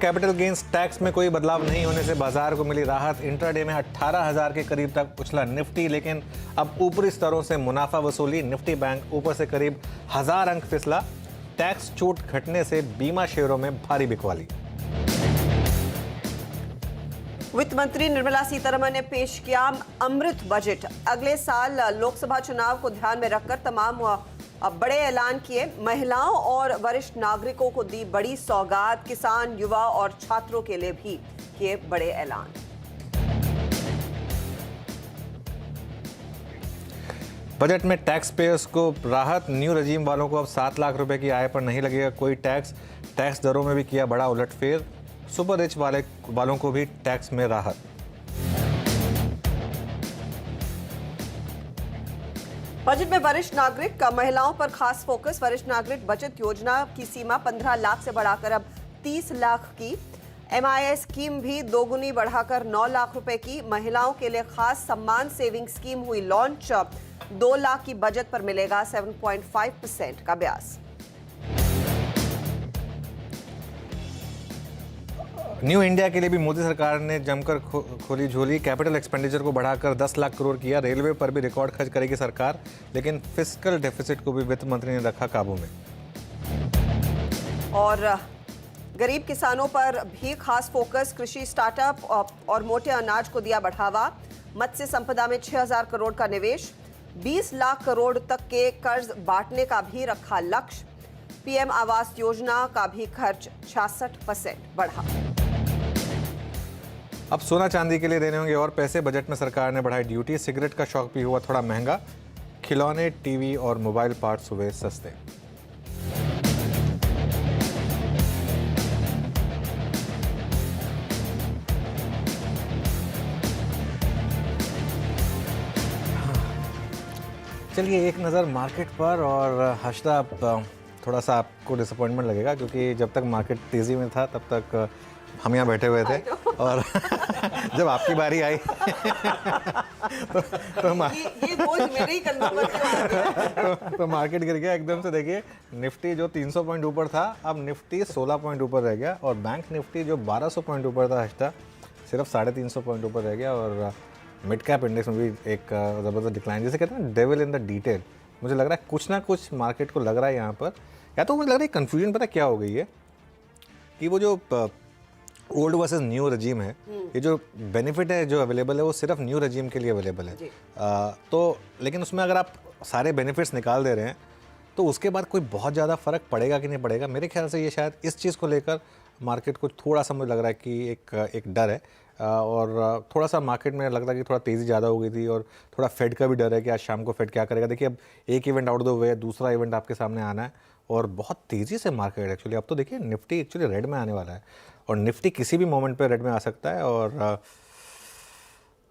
Capital gains tax में कोई बदलाव नहीं होने से बाजार को मिली राहत। इंट्राडे में 18,000 के करीब तक उछला निफ्टी, लेकिन अब ऊपरी स्तरों से मुनाफा वसूली। निफ्टी बैंक ऊपर से करीब 1000 अंक फिसला। टैक्स छूट घटने से बीमा शेयरों में भारी बिकवाली। वित्त मंत्री निर्मला सीतारमण ने पेश किया अमृत बजट। अगले साल लोकसभा चुनाव को ध्यान में रखकर तमाम बड़े ऐलान किए। महिलाओं और वरिष्ठ नागरिकों को दी बड़ी सौगात। किसान, युवा और छात्रों के लिए भी किए बड़े ऐलान। बजट में टैक्स पेयर्स को राहत। न्यू रजीम वालों को अब 7 लाख रुपए की आय पर नहीं लगेगा कोई टैक्स। टैक्स दरों में भी किया बड़ा उलटफेर। सुपर रिच वालों को भी टैक्स में राहत। बजट में वरिष्ठ नागरिक का महिलाओं पर खास फोकस। वरिष्ठ नागरिक बचत योजना की सीमा 15 लाख से बढ़ाकर अब 30 लाख की। MIS स्कीम भी दोगुनी बढ़ाकर 9 लाख रुपए की। महिलाओं के लिए खास सम्मान सेविंग स्कीम हुई लॉन्च। 2 लाख की बजट पर मिलेगा 7.5% का ब्याज। न्यू इंडिया के लिए भी मोदी सरकार ने जमकर खोली झोली। कैपिटल एक्सपेंडिचर को बढ़ाकर 10 लाख करोड़ किया। रेलवे पर भी रिकॉर्ड खर्च करेगी सरकार, लेकिन फिस्कल डेफिसिट को भी वित्त मंत्री ने रखा काबू में। और गरीब किसानों पर भी खास फोकस। कृषि स्टार्टअप और मोटे अनाज को दिया बढ़ावा। मत्स्य संपदा में 6000 करोड़ का निवेश। 20 लाख करोड़ तक के कर्ज बांटने का भी रखा लक्ष्य। PM आवास योजना का भी खर्च 66% बढ़ा। अब सोना चांदी के लिए देने होंगे और पैसे। बजट में सरकार ने बढ़ाई ड्यूटी। सिगरेट का शौक भी हुआ थोड़ा महंगा। खिलौने, टीवी और मोबाइल पार्ट्स हुए सस्ते। चलिए एक नज़र मार्केट पर। और हर्षदा, थोड़ा सा आपको डिसअपॉइंटमेंट लगेगा क्योंकि जब तक मार्केट तेज़ी में था तब तक हम यहाँ बैठे हुए थे और जब आपकी बारी आई ये बोझ मेरे ही कंधों पर क्यों आ गया? तो मार्केट गिर गया एकदम से। देखिए निफ्टी जो 300 पॉइंट ऊपर था, अब निफ्टी 16 पॉइंट ऊपर रह गया। और बैंक निफ्टी जो 1200 पॉइंट ऊपर था हर्षदा, सिर्फ 350 पॉइंट ऊपर रह गया। और मिड कैप इंडेक्स में भी एक ज़बरदस्त डिक्लाइन। जैसे कहते हैं डेविल इन द डिटेल। मुझे लग रहा है कुछ ना कुछ मार्केट को लग रहा है यहाँ पर, या तो मुझे लग रहा है कन्फ्यूजन पता क्या हो गई है कि वो जो ओल्ड वर्सेस न्यू रजीम है, ये जो बेनिफिट है जो अवेलेबल है वो सिर्फ न्यू रजीम के लिए अवेलेबल है। तो लेकिन उसमें अगर आप सारे बेनिफिट्स निकाल दे रहे हैं तो उसके बाद कोई बहुत ज़्यादा फ़र्क पड़ेगा कि नहीं पड़ेगा। मेरे ख्याल से ये शायद इस चीज़ को लेकर मार्केट को थोड़ा सा मुझे लग रहा है कि एक डर है। और थोड़ा सा मार्केट में लगता है कि थोड़ा तेज़ी ज़्यादा हो गई थी। और थोड़ा फेड का भी डर है कि आज शाम को फेड क्या करेगा। देखिए अब एक इवेंट आउट द वे, दूसरा इवेंट आपके सामने आना है और बहुत तेज़ी से मार्केट एक्चुअली। अब तो देखिए निफ्टी एक्चुअली रेड में आने वाला है और निफ्टी किसी भी मोमेंट पे रेड में आ सकता है। और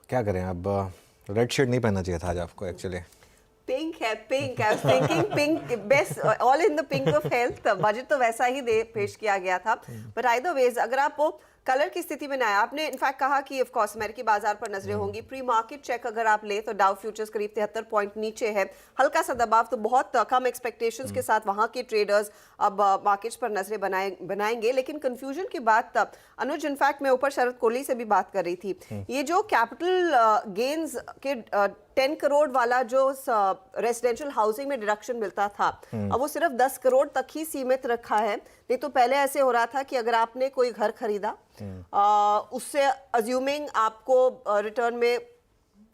क्या करें, अब रेड शेड नहीं पहनना चाहिए था आज आपको एक्चुअली। पिंक है, pink. I was thinking pink best, all in the pink of health. Budget तो वैसा ही पेश किया गया था। बट आइदर वेज अगर आप वो कलर की स्थिति में ना आया, आपने इनफैक्ट कहा कि ऑफ कोर्स अमेरिकी बाजार पर नजरें होंगी। प्री मार्केट चेक अगर आप ले तो डाउ फ्यूचर्स करीब 73 पॉइंट नीचे है। हल्का सा दबाव, तो बहुत कम एक्सपेक्टेशंस के साथ वहां के ट्रेडर्स अब मार्केट्स पर नजरें बनाएंगे। लेकिन कंफ्यूजन की बात अनुज, इनफैक्ट मैं ऊपर शरद कोहली से भी बात कर रही थी। ये जो कैपिटल गेन्स के 10 करोड़ वाला जो रेजिडेंशियल हाउसिंग में डिडक्शन मिलता था, अब वो सिर्फ 10 करोड़ तक ही सीमित रखा है। नहीं तो पहले ऐसे हो रहा था कि अगर आपने कोई घर खरीदा, उससे अज्यूमिंग आपको रिटर्न में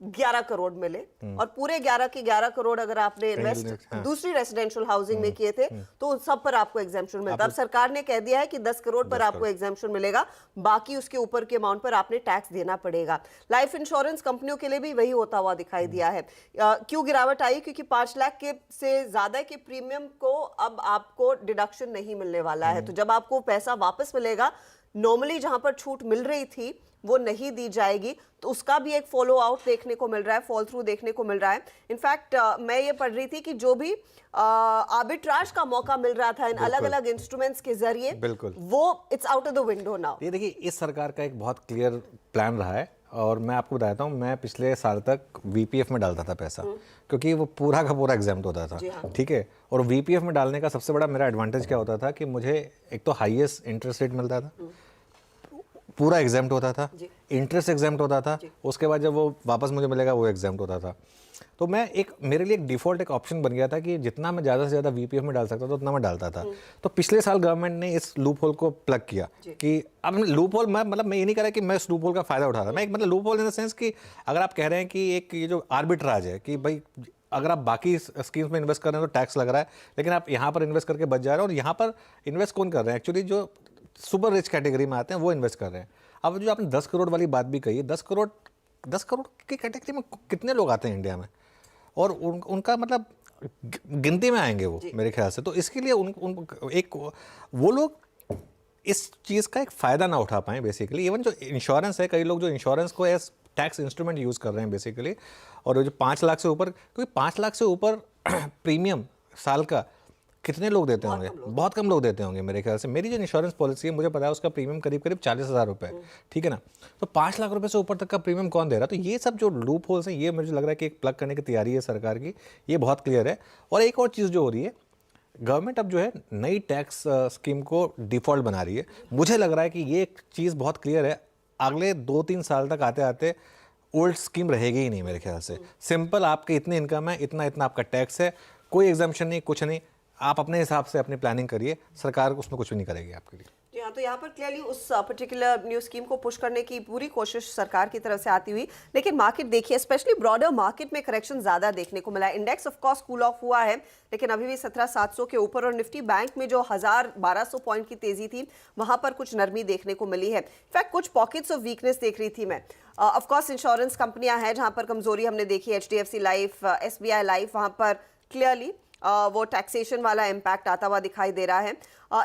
11 करोड़ मिले और पूरे 11 के 11 करोड़ अगर आपने इन्वेस्ट दूसरी रेजिडेंशियल हाउसिंग में किए थे तो सब पर आपको एग्जेम्पशन मिलता। अब सरकार ने कह दिया है कि 10 करोड़ पर आपको एग्जेम्पशन मिलेगा, बाकी उसके ऊपर के अमाउंट पर आपने टैक्स देना पड़ेगा। लाइफ इंश्योरेंस कंपनियों के लिए भी वही होता हुआ दिखाई दिया है। क्यों गिरावट आई? क्योंकि 5 लाख के से ज्यादा के प्रीमियम को अब आपको डिडक्शन नहीं मिलने वाला है। तो जब आपको पैसा वापस मिलेगा, नॉर्मली जहां पर छूट मिल रही थी वो नहीं दी जाएगी। तो उसका भी एक फॉलो आउट देखने को मिल रहा है, फॉल थ्रू देखने को मिल रहा है। इनफैक्ट मैं ये पढ़ रही थी कि जो भी आर्बिट्राज का मौका मिल रहा था इन अलग अलग इंस्ट्रूमेंट्स के जरिए, बिल्कुल वो it's out of the window now. ये देखिए इस सरकार का एक बहुत क्लियर प्लान रहा है। और मैं आपको बताता हूँ, मैं पिछले साल तक वीपीएफ में डालता था पैसा, क्योंकि वो पूरा का पूरा एग्जाम्प्ट होता था। ठीक है। और वीपीएफ में डालने का सबसे बड़ा मेरा एडवांटेज क्या होता था कि मुझे एक तो हाईएस्ट इंटरेस्ट रेट मिलता था, पूरा एग्जाम्प्ट होता था, जी। इंटरेस्ट एग्जाम्प्ट होता था, उसके बाद जब वो वापस मुझे मिलेगा वो एग्जाम्प्ट होता था। तो मेरे लिए एक डिफ़ॉल्ट एक ऑप्शन बन गया था कि जितना मैं ज़्यादा से ज़्यादा वीपीएफ में डाल सकता था उतना मैं डालता था। तो पिछले साल गवर्नमेंट ने इस लूप होल को प्लग किया कि अब लूप होल मैं ये नहीं कह रहा कि मैं इस लूप होल का फ़ायदा उठा रहा, मैं एक मतलब loop hole in the sense कि अगर आप कह रहे हैं कि एक ये जो आर्बिट्राज है कि भाई अगर आप बाकी स्कीम्स में इन्वेस्ट कर रहे हैं तो टैक्स लग रहा है, लेकिन आप यहाँ पर इन्वेस्ट करके बच जा रहे हैं, और यहाँ पर इन्वेस्ट कौन कर रहे हैं एक्चुअली जो सुपर रिच कैटेगरी में आते हैं वो इन्वेस्ट कर रहे हैं। अब जो आपने 10 करोड़ वाली बात भी कही है, 10 करोड़ की कैटेगरी में कितने लोग आते हैं इंडिया में, और उनका मतलब गिनती में आएंगे वो मेरे ख्याल से। तो इसके लिए वो लोग इस चीज़ का एक फ़ायदा ना उठा पाएँ बेसिकली। इवन जो इंश्योरेंस है, कई लोग जो इंश्योरेंस को एज टैक्स इंस्ट्रूमेंट यूज़ कर रहे हैं बेसिकली, और जो 5 लाख से ऊपर, क्योंकि 5 लाख से ऊपर प्रीमियम साल का कितने लोग देते होंगे? बहुत कम लोग देते होंगे मेरे ख्याल से। मेरी जो इंश्योरेंस पॉलिसी है मुझे पता है उसका प्रीमियम करीब 40,000 रुपये, ठीक है ना। तो 5 लाख रुपए से ऊपर तक का प्रीमियम कौन दे रहा है? तो ये सब जो लूप होल्स हैं ये मुझे लग रहा है कि एक प्लग करने की तैयारी है सरकार की, ये बहुत क्लियर है। और एक और चीज़ जो हो रही है, गवर्नमेंट अब जो है नई टैक्स स्कीम को डिफ़ॉल्ट बना रही है। मुझे लग रहा है कि ये एक चीज़ बहुत क्लियर है, अगले 2-3 साल तक आते आते ओल्ड स्कीम रहेगी ही नहीं मेरे ख्याल से। सिंपल आपके इतनी इनकम है, इतना इतना आपका टैक्स है, कोई एग्जाम्पशन नहीं, कुछ नहीं, आप अपने हिसाब से अपनी प्लानिंग करिए, सरकार उसमें कुछ भी नहीं करेगी आपके लिए। जी हाँ, तो यहाँ पर क्लियरली उस पर्टिकुलर न्यू स्कीम को पुश करने की पूरी कोशिश सरकार की तरफ से आती हुई, लेकिन मार्केट देखिए, स्पेशली ब्रॉडर मार्केट में करेक्शन ज्यादा देखने को मिला है। Index of course cool off हुआ है, लेकिन अभी भी 17,700 के ऊपर, और निफ्टी बैंक में जो 1,1200 पॉइंट की तेजी थी वहां पर कुछ नरमी देखने को मिली है। इनफैक्ट कुछ पॉकेट्स ऑफ वीकनेस देख रही थी मैं। ऑफ कोर्स इंश्योरेंस कंपनियां हैं जहां पर कमजोरी हमने देखी, HDFC लाइफ, SBI लाइफ, वहां पर क्लियरली वो टैक्सेशन वाला इम्पैक्ट आता हुआ दिखाई दे रहा है।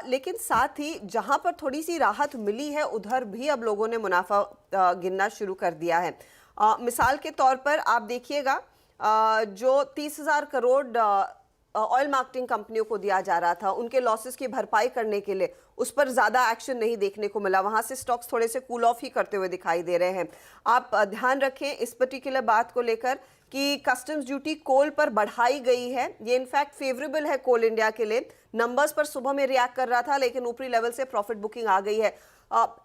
लेकिन साथ ही जहां पर थोड़ी सी राहत मिली है उधर भी अब लोगों ने मुनाफा गिनना शुरू कर दिया है। मिसाल के तौर पर आप देखिएगा, जो 30,000 करोड़ ऑयल मार्केटिंग कंपनियों को दिया जा रहा था, उनके लॉसेस की भरपाई करने के लिए उस पर ज़्यादा एक्शन नहीं देखने को मिला। वहाँ से स्टॉक्स थोड़े से कूल ऑफ ही करते हुए दिखाई दे रहे हैं। आप ध्यान रखें इस पर्टिकुलर बात को लेकर कि कस्टम्स ड्यूटी कोल पर बढ़ाई गई है। ये इनफैक्ट फेवरेबल है कोल इंडिया के लिए। नंबर्स पर सुबह में रिएक्ट कर रहा था, लेकिन ऊपरी लेवल से प्रॉफिट बुकिंग आ गई है।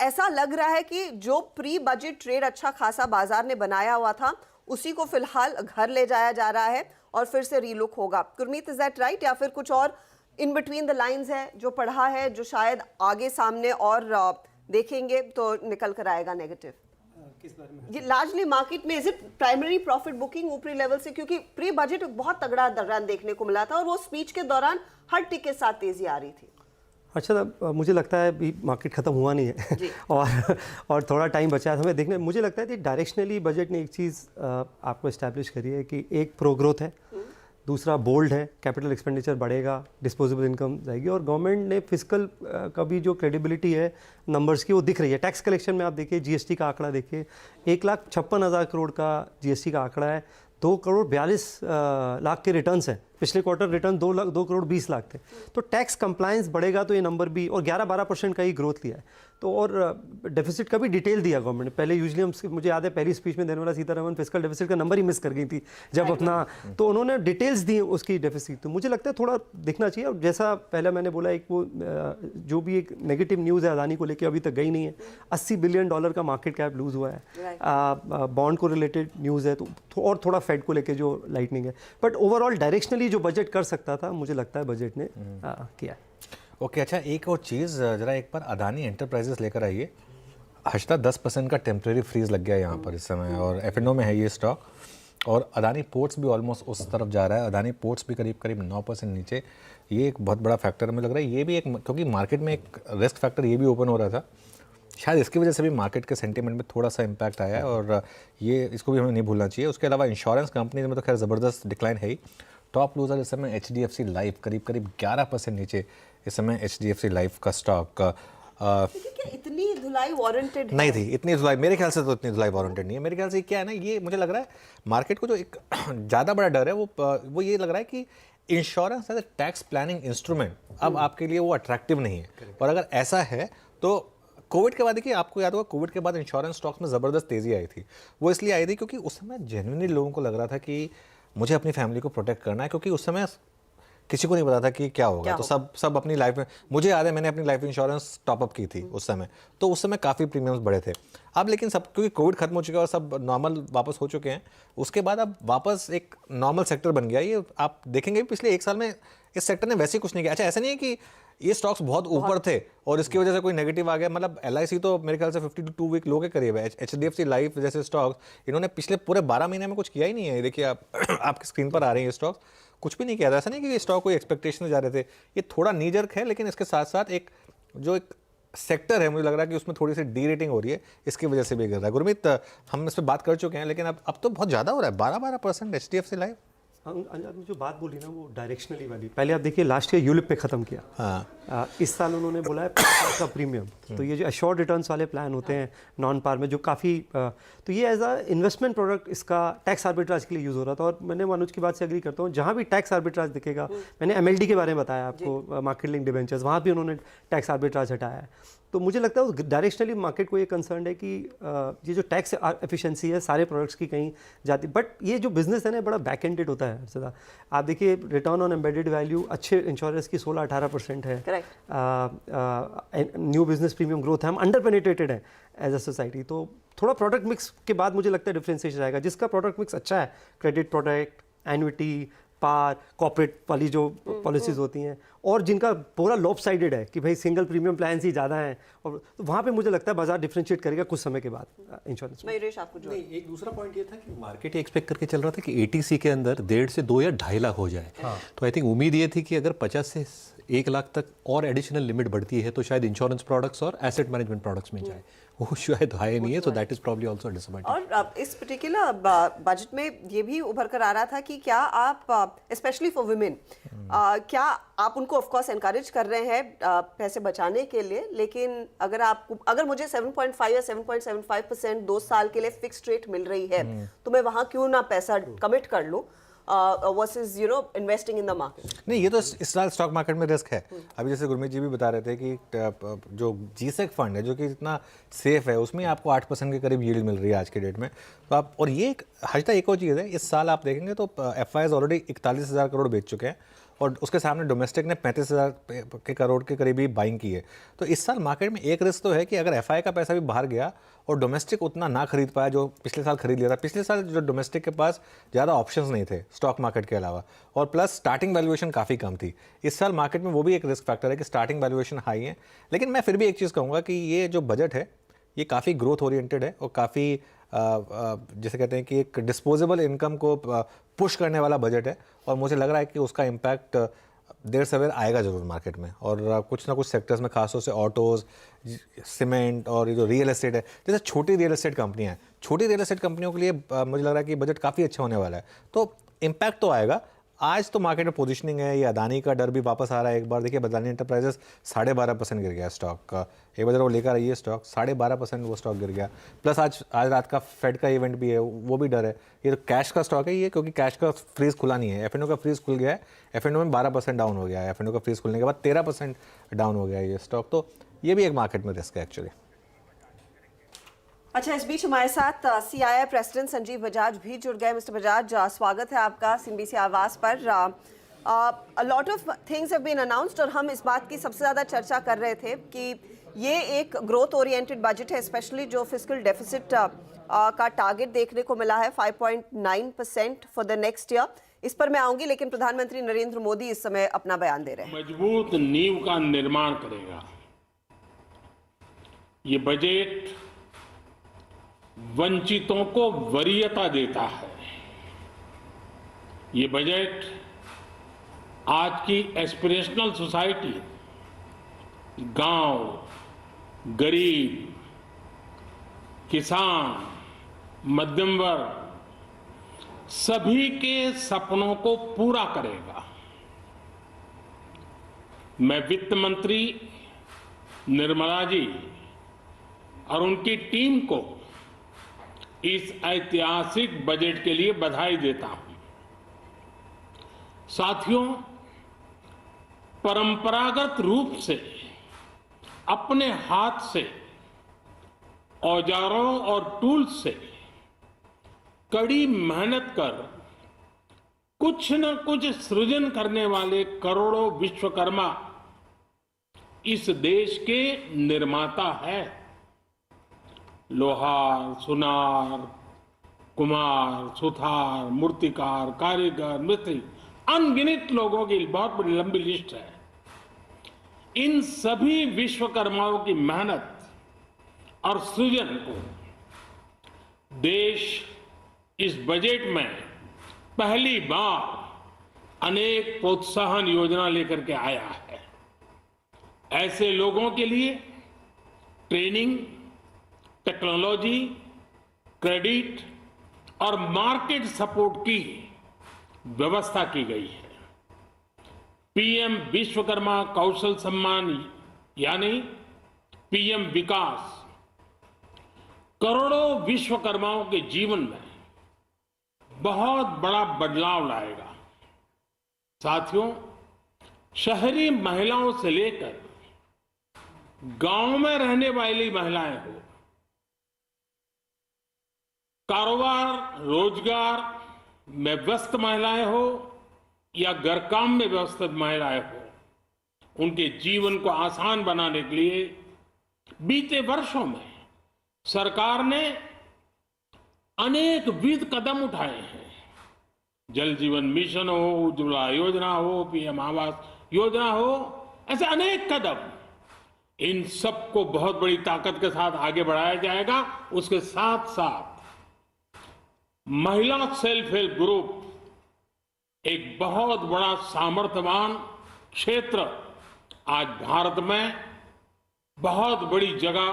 ऐसा लग रहा है कि जो प्री बजट ट्रेड अच्छा खासा बाजार ने बनाया हुआ था उसी को फिलहाल घर ले जाया जा रहा है और फिर से रीलुक होगा। गुरमीत, इज दैट राइट, या फिर कुछ और इन बिटवीन द लाइंस है जो पढ़ा है, जो शायद आगे सामने और देखेंगे तो निकल कर आएगा नेगेटिव? किस बारे में? ये लार्जली मार्केट में is it primary profit booking ऊपरी लेवल से, क्योंकि प्री बजट बहुत तगड़ा रन देखने को मिला था और वो स्पीच के दौरान हर टिक के साथ तेजी आ रही थी। अच्छा, मुझे लगता है अभी मार्केट ख़त्म हुआ नहीं है और थोड़ा टाइम बचा है हमें देखने। मुझे लगता है कि डायरेक्शनली बजट ने एक चीज़ आपको इस्टेब्लिश करी है कि एक प्रो ग्रोथ है, दूसरा बोल्ड है, कैपिटल एक्सपेंडिचर बढ़ेगा, डिस्पोजेबल इनकम जाएगी, और गवर्नमेंट ने फिजिकल का भी जो क्रेडिबिलिटी है नंबर्स की वो दिख रही है। टैक्स कलेक्शन में आप देखिए, जीएसटी का आंकड़ा देखिए, 1,56,000 करोड़ का जीएसटी का आंकड़ा है, 2,42 लाख के रिटर्न्स हैं। पिछले क्वार्टर रिटर्न 2 करोड़ 20 लाख थे। तो टैक्स कंप्लायंस बढ़ेगा तो ये नंबर भी, और 11-12% का ही ग्रोथ लिया है। तो और डेफिसिट का भी डिटेल दिया गवर्नमेंट ने। पहले यूजुअली हम, मुझे याद है पहली स्पीच में निर्मला सीतारमण फिस्कल डेफिसिट का नंबर ही मिस कर गई थी जब अपना, तो उन्होंने डिटेल्स दी उसकी डेफिसिट। तो मुझे लगता है थोड़ा दिखना चाहिए। और जैसा पहले मैंने बोला, एक वो जो भी एक नेगेटिव न्यूज़ है अदानी को लेकर अभी तक गई नहीं है। $80 बिलियन का मार्केट कैप लूज हुआ है, बॉन्ड को रिलेटेड न्यूज़ है, तो और थोड़ा फेड को लेकर जो लाइटनिंग है। बट ओवरऑल डायरेक्शनली जो बजट कर सकता था, मुझे लगता है बजट ने किया है। ओके, अच्छा एक और चीज़ ज़रा एक बार अदानी एंटरप्राइजेस लेकर आइए। हश्ता 10% का टेम्प्रेरी फ्रीज लग गया है यहाँ पर इस समय, और F&O में है ये स्टॉक, और अदानी पोर्ट्स भी ऑलमोस्ट उस तरफ जा रहा है। अदानी पोर्ट्स भी करीब 9% नीचे। ये एक बहुत बड़ा फैक्टर हमें लग रहा है। ये भी एक, क्योंकि मार्केट में एक रिस्क फैक्टर ये भी ओपन हो रहा था, शायद इसकी वजह से भी मार्केट के सेंटीमेंट में थोड़ा सा इम्पैक्ट आया है, और ये इसको भी हमें नहीं भूलना चाहिए। उसके अलावा इंश्योरेंस कंपनीज में तो खैर ज़बरदस्त डिक्लाइन है ही। टॉप लूजर इस समय HDFC लाइफ, करीब 11% नीचे इस समय HDFC लाइफ का स्टॉक। क्या इतनी धुलाई वारंटेड नहीं थी, इतनी धुलाई मेरे ख्याल से तो इतनी धुलाई वारंटेड नहीं है। मेरे ख्याल से क्या है ना, ये मुझे लग रहा है मार्केट को जो एक ज़्यादा बड़ा डर है वो ये लग रहा है कि insurance as a tax planning instrument अब आपके लिए वो अट्रैक्टिव नहीं है। और अगर ऐसा है तो कोविड के बाद, देखिए आपको याद होगा कोविड के बाद इंश्योरेंस स्टॉक्स में ज़बरदस्त तेज़ी आई थी। वो इसलिए आई थी क्योंकि उस समय जेन्युइनली लोगों को लग रहा था कि मुझे अपनी फैमिली को प्रोटेक्ट करना है, क्योंकि उस समय किसी को नहीं पता था कि क्या होगा। तो सब अपनी लाइफ में, मुझे याद है मैंने अपनी लाइफ इंश्योरेंस टॉपअप की थी उस समय, तो उस समय काफ़ी प्रीमियम्स बढ़े थे। अब लेकिन सब, क्योंकि कोविड खत्म हो चुका है और सब नॉर्मल वापस हो चुके हैं, उसके बाद अब वापस एक नॉर्मल सेक्टर बन गया। ये आप देखेंगे पिछले 1 साल में इस सेक्टर ने वैसे कुछ नहीं किया। अच्छा, ऐसा नहीं है कि ये स्टॉक्स बहुत ऊपर थे और इसकी वजह से कोई नेगेटिव आ गया। मतलब LIC तो मेरे ख्याल से 52 वीक लो के करीब है। HDFC लाइफ जैसे स्टॉक्स, इन्होंने पिछले पूरे 12 महीने में कुछ किया ही नहीं है। ये देखिए आप आपकी स्क्रीन पर आ रहे हैं ये स्टॉक्स, कुछ भी नहीं किया था। ऐसा नहीं कि ये स्टॉक कोई एक्सपेक्टेशन से जा रहे थे। ये थोड़ा नी जर्क है, लेकिन इसके साथ साथ एक सेक्टर है, मुझे लग रहा है कि उसमें थोड़ी सी डी रेटिंग हो रही है, इसकी वजह से भी गिर रहा है। गुरमीत, हम इस पर बात कर चुके हैं, लेकिन अब तो बहुत ज़्यादा हो रहा है, 12% HDFC लाइफ। आपने जो बात बोली ना वो डायरेक्शनली वाली, पहले आप देखिए लास्ट ईयर यूलिप पे खत्म किया। हाँ, इस साल उन्होंने बोला है 5% का प्रीमियम। तो ये जो अश्योर्ड रिटर्न्स वाले प्लान होते हैं नॉन पार में, जो काफ़ी तो ये एज अ इन्वेस्टमेंट प्रोडक्ट इसका टैक्स आर्बिट्राज के लिए यूज़ हो रहा था। और मैंने मनोज की बात से एग्री करता हूँ, जहाँ भी टैक्स आर्बिट्राज दिखेगा, मैंने MLD के बारे में बताया आपको, मार्केट लिंक डिवेंचर्स, वहाँ भी उन्होंने टैक्स आर्बिट्राज हटाया है। तो मुझे लगता है डायरेक्शनली मार्केट को ये कंसर्न है कि ये जो टैक्स एफिशिएंसी है सारे प्रोडक्ट्स की कहीं जाती, बट ये जो बिजनेस है ना बड़ा बैक एंडेड होता है सदा। आप देखिए रिटर्न ऑन एम्बेडेड वैल्यू अच्छे इंश्योरेंस की 16-18% है। न्यू बिजनेस प्रीमियम ग्रोथ है, हम अंडर पेनिट्रेटेड है एज अ सोसाइटी। तो थोड़ा प्रोडक्ट मिक्स के बाद मुझे लगता है डिफ्रेंशिएशन आएगा। जिसका प्रोडक्ट मिक्स अच्छा है, क्रेडिट प्रोडक्ट, एन्युटी, पार, कॉर्पोरेट वाली जो पॉलिसीज होती हैं, और जिनका पूरा लॉपसाइडेड है कि भाई सिंगल प्रीमियम प्लान ही ज़्यादा हैं, और तो वहाँ पे मुझे लगता है बाजार डिफरेंशिएट करेगा कुछ समय के बाद इंश्योरेंस में। आपको जो नहीं, एक दूसरा पॉइंट ये था कि मार्केट एक्सपेक्ट करके चल रहा था कि ATC के अंदर 1.5 से 2 या 2.5 लाख हो जाए। तो आई थिंक उम्मीद ये थी कि अगर 50 से 1 लाख तक और एडिशनल लिमिट बढ़ती है तो शायद इंश्योरेंस प्रोडक्ट्स और एसेट मैनेजमेंट प्रोडक्ट्स में जाए, वो शायद है नहीं है। तो that is probably also disappointing. और इस पर्टिकुलर बजट में ये भी उभर कर आ रहा था कि क्या आप स्पेशली फॉर वुमेन, क्या आप उनको ऑफ कोर्स एनकरेज कर रहे हैं पैसे बचाने के लिए, लेकिन अगर मुझे 7.5 या 7.75% 2 साल के लिए फिक्स्ड रेट मिल रही है, तो मैं वहां क्यों ना पैसा कमिट कर लूं versus investing in the market. नहीं, ये तो इस साल स्टॉक मार्केट में रिस्क है। अभी जैसे गुरमीत जी भी बता रहे थे कि जो GSEC फंड है जो कि इतना सेफ है, उसमें आपको 8% के करीब यील्ड मिल रही है आज के डेट में। तो आप, और ये एक और चीज़ है, इस साल आप देखेंगे तो FIs ऑलरेडी 41,000 करोड़ बेच चुके हैं और उसके सामने डोमेस्टिक ने 35,000 के करोड़ के करीब ही बाइंग की है। तो इस साल मार्केट में एक रिस्क तो है कि अगर FI का पैसा भी बाहर गया और डोमेस्टिक उतना ना खरीद पाया जो पिछले साल खरीद लिया था। पिछले साल जो डोमेस्टिक के पास ज़्यादा ऑप्शंस नहीं थे स्टॉक मार्केट के अलावा, और प्लस स्टार्टिंग वैल्यूएशन काफ़ी कम थी। इस साल मार्केट में वो भी एक रिस्क फैक्टर है कि स्टार्टिंग वैल्यूएशन हाई है। लेकिन मैं फिर भी एक चीज़ कहूँगा कि ये जो बजट है ये काफ़ी ग्रोथ ओरिएंटेड है और काफ़ी जैसे कहते हैं कि एक डिस्पोजेबल इनकम को पुश करने वाला बजट है, और मुझे लग रहा है कि उसका इम्पैक्ट देर सवेर आएगा जरूर मार्केट में। और कुछ ना कुछ सेक्टर्स में, खासतौर से ऑटोज़, सीमेंट और ये जो रियल एस्टेट है, जैसे छोटी रियल एस्टेट कंपनियाँ हैं, छोटी रियल एस्टेट कंपनियों के लिए मुझे लग रहा है कि बजट काफ़ी अच्छा होने वाला है। तो इम्पैक्ट तो आएगा। आज तो मार्केट में पोजीशनिंग है, ये अदानी का डर भी वापस आ रहा है एक बार। देखिए अदानी एंटरप्राइजेस 12.5% गिर गया स्टॉक का, एक बार वो लेकर आई है स्टॉक, 12.5% वो स्टॉक गिर गया। प्लस आज रात का फेड का इवेंट भी है, वो भी डर है। ये तो कैश का स्टॉक है ये, क्योंकि कैश का फ्रीज खुला नहीं है। F&O का फ्रीज खुल गया है, F&O में 12% डाउन हो गया है। F&O का फ्रीज खुलने के बाद 13% डाउन हो गया है ये स्टॉक। तो ये भी एक मार्केट में रिस्क है एक्चुअली। अच्छा, इस बीच हमारे साथ CII प्रेसिडेंट संजीव बजाज भी जुड़ गए। मिस्टर बजाज, स्वागत है आपका CNBC आवाज़ पर। A lot of things have been announced और हम इस बात की सबसे ज़्यादा चर्चा कर रहे थे कि ये एक ग्रोथ ओरिएंटेड बजट है, स्पेशली जो फिस्कल डेफिसिट का टारगेट देखने को मिला है 5.9% फॉर द नेक्स्ट ईयर। इस पर मैं आऊंगी, लेकिन प्रधानमंत्री नरेंद्र मोदी इस समय अपना बयान दे रहे हैं। मजबूत नींव का निर्माण करेगा। ये बजट वंचितों को वरीयता देता है। ये बजट आज की एस्पिरेशनल सोसाइटी, गांव, गरीब, किसान, मध्यम वर्ग सभी के सपनों को पूरा करेगा। मैं वित्त मंत्री निर्मला जी और उनकी टीम को इस ऐतिहासिक बजट के लिए बधाई देता हूं। साथियों, परंपरागत रूप से अपने हाथ से औजारों और टूल्स से कड़ी मेहनत कर कुछ न कुछ सृजन करने वाले करोड़ों विश्वकर्मा इस देश के निर्माता है। लोहार, सुनार, कुम्हार, सुथार, मूर्तिकार, कारीगर, मिस्त्री, अनगिनत लोगों की बहुत बड़ी लंबी लिस्ट है। इन सभी विश्वकर्माओं की मेहनत और सृजन को देश इस बजट में पहली बार अनेक प्रोत्साहन योजना लेकर के आया है। ऐसे लोगों के लिए ट्रेनिंग, टेक्नोलॉजी, क्रेडिट और मार्केट सपोर्ट की व्यवस्था की गई है। पीएम विश्वकर्मा कौशल सम्मान यानी पीएम विकास करोड़ों विश्वकर्माओं के जीवन में बहुत बड़ा बदलाव लाएगा। साथियों, शहरी महिलाओं से लेकर गांव में रहने वाली महिलाएं हो, कारोबार रोजगार में व्यस्त महिलाएं हो या घर काम में व्यस्त महिलाएं हो, उनके जीवन को आसान बनाने के लिए बीते वर्षों में सरकार ने अनेक विध कदम उठाए हैं। जल जीवन मिशन हो, उज्ज्वला योजना हो, पीएम आवास योजना हो, ऐसे अनेक कदम, इन सबको बहुत बड़ी ताकत के साथ आगे बढ़ाया जाएगा। उसके साथ साथ महिला सेल्फ हेल्प ग्रुप एक बहुत बड़ा सामर्थ्यवान क्षेत्र आज भारत में बहुत बड़ी जगह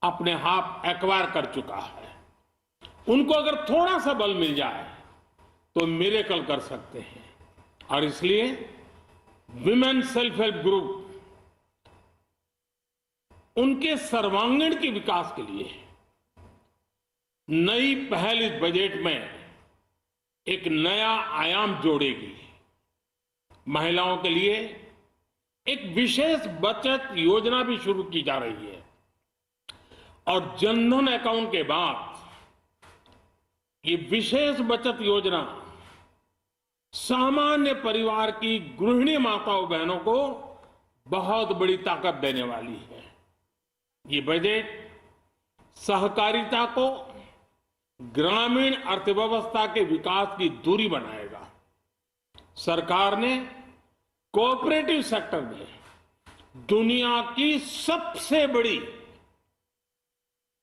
अपने हाथ एक्वायर कर चुका है। उनको अगर थोड़ा सा बल मिल जाए तो मिरेकल कर सकते हैं। और इसलिए विमेन सेल्फ हेल्प ग्रुप उनके सर्वांगीण के विकास के लिए नई पहल इस बजट में एक नया आयाम जोड़ेगी। महिलाओं के लिए एक विशेष बचत योजना भी शुरू की जा रही है और जनधन अकाउंट के बाद ये विशेष बचत योजना सामान्य परिवार की गृहिणी माताओं बहनों को बहुत बड़ी ताकत देने वाली है। ये बजट सहकारिता को ग्रामीण अर्थव्यवस्था के विकास की धुरी बनाएगा। सरकार ने कोऑपरेटिव सेक्टर में दुनिया की सबसे बड़ी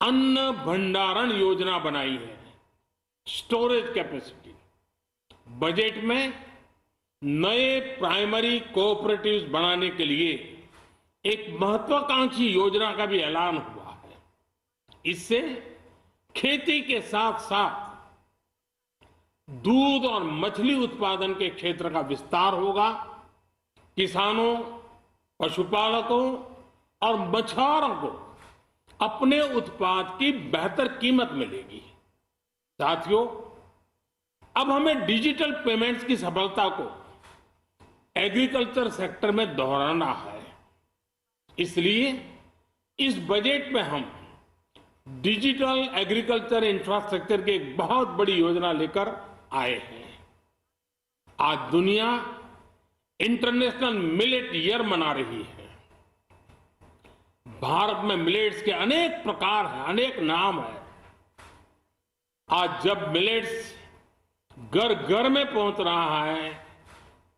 अन्न भंडारण योजना बनाई है, स्टोरेज कैपेसिटी। बजट में नए प्राइमरी कोऑपरेटिव्स बनाने के लिए एक महत्वाकांक्षी योजना का भी ऐलान हुआ है। इससे खेती के साथ साथ दूध और मछली उत्पादन के क्षेत्र का विस्तार होगा। किसानों, पशुपालकों और मछुआरों को अपने उत्पाद की बेहतर कीमत मिलेगी। साथियों, अब हमें डिजिटल पेमेंट्स की सफलता को एग्रीकल्चर सेक्टर में दोहराना है। इसलिए इस बजट में हम डिजिटल एग्रीकल्चर इंफ्रास्ट्रक्चर की एक बहुत बड़ी योजना लेकर आए हैं। आज दुनिया इंटरनेशनल मिलेट ईयर मना रही है। भारत में मिलेट्स के अनेक प्रकार हैं, अनेक नाम है। आज जब मिलेट्स घर घर में पहुंच रहा है,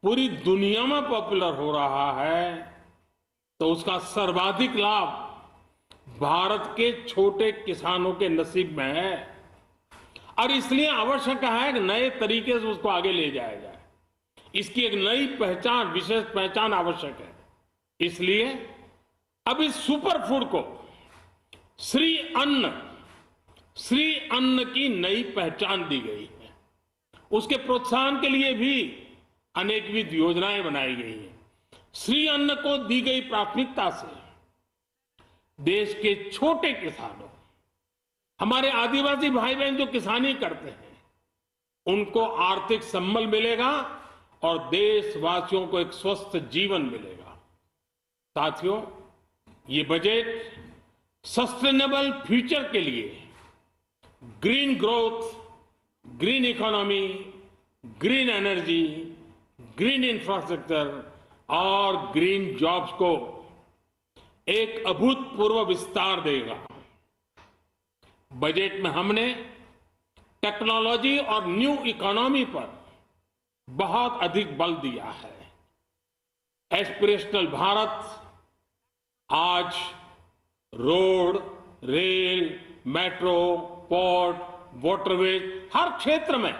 पूरी दुनिया में पॉपुलर हो रहा है, तो उसका सर्वाधिक लाभ भारत के छोटे किसानों के नसीब में है। और इसलिए आवश्यक है कि नए तरीके से उसको आगे ले जाया जाए। इसकी एक नई पहचान, विशेष पहचान आवश्यक है। इसलिए अब इस सुपर फूड को श्री अन्न की नई पहचान दी गई है। उसके प्रोत्साहन के लिए भी अनेकविध योजनाएं बनाई गई हैं। श्री अन्न को दी गई प्राथमिकता से देश के छोटे किसानों, हमारे आदिवासी भाई बहन जो किसानी करते हैं, उनको आर्थिक संबल मिलेगा और देशवासियों को एक स्वस्थ जीवन मिलेगा। साथियों, ये बजट सस्टेनेबल फ्यूचर के लिए green growth, green economy, green energy, green infrastructure और ग्रीन जॉब्स को एक अभूतपूर्व विस्तार देगा। बजट में हमने टेक्नोलॉजी और न्यू इकोनॉमी पर बहुत अधिक बल दिया है। एस्पिरेशनल भारत आज road, rail, metro, port, waterways हर क्षेत्र में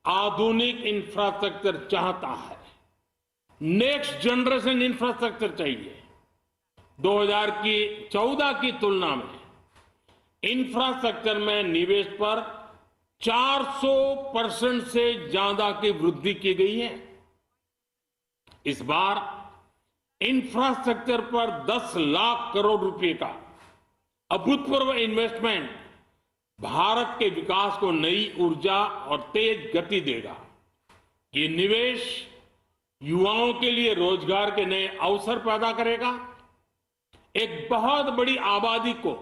आधुनिक इंफ्रास्ट्रक्चर चाहता है। नेक्स्ट जनरेशन इंफ्रास्ट्रक्चर चाहिए। 2014 की तुलना में इंफ्रास्ट्रक्चर में निवेश पर 400% से ज्यादा की वृद्धि की गई है। इस बार इंफ्रास्ट्रक्चर पर 10 लाख करोड़ रुपए का अभूतपूर्व इन्वेस्टमेंट भारत के विकास को नई ऊर्जा और तेज गति देगा। ये निवेश युवाओं के लिए रोजगार के नए अवसर पैदा करेगा, एक बहुत बड़ी आबादी को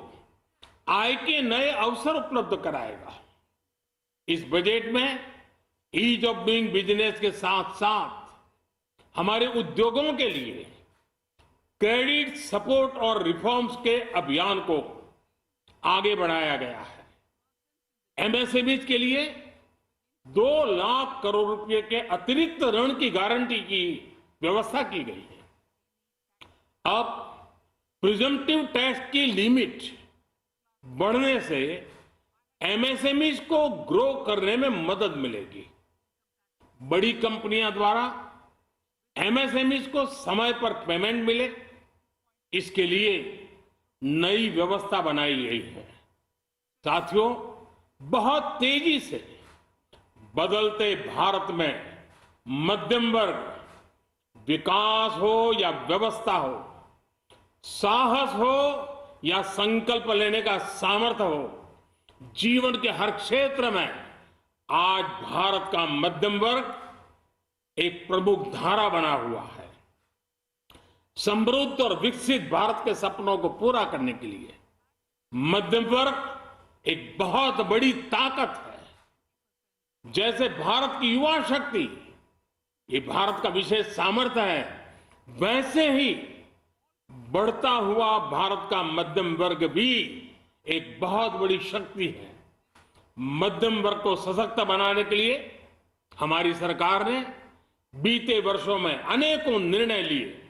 आय के नए अवसर उपलब्ध कराएगा। इस बजट में ईज ऑफ डूइंग बिजनेस के साथ साथ हमारे उद्योगों के लिए क्रेडिट सपोर्ट और रिफॉर्म्स के अभियान को आगे बढ़ाया गया है। एमएसएमईज के लिए 2 लाख करोड़ रुपए के अतिरिक्त ऋण की गारंटी की व्यवस्था की गई है। अब प्रिजम्पटिव टैक्स की लिमिट बढ़ने से एमएसएमईज को ग्रो करने में मदद मिलेगी। बड़ी कंपनियां द्वारा एमएसएमईज को समय पर पेमेंट मिले, इसके लिए नई व्यवस्था बनाई गई है। साथियों, बहुत तेजी से बदलते भारत में मध्यम वर्ग, विकास हो या व्यवस्था हो, साहस हो या संकल्प लेने का सामर्थ्य हो, जीवन के हर क्षेत्र में आज भारत का मध्यम वर्ग एक प्रमुख धारा बना हुआ है। समृद्ध और विकसित भारत के सपनों को पूरा करने के लिए मध्यम वर्ग एक बहुत बड़ी ताकत है। जैसे भारत की युवा शक्ति ये भारत का विशेष सामर्थ्य है, वैसे ही बढ़ता हुआ भारत का मध्यम वर्ग भी एक बहुत बड़ी शक्ति है। मध्यम वर्ग को सशक्त बनाने के लिए हमारी सरकार ने बीते वर्षों में अनेकों निर्णय लिए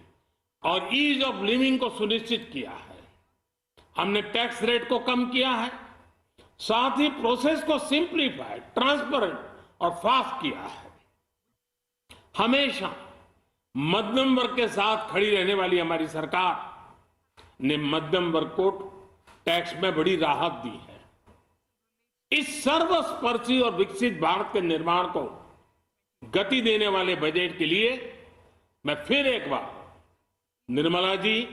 और ईज ऑफ लिविंग को सुनिश्चित किया है। हमने टैक्स रेट को कम किया है, साथ ही प्रोसेस को सिंप्लीफाई, ट्रांसपेरेंट और फास्ट किया है। हमेशा मध्यम वर्ग के साथ खड़ी रहने वाली हमारी सरकार ने मध्यम वर्ग को टैक्स में बड़ी राहत दी है। इस सर्वस्पर्शी और विकसित भारत के निर्माण को गति देने वाले बजट के लिए मैं फिर एक बार निर्मला जी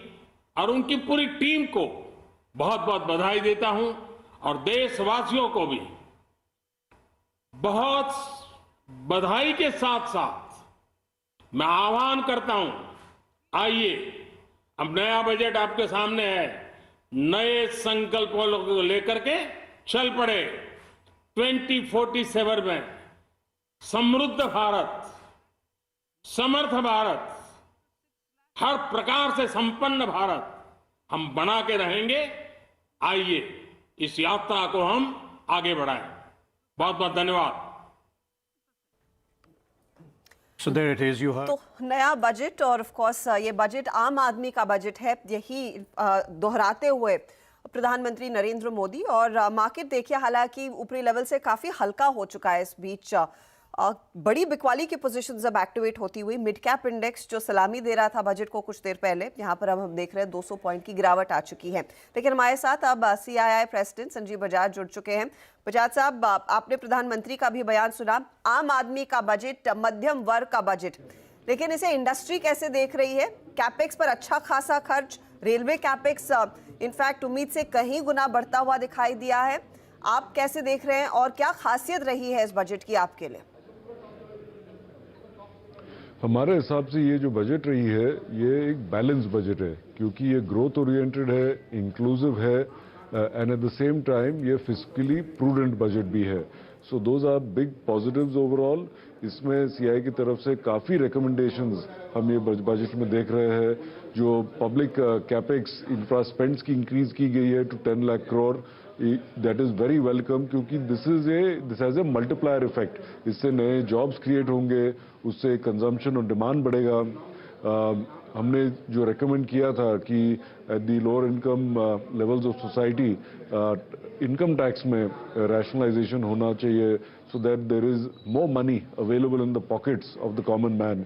और उनकी पूरी टीम को बहुत बहुत बधाई देता हूं और देशवासियों को भी बहुत बधाई के साथ साथ मैं आह्वान करता हूं, आइए अब नया बजट आपके सामने है, नए संकल्पों को लेकर के चल पड़े। 2047 में समृद्ध भारत, समर्थ भारत, हर प्रकार से संपन्न भारत हम बना के रहेंगे। आइए इस यात्रा को हम आगे बढ़ाएं। बहुत बहुत धन्यवाद। So there it is, you heard. तो नया बजट और ऑफ कोर्स ये बजट आम आदमी का बजट है, यही दोहराते हुए प्रधानमंत्री नरेंद्र मोदी और मार्केट देखिए हालांकि ऊपरी लेवल से काफी हल्का हो चुका है। इस बीच बड़ी बिकवाली की पोजीशंस अब एक्टिवेट होती हुई मिड कैप इंडेक्स जो सलामी दे रहा था बजट को कुछ देर पहले, यहाँ पर अब हम देख रहे हैं 200 पॉइंट की गिरावट आ चुकी है। लेकिन हमारे साथ अब CII प्रेसिडेंट संजीव बजाज जुड़ चुके हैं। बजाज साहब, आपने प्रधानमंत्री का भी बयान सुना, आम आदमी का बजट, मध्यम वर्ग का बजट, लेकिन इसे इंडस्ट्री कैसे देख रही है? कैपेक्स पर अच्छा खासा खर्च, रेलवे कैपेक्स इनफैक्ट उम्मीद से कहीं गुना बढ़ता हुआ दिखाई दिया है। आप कैसे देख रहे हैं और क्या खासियत रही है इस बजट की आपके लिए? हमारे हिसाब से ये जो बजट रही है ये एक बैलेंस बजट है, क्योंकि ये ग्रोथ ओरिएंटेड है, इंक्लूसिव है and at the same time ये फिस्कली प्रूडेंट बजट भी है। So those are big positives overall. इसमें सीआई की तरफ से काफ़ी रिकमेंडेशंस हम ये बजट में देख रहे हैं। जो पब्लिक कैपेक्स इंफ्रा स्पेंड्स की इंक्रीज की गई है to 10 lakh crore, that is very welcome, क्योंकि this has a multiplier effect. इससे नए जॉब्स क्रिएट होंगे, उससे कंजम्पशन और डिमांड बढ़ेगा। हमने जो रेकमेंड किया था कि at the lower income levels of society income tax में रैशनलाइजेशन होना चाहिए, so that there is more money available in the pockets of the common man.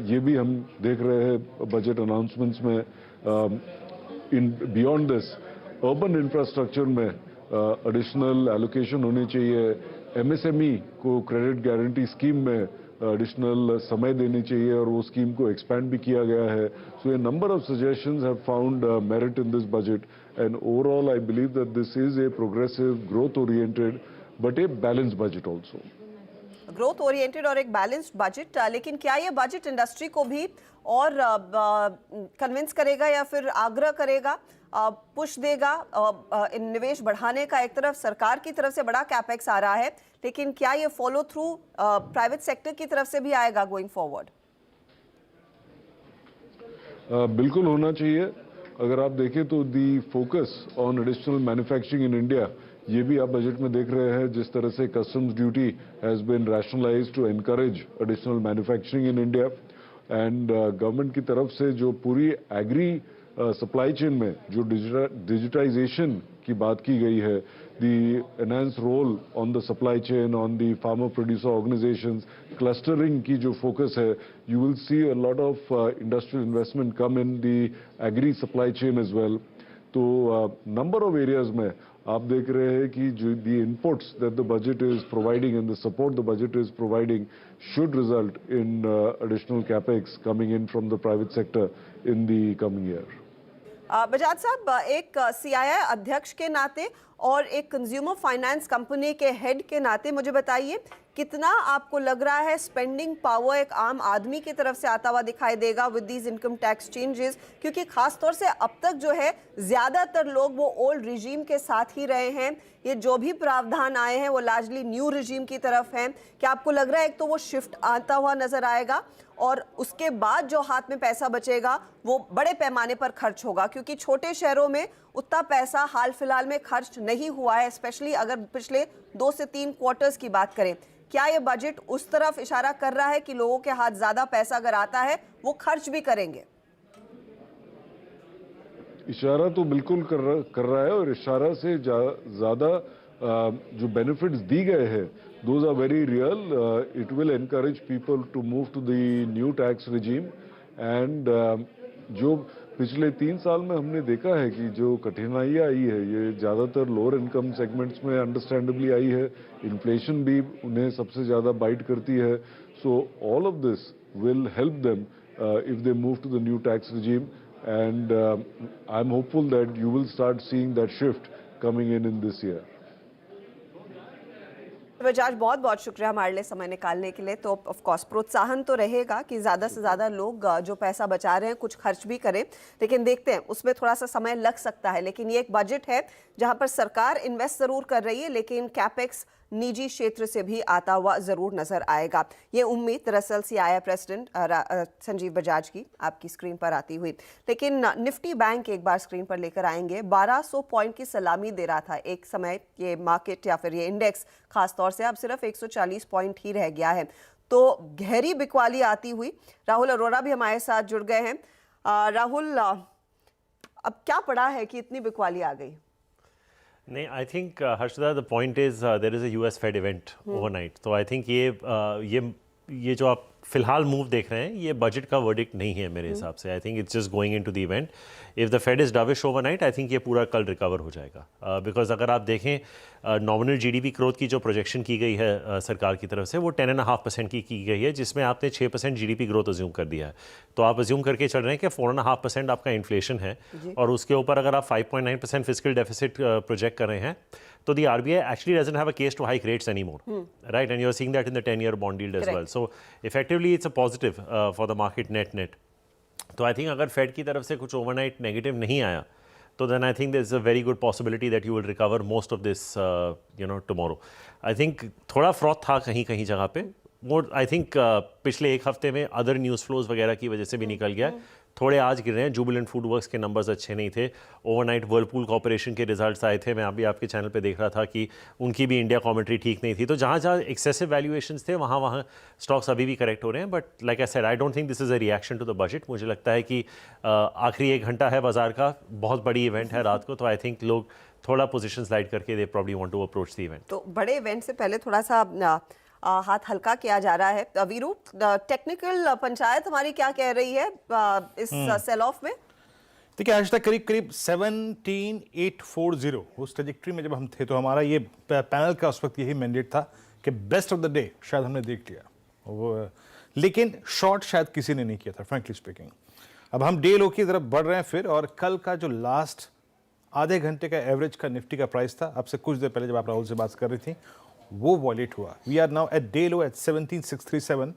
ये भी हम देख रहे हैं बजट अनाउंसमेंट्स में। In beyond this urban infrastructure में एडिशनल एलोकेशन होनी चाहिए। एमएसएमई को क्रेडिट गारंटी स्कीम में एडिशनल समय देनी चाहिए और वो स्कीम को एक्सपैंड भी किया गया है। So a number of suggestions have found merit in this budget, and overall I believe that this is a progressive, growth oriented but a balanced budget also. Growth oriented और एक balanced budget, लेकिन क्या ये budget industry को भी और convince करेगा या फिर आग्रह करेगा, पुश देगा निवेश बढ़ाने का? एक तरफ सरकार की तरफ से बड़ा कैपेक्स आ रहा है, लेकिन क्या ये फॉलो थ्रू प्राइवेट सेक्टर की तरफ से भी आएगा गोइंग फॉरवर्ड? बिल्कुल होना चाहिए। अगर आप देखें तो दी focus on additional manufacturing in India, ये भी आप बजट में देख रहे हैं। जिस तरह से customs duty has been rationalised to encourage additional manufacturing in India, and government की तरफ से जो पूरी एग्री सप्लाई चेन में जो डिजिटाइजेशन की बात की गई है, the enhanced role on the supply chain, on the farmer producer organisations, clustering की जो फोकस है, you will see a lot of industrial investment come in the agri supply chain as well. तो number of areas में आप देख रहे हैं कि जो the inputs that the budget is providing and the support the budget is providing should result in additional capex coming in from the private sector in the coming year. Bajaj साहब, एक CII अध्यक्ष के नाते और एक कंज्यूमर फाइनेंस कंपनी के head के नाते मुझे बताइए, कितना आपको लग रहा है स्पेंडिंग पावर एक आम आदमी की तरफ से आता हुआ दिखाई देगा with these income tax changes? क्योंकि खास तौर से अब तक जो है ज़्यादातर लोग वो ओल्ड रिजीम के साथ ही रहे हैं। ये जो भी प्रावधान आए हैं वो लार्जली न्यू रिजीम की तरफ हैं। क्या आपको लग रहा है एक तो वो शिफ्ट आता हुआ नजर आएगा, और उसके बाद जो हाथ में पैसा बचेगा वो बड़े पैमाने पर खर्च होगा? क्योंकि छोटे शहरों में उतना पैसा हाल फिलहाल में खर्च नहीं हुआ है, स्पेशली अगर पिछले 2 से 3 क्वार्टर्स की बात करें। क्या ये बजट उस तरफ इशारा कर रहा है कि लोगों के हाथ ज्यादा पैसा अगर आता है वो खर्च भी करेंगे? इशारा तो बिल्कुल कर रहा है, और इशारा से ज़्यादा जो बेनिफिट्स दी गए हैं, those are very real. It will encourage people to move to the new tax regime, and जो पिछले 3 साल में हमने देखा है कि जो कठिनाइयाँ आई है, ये ज़्यादातर लोअर इनकम सेगमेंट्स में अंडरस्टैंडेबली आई है। इन्फ्लेशन भी उन्हें सबसे ज़्यादा बाइट करती है। So all of this will help them if they move to the new tax regime, and I'm hopeful that you will start seeing that shift coming in this year. Bajaj, बहुत बहुत शुक्रिया हमारे लिए समय निकालने के लिए। तो ऑफ कोर्स प्रोत्साहन तो रहेगा कि ज़्यादा से ज़्यादा लोग जो पैसा बचा रहे हैं कुछ खर्च भी करें, लेकिन देखते हैं उसमें थोड़ा सा समय लग सकता है। लेकिन ये एक बजट है जहां पर सरकार इन्वेस्ट ज़रूर कर रही है, लेकिन कैपेक्स निजी क्षेत्र से भी आता हुआ ज़रूर नज़र आएगा। ये उम्मीद दरअसल सीआईआई प्रेसिडेंट संजीव बजाज की आपकी स्क्रीन पर आती हुई। लेकिन निफ्टी बैंक एक बार स्क्रीन पर लेकर आएंगे। 1200 पॉइंट की सलामी दे रहा था एक समय ये मार्केट या फिर ये इंडेक्स खासतौर से, अब सिर्फ 140 पॉइंट ही रह गया है। तो गहरी बिकवाली आती हुई। राहुल अरोड़ा भी हमारे साथ जुड़ गए हैं। राहुल, अब क्या पड़ा है कि इतनी बिकवाली आ गई? नहीं, I think Harshada, the point is there is a US Fed event overnight. तो आई थिंक ये जो आप फिलहाल मूव देख रहे हैं, ये बजट का वर्डिक्ट नहीं है मेरे हिसाब से। I think it's just going into the event. If the Fed is dovish overnight, I think ये पूरा कल रिकवर हो जाएगा। बिकॉज अगर आप देखें नॉमिनल जीडीपी ग्रोथ की जो प्रोजेक्शन की गई है सरकार की तरफ से, वो 10.5% की गई है, जिसमें आपने 6% जीडीपी ग्रोथ अज्यूम कर दिया है। तो आप अज्यूम करके चल रहे हैं कि 4.5% आपका इन्फ्लेशन है, और उसके ऊपर अगर आप 5.9% फिस्कल डेफिसिट प्रोजेक्ट कर रहे हैं, तो the RBI actually doesn't have a case to hike rates anymore, right? And you're seeing that in the 10-year bond yield as well. So effectively, it's a positive for the market net. तो I think अगर fade की तरफ से कुछ overnight negative नहीं आया, तो then I think there's a very good possibility that you will recover most of this tomorrow. I think थोड़ा फ्रॉथ था कहीं कहीं जगह पे, मोर आई थिंक पिछले एक हफ्ते में अदर न्यूज़ फ्लोज वगैरह की वजह से भी निकल गया है, थोड़े आज गिर रहे हैं। जुबिलेंट फूड वर्क्स के नंबर्स अच्छे नहीं थे, ओवरनाइट वर्लपूल कॉर्पोरेशन के रिजल्ट्स आए थे, मैं अभी आपके चैनल पे देख रहा था कि उनकी भी इंडिया कमेंट्री ठीक नहीं थी। तो जहाँ जहाँ एक्सेसिव वैल्यूएशंस थे वहाँ स्टॉक्स अभी भी करेक्ट हो रहे हैं, but like I said I don't think this is a reaction to the budget. मुझे लगता है कि आखिरी 1 घंटा है बाजार का, बहुत बड़ी इवेंट है रात को, तो आई थिंक लोग थोड़ा पोजिशन स्लाइड करके they probably want to approach the event. तो बड़े इवेंट से पहले थोड़ा सा हाथ हल्का किया जा रहा है। वीरू, टेक्निकल पंचायत हमारी क्या कह रही है इस सेल ऑफ में? देखिए आज तक करीब करीब 17,840 उस ट्रेजेक्ट्री में जब हम थे, तो हमारा ये पैनल का उस वक्त यही मैंडेट था कि बेस्ट ऑफ द डे शायद हमने देख लिया वो, लेकिन शॉर्ट शायद किसी ने नहीं किया था फ्रैंकली स्पीकिंग। अब हम डे लो की तरफ बढ़ रहे हैं फिर, और कल का जो लास्ट आधे घंटे का एवरेज का निफ्टी का प्राइस था, आपसे कुछ देर पहले जब आप राहुल से बात कर रही थी, वो वॉलेट हुआ। We are now at day low at 17,637।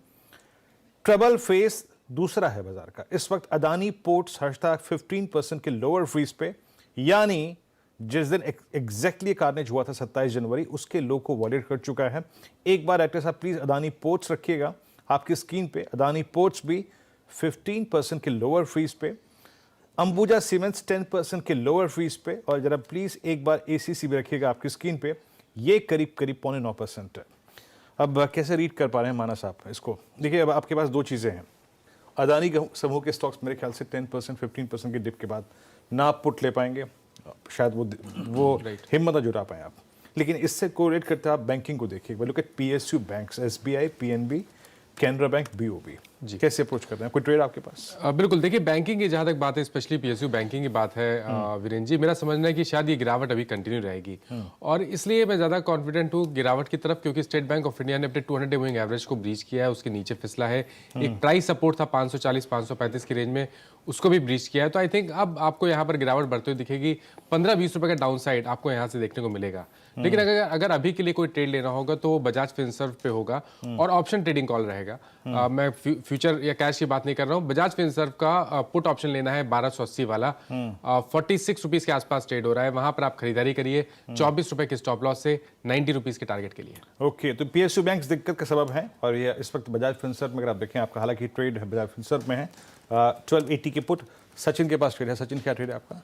ट्रबल फेस दूसरा है बाजार का इस वक्त। अदानी पोर्ट्स # 15% के लोअर फ्रीज पे, यानी जिस दिन एग्जैक्टली कार्नेज हुआ था 27 जनवरी, उसके लो को वॉलेट कर चुका है। एक बार एक्टर साहब प्लीज अदानी पोर्ट्स रखिएगा आपकी स्क्रीन पे। अदानी पोर्ट्स भी 15% के लोअर फ्रीज पे, अंबुजा सीमेंट्स 10% के लोअर फ्रीज पे, और जरा प्लीज एक बार एसीसी भी रखिएगा आपकी स्क्रीन पे, ये करीब करीब 0.9% है। अब कैसे रीड कर पा रहे हैं माना साहब इसको? देखिए अब आपके पास दो चीज़ें हैं। अदानी समूह के स्टॉक्स मेरे ख्याल से 10% 15% के डिप के बाद ना आप पुट ले पाएंगे, शायद वो हिम्मत ना जुटा पाए आप। लेकिन इससे कोरिलेट करते आप बैंकिंग को देखिए, look at PSU banks, SBI, PNB, Canara bank, BOB, कैसे अप्रोच कर रहे हैं? कोई ट्रेड आपके पास? बिल्कुल, देखिए बैंकिंग की जहाँ तक बात है, स्पेशली PSU बैंकिंग की बात है वीरेंद्र जी, मेरा समझना है कि शायद ये गिरावट अभी कंटिन्यू रहेगी, और इसलिए मैं ज़्यादा कॉन्फिडेंट हूँ गिरावट की तरफ, क्योंकि स्टेट बैंक ऑफ इंडिया ने अपने 200 मूविंग एवरेज को ब्रीच किया है, उसके नीचे फिसला है। एक प्राइस सपोर्ट था 540-535 की रेंज में, उसको भी ब्रीच किया है। तो आई थिंक अब आपको यहाँ पर गिरावट बढ़ती हुई दिखेगी। 15-20 रुपये का डाउन साइड आपको यहाँ से देखने को मिलेगा। लेकिन अगर अभी के लिए कोई ट्रेड लेना होगा तो वो बजाज फिनसर्व पे होगा, और ऑप्शन ट्रेडिंग कॉल रहेगा। मैं फ्यूचर या कैश की बात नहीं कर रहा हूँ। बजाज फिनसर्व का पुट ऑप्शन लेना है 1280 वाला, 46 रुपीज़ के आसपास ट्रेड हो रहा है, वहां पर आप खरीदारी करिए 24 रुपये के स्टॉप लॉस से 90 रुपीज़ के टारगेट के लिए। ओके, तो PSU बैंक्स दिक्कत का सबब है, और ये इस वक्त बजाज फिनसर्व में अगर आप देखें, आपका हालांकि ट्रेड है बजाज फिनसर्व में है 1280 के पुट। सचिन के पास ट्रेड है। सचिन, क्या ट्रेड है आपका?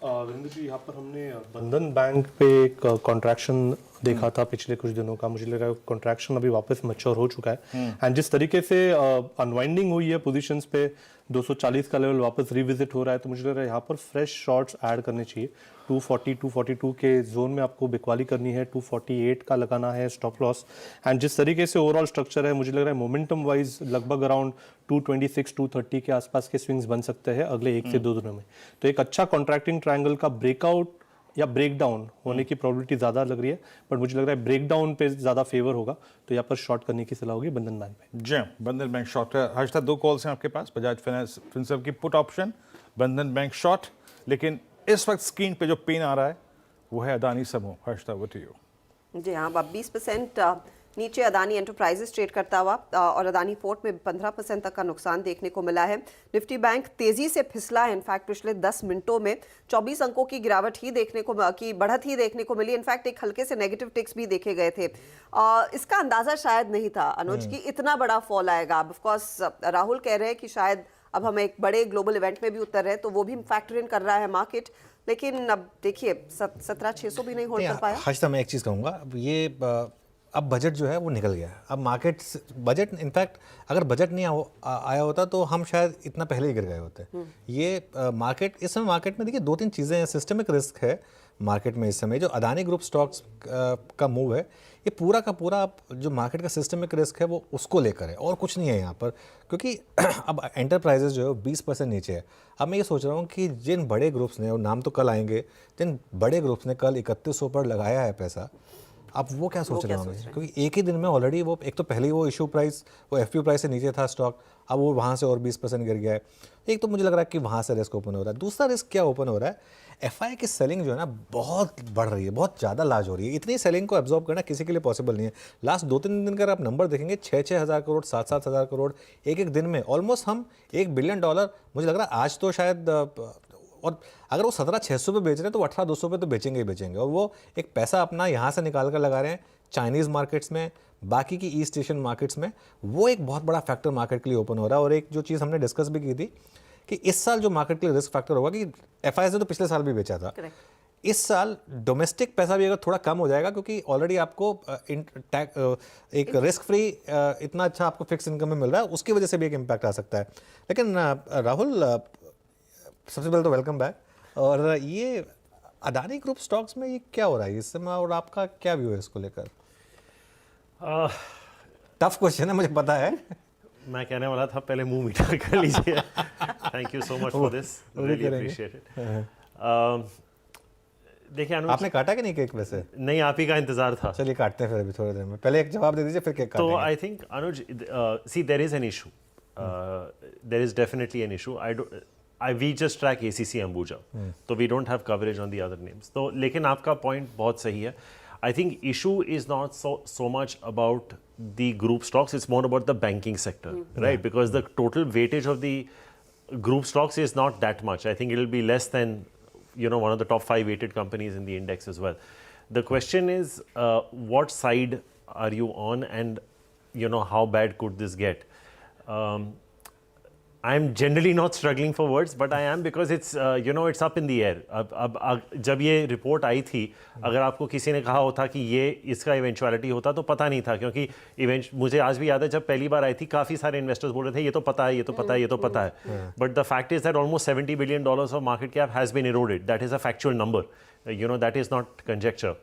वीरेंद्र जी, यहाँ पर हमने बंधन बैंक पे एक कॉन्ट्रैक्शन देखा था पिछले कुछ दिनों का। मुझे लग रहा है कॉन्ट्रैक्शन अभी वापस मैच्योर हो चुका है, एंड जिस तरीके से अनवाइंडिंग हुई है पोजीशंस पे, 240 का लेवल वापस रिविजिट हो रहा है, तो मुझे लग रहा है यहाँ पर फ्रेश शॉर्ट्स ऐड करने चाहिए। 240 242 के जोन में आपको बिकवाली करनी है, 248 का लगाना है स्टॉप लॉस। एंड जिस तरीके से ओवरऑल स्ट्रक्चर है, मुझे लग रहा है मोमेंटम वाइज लगभग अराउंड 226 230 के आसपास के स्विंग्स बन सकते हैं अगले 1 से 2 दिनों में। तो एक अच्छा कॉन्ट्रैक्टिंग ट्रायंगल का ब्रेकआउट या ब्रेकडाउन होने की प्रोबेबिलिटी ज़्यादा लग रही है, बट मुझे लग रहा है ब्रेकडाउन पे ज़्यादा फेवर होगा, तो यहाँ पर शॉर्ट करने की सलाह होगी बंधन बैंक पे। जी, बंधन बैंक शॉर्ट है। हर्षदा, 2 कॉल्स हैं आपके पास, बजाज फिनसर्व की पुट ऑप्शन, बंधन बैंक शॉर्ट। लेकिन इस वक्त स्क्रीन पे जो पेन आ रहा है वो है अदानी समूह। हर्षदा, वो टू यू। जी हाँ, अब 20% नीचे अदानी एंटरप्राइजेस ट्रेड करता हुआ, और अदानी पोर्ट में 15% तक का नुकसान देखने को मिला है। निफ्टी बैंक तेजी से फिसला है, इनफैक्ट पिछले 10 मिनटों में 24 अंकों की गिरावट ही देखने को, की बढ़त ही देखने को मिली। इनफैक्ट एक हल्के से नेगेटिव टिक्स भी देखे गए थे। इसका अंदाजा शायद नहीं था अनुज की इतना बड़ा फॉल आएगा। ऑफ कोर्स राहुल कह रहे हैं कि शायद अब हम एक बड़े ग्लोबल इवेंट में भी उतर रहे हैं, तो वो भी फैक्टर इन कर रहा है मार्केट। लेकिन अब देखिए 17,600 भी नहीं होल्ड कर पाया। हर्षदा, मैं एक चीज़ कहूँगा, अब ये अब बजट जो है वो निकल गया है। अब मार्केट बजट, इनफैक्ट अगर बजट नहीं आया होता तो हम शायद इतना पहले ही गिर गए होते। ये मार्केट इस समय, मार्केट में देखिए 2-3 चीज़ें हैं। सिस्टमिक रिस्क है मार्केट में इस समय। जो अदानी ग्रुप स्टॉक्स का मूव है, ये पूरा का पूरा जो मार्केट का सिस्टमिक रिस्क है वो उसको लेकर है, और कुछ नहीं है यहाँ पर। क्योंकि अब एंटरप्राइजेज जो है 20% नीचे है। अब मैं ये सोच रहा हूँ कि जिन बड़े ग्रुप्स ने, और नाम तो कल आएंगे, जिन बड़े ग्रुप्स ने कल 3100 पर लगाया है पैसा, अब वो क्या सोच रहे होंगे? क्योंकि एक ही दिन में ऑलरेडी वो, एक तो पहले ही वो इशू प्राइस, वो FPO प्राइस से नीचे था स्टॉक, अब वो वहाँ से और 20% गिर गया है। एक तो मुझे लग रहा है कि वहाँ से रिस्क ओपन हो रहा है। दूसरा रिस्क क्या ओपन हो रहा है, FI की सेलिंग जो है ना बहुत बढ़ रही है, बहुत ज़्यादा लार्ज हो रही है। इतनी सेलिंग को एब्जॉर्ब करना किसी के लिए पॉसिबल नहीं है। लास्ट 2-3 दिन का आप नंबर देखेंगे, 6-6 हज़ार करोड़, 7-7 हज़ार करोड़ एक दिन में, ऑलमोस्ट हम $1 बिलियन, मुझे लग रहा है आज तो शायद और अगर वो 17,600 पे बेच रहे हैं तो 18,200 पे तो बेचेंगे ही बेचेंगे, और वो एक पैसा अपना यहाँ से निकाल कर लगा रहे हैं चाइनीज़ मार्केट्स में, बाकी की ईस्ट एशियन मार्केट्स में। वो एक बहुत बड़ा फैक्टर मार्केट के लिए ओपन हो रहा है। और एक जो चीज़ हमने डिस्कस भी की थी कि इस साल जो मार्केट के लिए रिस्क फैक्टर होगा कि FIs ने तो पिछले साल भी बेचा था, इस साल डोमेस्टिक पैसा भी अगर थोड़ा कम हो जाएगा, क्योंकि ऑलरेडी आपको एक रिस्क फ्री इतना अच्छा आपको फिक्स इनकम में मिल रहा है, उसकी वजह से भी एक इम्पैक्ट आ सकता है। लेकिन राहुल, सबसे पहले तो वेलकम बैक। और ये अदानी ग्रुप स्टॉक्स में ये क्या हो रहा है इस समय, और आपका क्या व्यू है इसको लेकर? टफ क्वेश्चन है, मुझे पता है। मैं कहने वाला था पहले मुंह मीठा कर लीजिए। Thank you so much for this, really appreciate it. देखिए अनुज, आपने काटा कि नहीं केक वैसे? नहीं, आप ही का इंतजार था। चलिए काटते हैं फिर अभी थोड़ी देर में, पहले एक जवाब दे दीजिए फिर केक तो काटेंगे। I think Anuj, see there is an issue, there is definitely an issue. We just track ACC Ambuja, तो we don't have coverage on the other names. तो लेकिन आपका पॉइंट बहुत सही है। I think issue is not so much about the group stocks, it's more about the banking sector, right? Because the total weightage of the group stocks is not that much. I think it'll be less than, one of the top 5 weighted companies in the index as well. The question is, what side are you on, and how bad could this get? I'm generally not struggling for words, but I am, because it's it's up in the air. अब जब ये report आई थी, अगर आपको किसी ने कहा होता कि ये इसका इवेंचुअलिटी होता तो पता नहीं था, क्योंकि मुझे आज भी याद है जब पहली बार आई थी, काफ़ी सारे इन्वेस्टर्स बोल रहे थे ये तो पता है, ये तो पता है, ये तो पता है। But the fact is that almost $70 billion of market cap has been eroded. That is a factual number, that is not conjecture.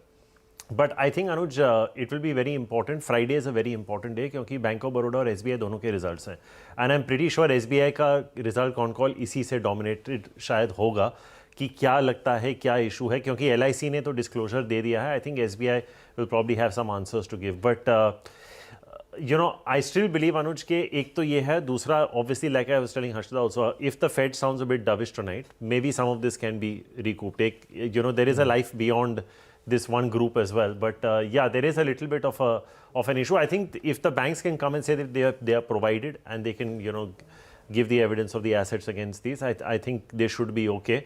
But I think Anuj, it will be very important. Friday is a very important day, क्योंकि bank of Baroda और SBI दोनों के results हैं, and I am pretty sure SBI का result con call इसी से dominated शायद होगा कि क्या लगता है, क्या इशू है, क्योंकि LIC ने तो डिस्क्लोजर दे दिया है। I think SBI will probably have some answers to give, but I still believe Anuj के एक तो ये है, दूसरा obviously like I was telling Harshada also, if the Fed sounds a bit dovish tonight, maybe some of this can be recouped. एक there is a life beyond this one group as well, but there is a little bit of an issue. I think if the banks can come and say that they are provided and they can give the evidence of the assets against these, I think they should be okay.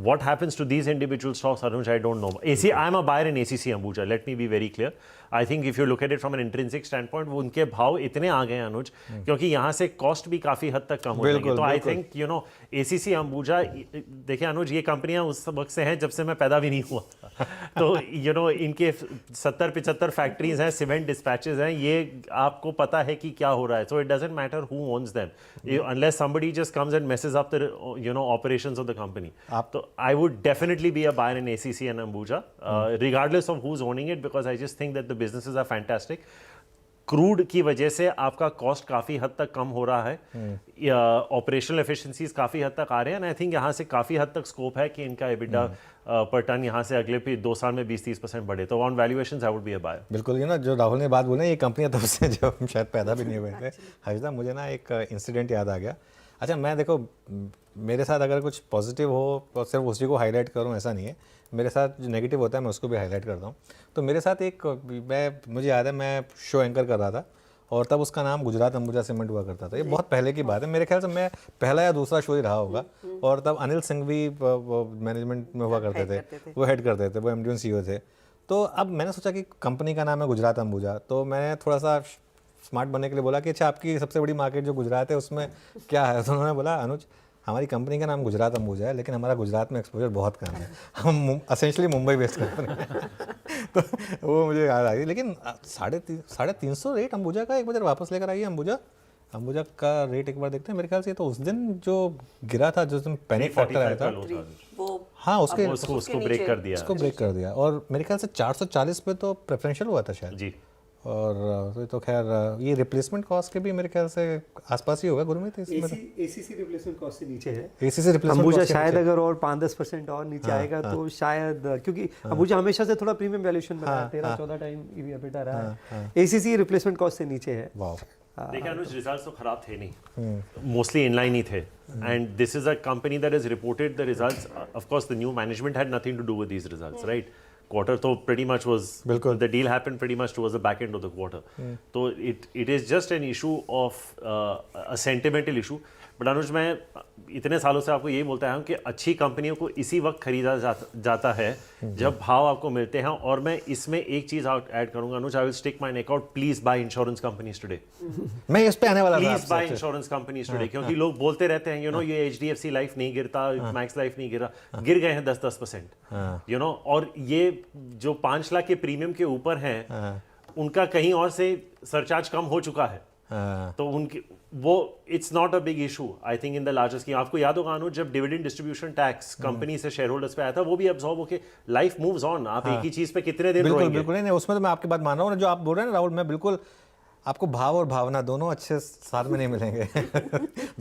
What happens to these individual stocks, Anuj, I don't know. I'm a buyer in ACC Ambuja, let me be very clear. I think if you look at it from an intrinsic standpoint, वो उनके भाव इतने आ गए हैं अनुज, क्योंकि यहाँ से cost भी काफ़ी हद तक कम हो जाएगी। तो आई थिंक ACC अंबुजा, देखिए अनुज, ये कंपनियाँ उस वक्त से हैं जब से मैं पैदा भी नहीं हुआ था। तो इनके 70-75 फैक्ट्रीज हैं, सीमेंट डिस्पैचेज हैं, ये आपको पता है कि क्या हो रहा है। So it doesn't matter who owns them, unless somebody just comes and messes up the operations of the company. तो I would definitely be a buyer in ACC and Ambuja, regardless of who is owning it, because I just think that the businesses are fantastic. Crude की वजह से आपका cost काफ़ी हद तक कम हो रहा है, ऑपरेशनल एफिशिएंसीज काफ़ी हद तक आ रहे हैं, आई थिंक यहाँ से काफ़ी हद तक स्कोप है कि इनका EBITDA पर टन यहाँ से अगले 2 साल में 20-30% बढ़े। तो on valuations I would be a buyer. बिल्कुल, जो राहुल ने बात बोली, ये कंपनियां तब से जो हम शायद पैदा भी नहीं हुए थे। हर्षदा, मुझे ना एक इंसिडेंट याद आ गया। अच्छा, मैं देखो, मेरे साथ अगर कुछ पॉजिटिव हो तो सिर्फ उसी को हाईलाइट करूँ ऐसा नहीं है, मेरे साथ जो नेगेटिव होता है मैं उसको भी हाईलाइट करता हूँ। तो मेरे साथ मुझे याद है, मैं शो एंकर कर रहा था, और तब उसका नाम गुजरात अंबुजा सीमेंट हुआ करता था। ये बहुत पहले की बात है, मेरे ख्याल से मैं पहला या दूसरा शो ही रहा होगा। और तब अनिल सिंह भी मैनेजमेंट में हुआ करते थे, वो हेड करते थे, वो MD और CEO थे। तो अब मैंने सोचा कि कंपनी का नाम है गुजरात अंबुजा, तो मैंने थोड़ा सा स्मार्ट बनने के लिए बोला कि अच्छा, आपकी सबसे बड़ी मार्केट जो गुजरात है उसमें क्या है? तो उन्होंने बोला, अनुज, हमारी कंपनी का नाम गुजरात अंबुजा है, लेकिन हमारा गुजरात में एक्सपोजर बहुत कम है, हम एसेंशली मुंबई बेस्ड कंपनी है। तो वो मुझे याद आ गई। लेकिन 350 रेट अंबुजा का एक बार वापस लेकर आइए। अंबुजा का रेट एक बार देखते हैं। मेरे ख्याल से तो उस दिन जो गिरा था, जिस दिन पैनिक फैक्टर आया था, हाँ, उसको ब्रेक कर दिया, उसको ब्रेक कर दिया। और मेरे ख्याल से 440 पे तो प्रेफरेंशियल हुआ था शायद जी। और तो खैर, ये रिप्लेसमेंट कॉस्ट के भी मेरे ख्याल से आसपास ही होगा गुरमीत। इसमें ACC रिप्लेसमेंट कॉस्ट से नीचे है। ACC रिप्लेसमेंट अंबुजा शायद अगर और 5-10% और नीचे आएगा तो शायद, क्योंकि अंबुजा हमेशा से थोड़ा प्रीमियम वैल्यूएशन बना है, 13-14 टाइम EBITDA रहा है। ACC रिप्लेसमेंट कॉस्ट से नीचे है। वाह। देखिए अनुज, रिजल्ट्स तो खराब थे नहीं, मोस्टली इनलाइन ही थे, and this is a company that has reported the results. Of course the new management had nothing to do with these results, right? quarter तो pretty much was the deal happened pretty much towards the back end of the quarter. तो it is just an issue of a sentimental issue. But Anuj मैं इतने सालों से आपको यही बोलता आया हूँ कि अच्छी कंपनियों को इसी वक्त खरीदा जाता है जब भाव आपको मिलते हैं। और मैं इसमें एक चीज ऐड करूंगा Anuj, I will stick my neck out, please buy insurance companies today. मैं इस पे आने वाला था प्लीज आपसे। बाय इंश्योरेंस कंपनीज टुडे, क्योंकि लोग बोलते रहते हैं ये HDFC लाइफ नहीं गिरता, मैक्स लाइफ नहीं गिरा, गिर गए हैं 10% और ये जो 5 लाख के प्रीमियम के ऊपर हैं उनका कहीं और से सरचार्ज कम हो चुका है। तो उनकी वो it's not a big issue I think in the largest scheme. आपको याद होगा अनुज, जब डिविडेंड डिस्ट्रीब्यूशन टैक्स कंपनी से शेयर होल्डर्स पे आया था, वो भी अब्सॉर्ब होके लाइफ मूव्स ऑन। आप एक ही चीज पे कितने दिन बिल्कुल रोएंगे? बिल्कुल नहीं, उसमें तो मैं आपकी बात मान रहा हूँ। जो आप बोल रहे हैं ना राहुल, मैं बिल्कुल आपको भाव और भावना दोनों अच्छे साथ में नहीं मिलेंगे।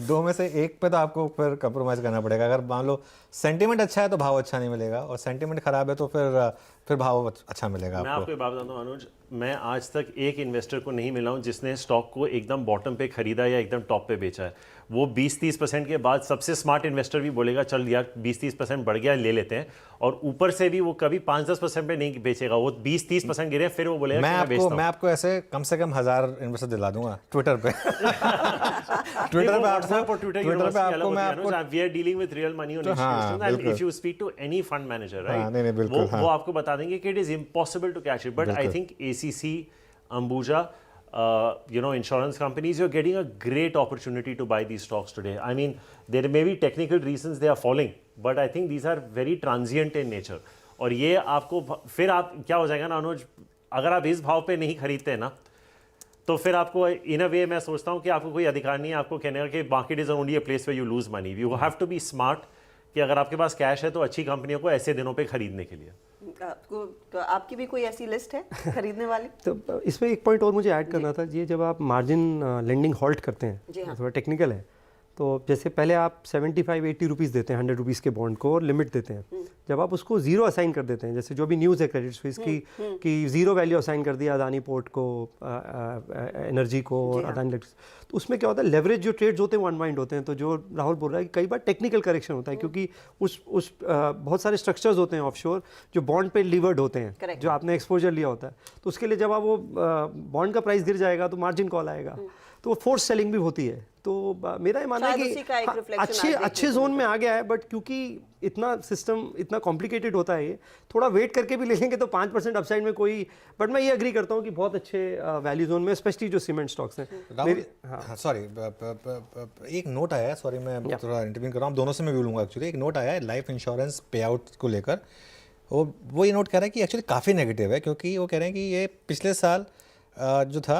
दो में से एक पे तो आपको फिर कंप्रोमाइज करना पड़ेगा। अगर मान लो सेंटीमेंट अच्छा है तो भाव अच्छा नहीं मिलेगा, और सेंटीमेंट खराब है तो फिर भाव अच्छा मिलेगा मैं आपको एक बात बताता हूँ अनुज, मैं आज तक एक इन्वेस्टर को नहीं मिला हूँ जिसने स्टॉक को एकदम बॉटम पे खरीदा या एकदम टॉप पे बेचा है। वो 20-30% के बाद सबसे स्मार्ट इन्वेस्टर भी बोलेगा चल यार 20-30% बढ़ गया ले लेते हैं, और ऊपर से भी वो कभी 5-10% पे नहीं बेचेगा। वो 20-30% गिरे फिर वो बोलेगा मैं आपको ऐसे कम से कम 1000 इन्वेस्टर दिला दूंगा ट्विटर पे। ट्विटर पे आपको मैं आपको we are dealing with real money on institutions and if you speak to any fund manager right, नहीं बिल्कुल वो आपको बता देंगे कि it is impossible to catch it. But I think ACC, Ambuja, insurance companies, you're getting a great opportunity to buy these stocks today. I mean, there may be technical reasons they are falling, but I think these are very transient in nature. और ये आपको फिर आप क्या हो जाएगा ना अनुज, अगर आप इस भाव पे नहीं खरीदते ना तो फिर आपको इन अ वे मैं सोचता हूँ कि आपको कोई अधिकार नहीं है आपको कहने का कि market is only a place where you lose money. You have to be smart कि अगर आपके पास कैश है तो अच्छी कंपनियों को ऐसे दिनों पे खरीदने के लिए। तो आपकी भी कोई ऐसी लिस्ट है खरीदने वाली? तो इसमें एक पॉइंट और मुझे ऐड करना था, ये जब आप मार्जिन लेंडिंग हॉल्ट करते जी हैं, हाँ। थोड़ा टेक्निकल है, तो जैसे पहले आप 75-80 रुपीज़ देते हैं 100 रुपीज़ के बॉन्ड को और लिमिट देते हैं। जब आप उसको जीरो असाइन कर देते हैं, जैसे जो भी न्यूज़ है क्रेडिट स्विस की कि जीरो वैल्यू असाइन कर दिया अदानी पोर्ट को, एनर्जी को और अदानी इलेक्ट्रिक, तो उसमें क्या होता है, लेवरेज जो ट्रेड्स होते हैं वो अनवाइंड होते हैं। तो जो राहुल बोल रहा है कि कई बार टेक्निकल करेक्शन होता है, क्योंकि उस बहुत सारे स्ट्रक्चर्स होते हैं ऑफशोर जो बॉन्ड पे लीवर्ड होते हैं, जो आपने एक्सपोजर लिया होता है। तो उसके लिए जब आप वो बॉन्ड का प्राइस गिर जाएगा तो मार्जिन कॉल आएगा, तो वो फोर्स सेलिंग भी होती है। तो मेरा ये मानना है कि अच्छे जोन में आ गया है, बट क्योंकि इतना सिस्टम इतना कॉम्प्लिकेटेड होता है, ये थोड़ा वेट करके भी ले लेंगे तो 5% अपसाइड में कोई, बट मैं ये एग्री करता हूँ कि बहुत अच्छे वैल्यू जोन में, स्पेशली जो सीमेंट स्टॉक्स हैं। सॉरी एक नोट आया है, सॉरी मैं थोड़ा इंटरव्यू कर रहा हूँ, दोनों से मैं व्यू लूँगा। एक्चुअली एक नोट आया है लाइफ इंश्योरेंस पे आउट को लेकर, वो ये नोट कह रहा है कि एक्चुअली काफ़ी नेगेटिव है, क्योंकि वो कह रहे हैं कि ये पिछले साल जो था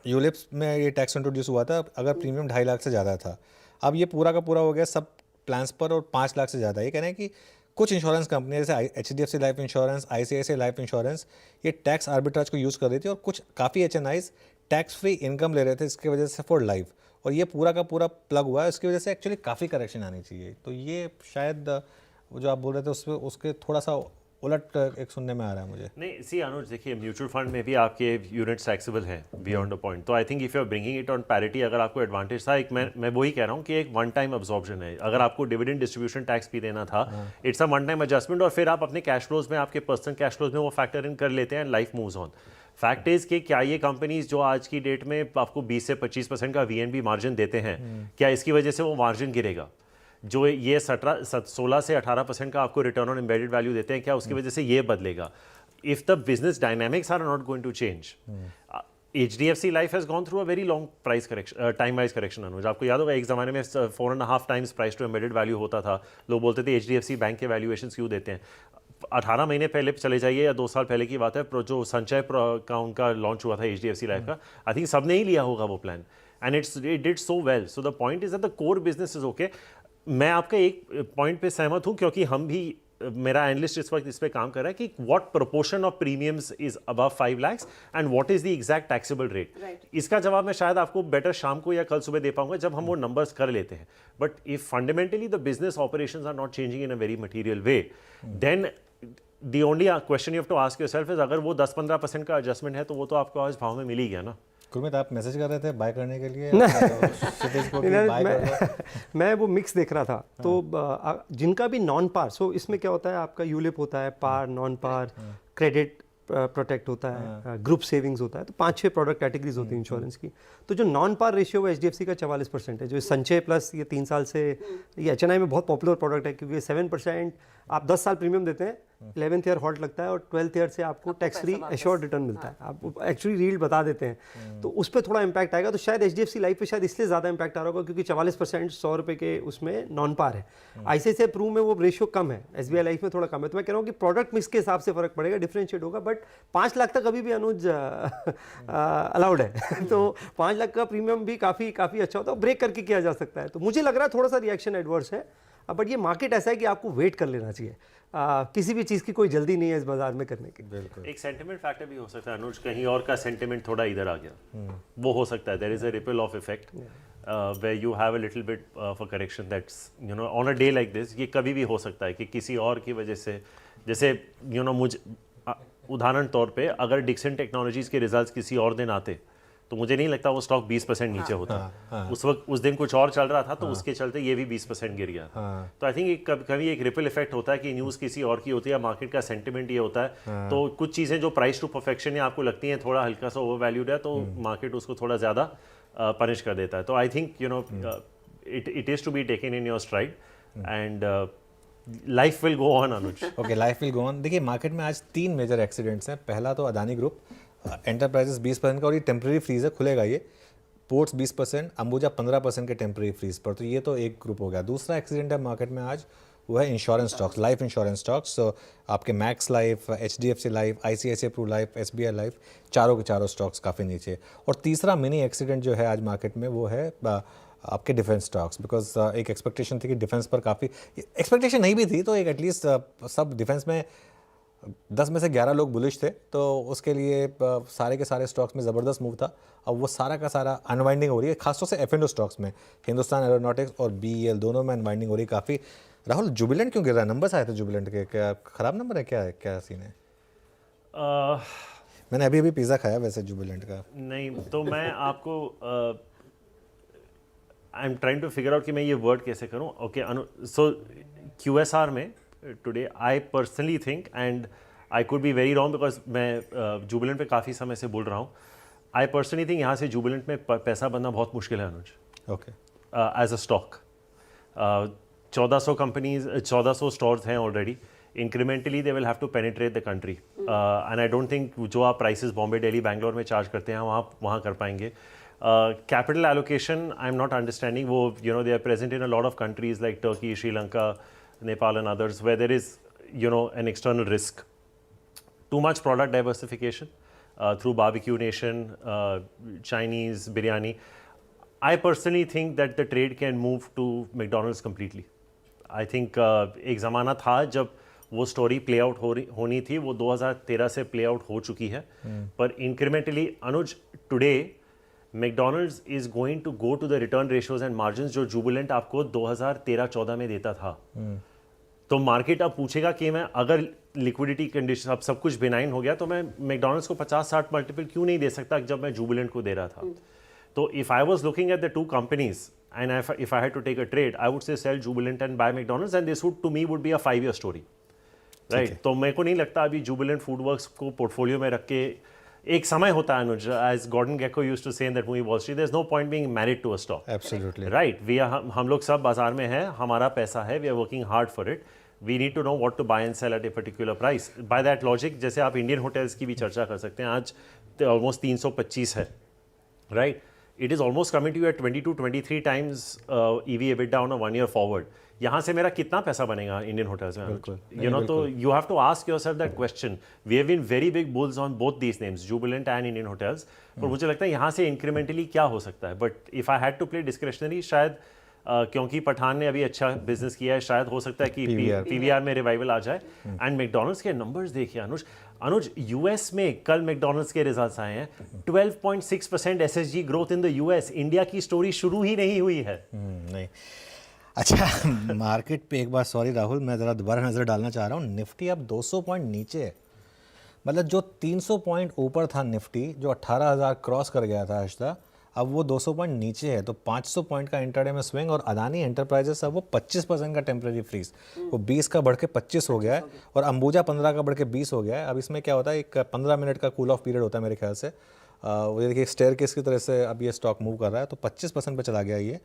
यूलिप्स में ये टैक्स इंट्रोड्यूस हुआ था, अगर प्रीमियम 2.5 लाख से ज़्यादा था, अब ये पूरा का पूरा हो गया सब प्लान्स पर और 5 लाख से ज़्यादा। ये कह रहे हैं कि कुछ इंश्योरेंस कंपनियाँ जैसे HDFC life insurance, ICICI life insurance, ये टैक्स आर्बिट्राज को यूज़ कर रही थी, और कुछ काफ़ी HNIs टैक्स फ्री इनकम ले रहे थे इसकी वजह से फॉर लाइफ, और ये पूरा का पूरा प्लग हुआ है। इसकी वजह से एक्चुअली काफ़ी करेक्शन आनी चाहिए। तो ये शायद वो जो आप बोल रहे थे उसमें उसके थोड़ा सा उलट एक सुनने में आ रहा है मुझे। नहीं सी अनुज, देखिए म्यूचुअल फंड में भी आपके यूनिट्स टैक्सेबल हैं बियॉन्ड अ पॉइंट। तो I think if you are bringing it on parity, अगर आपको एडवांटेज था, एक मैं वही कह रहा हूँ कि एक वन टाइम अब्जॉर्प्शन है। अगर आपको डिविडेंड डिस्ट्रीब्यूशन टैक्स भी देना था, it's a one time adjustment, और फिर आप अपने कैश फ्लोज में, आपके पर्सनल कैश फ्लोज में वो फैक्टर इन कर लेते हैं, life moves on. Fact is कि क्या ये कंपनीज जो आज की डेट में आपको 20 से 25% का VNB मार्जिन देते हैं, क्या इसकी वजह से वो मार्जिन गिरेगा? जो ये 16 से 18% का आपको रिटर्न ऑन एम्बेडेड वैल्यू देते हैं, क्या उसकी वजह से ये बदलेगा? If the business dynamics are not going to change, HDFC life has gone through a very long price correction, time wise correction. Anuj, आपको याद होगा एक ज़माने में 4.5 times price to embedded value होता था। लोग बोलते थे HDFC बैंक के वैल्यूएशन क्यों देते हैं। 18 महीने पहले चले जाइए या 2 साल पहले की बात है, जो संचय का उनका लॉन्च हुआ था HDFC लाइफ का, आई थिंक सबने ही लिया होगा वो plan, and it did so well. So the point is that the core business is okay. मैं आपका एक पॉइंट पे सहमत हूं, क्योंकि हम भी, मेरा एनालिस्ट इस वक्त इस पे काम कर रहा है कि what proportion of premiums is above 5 lakh and what is the exact taxable rate. इसका जवाब मैं शायद आपको बेटर शाम को या कल सुबह दे पाऊंगा जब हम वो नंबर्स कर लेते हैं। But if fundamentally the business operations are not changing in a very material way, then the only question you have to ask yourself is, अगर वो 10-15% का एडजस्टमेंट है तो वो तो आपको आज भाव में मिल ही गया ना। गुरमीत आप मैसेज कर रहे थे बाय करने के लिए क्षितिज को कि buy कर लो। मैं वो मिक्स देख रहा था तो जिनका भी नॉन पार, सो इसमें क्या होता है, आपका यूलिप होता है, पार, नॉन पार, क्रेडिट प्रोटेक्ट होता है, ग्रुप सेविंग्स होता है, तो 5-6 प्रोडक्ट कैटेगरीज होती हैं इंश्योरेंस की। तो जो नॉन पार रेशियो वो HDFC का 44% है, जो संचय प्लस ये 3 साल से ये HNI में बहुत पॉपुलर प्रोडक्ट है, क्योंकि 7% आप 10 साल प्रीमियम देते हैं, 11th ईयर हॉल्ट लगता है और 12th ईयर से आपको टैक्स फ्री एश्योर्ड रिटर्न मिलता है, आप एक्चुअली रील्ड बता देते हैं, तो उस पर थोड़ा इंपैक्ट आएगा। तो शायद HDFC लाइफ पे शायद इसलिए ज़्यादा इंपैक्ट आ रहा होगा, क्योंकि 44% 100 रुपये के उसमें नॉन पार है। ICICI प्रू में वो रेशियो कम है, SBI लाइफ में थोड़ा कम है। तो मैं कह रहा हूँ कि प्रोडक्ट मिक्स के हिसाब से फर्क पड़ेगा, डिफरेंशिएट होगा, बट 5 लाख तक अभी भी अनुज अलाउड है तो 5 लाख का प्रीमियम भी काफ़ी अच्छा होता है, ब्रेक करके किया जा सकता है। तो मुझे लग रहा है थोड़ा सा रिएक्शन एडवर्स है, बट ये मार्केट ऐसा है कि आपको वेट कर लेना चाहिए, किसी भी चीज़ की कोई जल्दी नहीं है इस बाजार में करने की। एक सेंटिमेंट फैक्टर भी हो सकता है अनुज, कहीं और का सेंटिमेंट थोड़ा इधर आ गया, वो हो सकता है। There is a ripple of effect where you have a little bit of a correction that's on a day like this. ये कभी भी हो सकता है कि किसी और की वजह से, जैसे उदाहरण तौर पे अगर डिक्सन टेक्नोलॉजीज के रिजल्ट्स किसी और दिन आते तो मुझे नहीं लगता वो स्टॉक 20% नीचे होता। उस वक्त उस दिन कुछ और चल रहा था, तो उसके चलते ये भी 20% गिर गया। तो आई थिंक कभी एक रिपल इफेक्ट होता है कि न्यूज़ किसी और की होती है, मार्केट का सेंटिमेंट ये होता है। तो कुछ चीज़ें जो प्राइस टू परफेक्शन है आपको लगती हैं थोड़ा हल्का सा ओवर वैल्यूड है, तो मार्केट उसको थोड़ा ज़्यादा पनिश कर देता है। तो I think it is to be taken in your stride and life will go on Anuj. Okay, life will go on. देखिए मार्केट में आज 3 मेजर एक्सीडेंट्स हैं। पहला तो अदानी ग्रुप, एंटरप्राइजेस 20% का, और ये टेम्प्रेरी फ्रीज है, खुलेगा ये। पोर्ट्स 20%, अंबुजा 15% के टेम्प्रेरी फ्रीज पर, तो ये तो एक ग्रुप हो गया। दूसरा एक्सीडेंट है मार्केट में आज, वो है insurance stocks, life insurance stocks. तो आपके Max Life, HDFC Life, ICICI Pru Life, SBI Life, चारों के चारों स्टॉक्स काफ़ी नीचे। और तीसरा मिनी एक्सीडेंट जो है आज मार्केट में, वो है आपके डिफेंस स्टॉक्स, बिकॉज एक एक्सपेक्टेशन थी कि डिफेंस पर काफ़ी, एक्सपेक्टेशन नहीं भी थी तो एक एटलीस्ट सब डिफेंस में 10 में से 11 लोग बुलिश थे, तो उसके लिए सारे के सारे स्टॉक्स में ज़बरदस्त मूव था। अब वो सारा का सारा अनवाइंडिंग हो रही है, खासतौर से F&O स्टॉक्स में, हिंदुस्तान एरोनॉटिक्स और BEL दोनों में अनवाइंडिंग हो रही है काफ़ी। राहुल, जुबिलेंट क्यों गिर रहा है? नंबर्स आए थे जुबिलेंट के, क्या ख़राब नंबर है, क्या सीन है? मैंने अभी पिज़्ज़ा खाया वैसे जुबिलेंट का। नहीं तो मैं आपको I am trying to figure out कि मैं ये वर्ड कैसे करूँ। ओके, सो QSR में today I personally think, and I could be very wrong because मैं जुबिलेंट पे काफ़ी समय से बोल रहा हूँ, आई पर्सनली थिंक यहाँ से जुबिलेंट में पैसा बनना बहुत मुश्किल है Anuj. Okay, as a stock 1400 companies, 1400 stores हैं already. Incrementally they will have to penetrate the country, and I don't think जो आप प्राइसेस बॉम्बे, दिल्ली, बैंगलोर में चार्ज करते हैं वहाँ कर पाएंगे। Capital allocation I am not understanding, वो they are present in a lot of countries like Turkey, Sri Lanka, Nepal and others, where there is an external risk. Too much product diversification through Barbecue Nation, Chinese biryani. I personally think that the trade can move to McDonald's completely. I think एक ज़माना था जब वो story play out होनी थी, वो 2013 से play out हो चुकी है, पर incrementally Anuj today McDonald's is going to go to the return ratios and margins जो जुबिलेंट आपको 2013-14 में देता था। तो मार्केट अब पूछेगा कि मैं अगर लिक्विडिटी कंडीशन अब सब कुछ बिनाइन हो गया तो मैं मैकडोनल्ड्स को 50-60 मल्टीपल क्यों नहीं दे सकता जब मैं जुबिलेंट को दे रहा था। तो if I was looking at the two companies and if I had to take a trade, I would say sell Jubilant and buy McDonald's, and this would to me would be a 5-year story, right. तो मेरे को नहीं लगता अभी Jubilant FoodWorks को portfolio में रख के, एक समय होता है Anuj, as Gordon Gekko used to say in that movie Wall Street, there is no point being married to a stock. Absolutely right, we are, हम लोग सब बाजार में हैं, हमारा पैसा है, we are working hard for it, we need to know what to buy and sell at a particular price. By that logic, जैसे आप इंडियन होटल्स की भी चर्चा कर सकते हैं, आज ऑलमोस्ट 325 है, right. It is almost coming to at 22-23 times EV EBITDA on a 1 year forward. यहाँ से मेरा कितना पैसा बनेगा इंडियन होटल्स में? तो you have to ask yourself that question. We have been very big bulls on both these names, Jubilant and Indian Hotels, पर मुझे लगता है यहाँ से इंक्रीमेंटली क्या हो सकता है। But if I had to play discretionary, शायद क्योंकि पठान ने अभी अच्छा बिजनेस किया है, शायद हो सकता है कि PVR में रिवाइवल आ जाए। एंड मैकडोनल्ड्स के नंबर्स देखिए अनुज, यूएस में कल मैकडोनल्ड्स के रिजल्ट्स आए हैं, 12.6% SSG growth in the US. India की स्टोरी शुरू ही नहीं हुई है। नहीं, अच्छा मार्केट पे एक बार, सॉरी राहुल, मैं ज़रा दोबारा नज़र डालना चाह रहा हूँ। निफ्टी अब 200 पॉइंट नीचे है, मतलब जो 300 पॉइंट ऊपर था निफ्टी, जो 18,000 क्रॉस कर गया था हर्षदा, अब वो 200 पॉइंट नीचे है। तो 500 पॉइंट का इंटरडे में स्विंग, और अदानी एंटरप्राइजेस अब वो 25% का टेम्परेरी फ्रीज, वो 20 का बढ़ के 25 हो गया है, और अंबुजा 15 का बढ़ के 20 हो गया है। अब इसमें क्या होता है, एक 15 मिनट का कूल ऑफ पीरियड होता है मेरे ख्याल से। वो देखिए स्टेयर केस की तरह से अब ये स्टॉक मूव कर रहा है, तो 25% पे चला गया ये,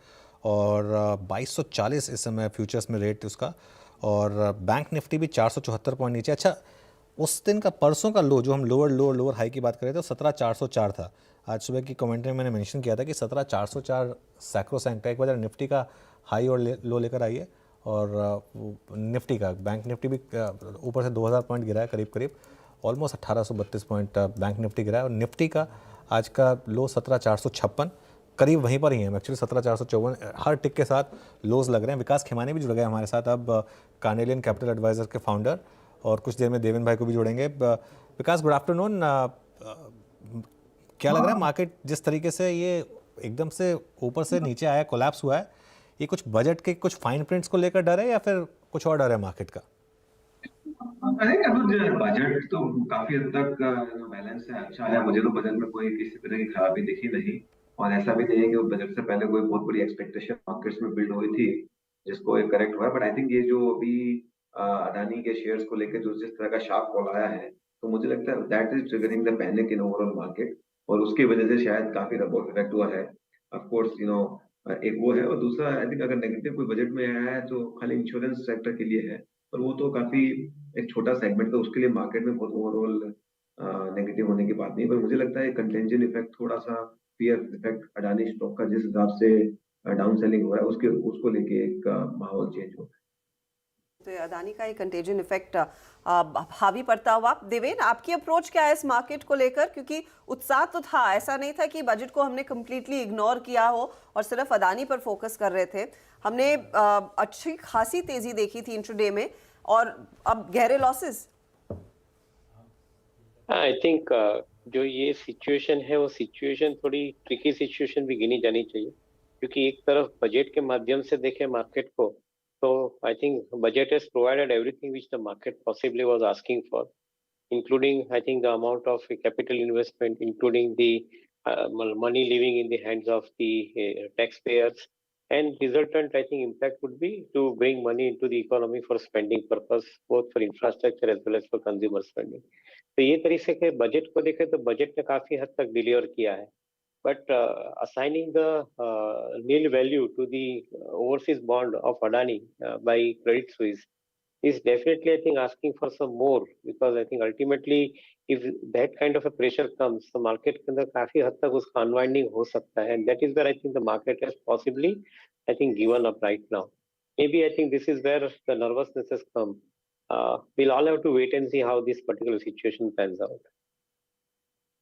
और 2240 इस समय फ्यूचर्स में रेट उसका। और बैंक निफ्टी भी 474 पॉइंट नीचे। अच्छा, उस दिन का परसों का लो, जो हम लोअर हाई की बात कर रहे थे, 17,404 था। आज सुबह की कमेंट्री में मैंने मेंशन किया था कि 17,404 सैक्रोसैंक्ट है। एक बार निफ्टी का हाई और लो लेकर आइए, और निफ्टी का, बैंक निफ्टी भी ऊपर से 2000 पॉइंट गिरा है करीब करीब, ऑलमोस्ट 1832 पॉइंट बैंक निफ्टी गिरा है। और निफ्टी का आज का लो 17,456, करीब वहीं पर ही है एक्चुअली, 17,454। हर टिक के साथ लोज लग रहे हैं। विकास खेमानी भी जुड़ गए हमारे साथ, अब कार्नेलियन कैपिटल एडवाइजर के फाउंडर, और कुछ देर में देवेन भाई को भी जोड़ेंगे। विकास, गुड आफ्टरनून। क्या लग रहा है मार्केट जिस तरीके से ये एकदम से ऊपर से नीचे आया, कोलैप्स हुआ है, ये कुछ बजट के कुछ फाइन प्रिंट्स को लेकर डर है या फिर कुछ और डर है मार्केट का? अरे अनुज, बजट तो काफी हद तक बैलेंस है, अच्छा है। मुझे तो बजट में कोई किसी तरह की खराबी दिखी नहीं, और ऐसा भी नहीं है कि वो बजट से पहले कोई बहुत बड़ी एक्सपेक्टेशन मार्केट्स में बिल्ड हुई थी जिसको ये करेक्ट हुआ है। बट आई थिंक ये जो अभी अडानी के शेयर्स को लेकर जो जिस तरह का शार्प फॉल आया है, तो मुझे लगता है that is triggering the panic in overall market, और उसकी वजह से शायद काफी रबल इफेक्ट हुआ है। ऑफ कोर्स एक वो है, और दूसरा आई थिंक अगर नेगेटिव कोई बजट में आया है तो खाली इंश्योरेंस सेक्टर के लिए है, और वो तो काफी एक छोटा सेगमेंट, तो उसके लिए मार्केट में बहुत ओवरऑल नेगेटिव होने की बात नहीं। पर मुझे लगता है कंटेंजेंट इफेक्ट, थोड़ा सा फियर इफेक्ट अडानी स्टॉक का जिस हिसाब से डाउन सेलिंग हो रहा है, उसके उसको लेके एक माहौल चेंज हो। तो अदानी का एक कंटेजन इफेक्ट हावी पड़ता हुआ। देवेन, आपकी अप्रोच क्या है इस मार्केट को लेकर? क्योंकि उत्साह तो था, ऐसा नहीं था कि बजट को हमने कम्प्लीटली इग्नोर किया हो और सिर्फ अदानी पर फोकस कर रहे थे। हमने अच्छी खासी तेजी देखी थी इंट्राडे में, और अब गहरे लॉसेस। आई थिंक जो ये सिचुएशन है, वो सिचुएशन थोड़ी ट्रिकी सिचुएशन भी गिनी जानी चाहिए, क्योंकि एक तरफ बजट के माध्यम से देखें मार्केट को, तो I think budget has provided everything which the market possibly was asking for, including I think the amount of capital investment, including the money living in the hands of the taxpayers, and resultant I think impact would be to bring money into the economy for spending purpose, both for infrastructure as well as for consumer spending. तो ये तरीके के budget को देखें तो budget ने काफी हद तक डिलीवर किया है, but assigning the nil value to the overseas bond of Adani by Credit Suisse is definitely, I think, asking for some more, because I think ultimately if that kind of a pressure comes, the market के अंदर काफी हद तक उसका unwinding हो सकता है, and that is where I think the market has possibly, I think, given up right now. Maybe I think this is where the nervousness has come. We'll all have to wait and see how this particular situation pans out.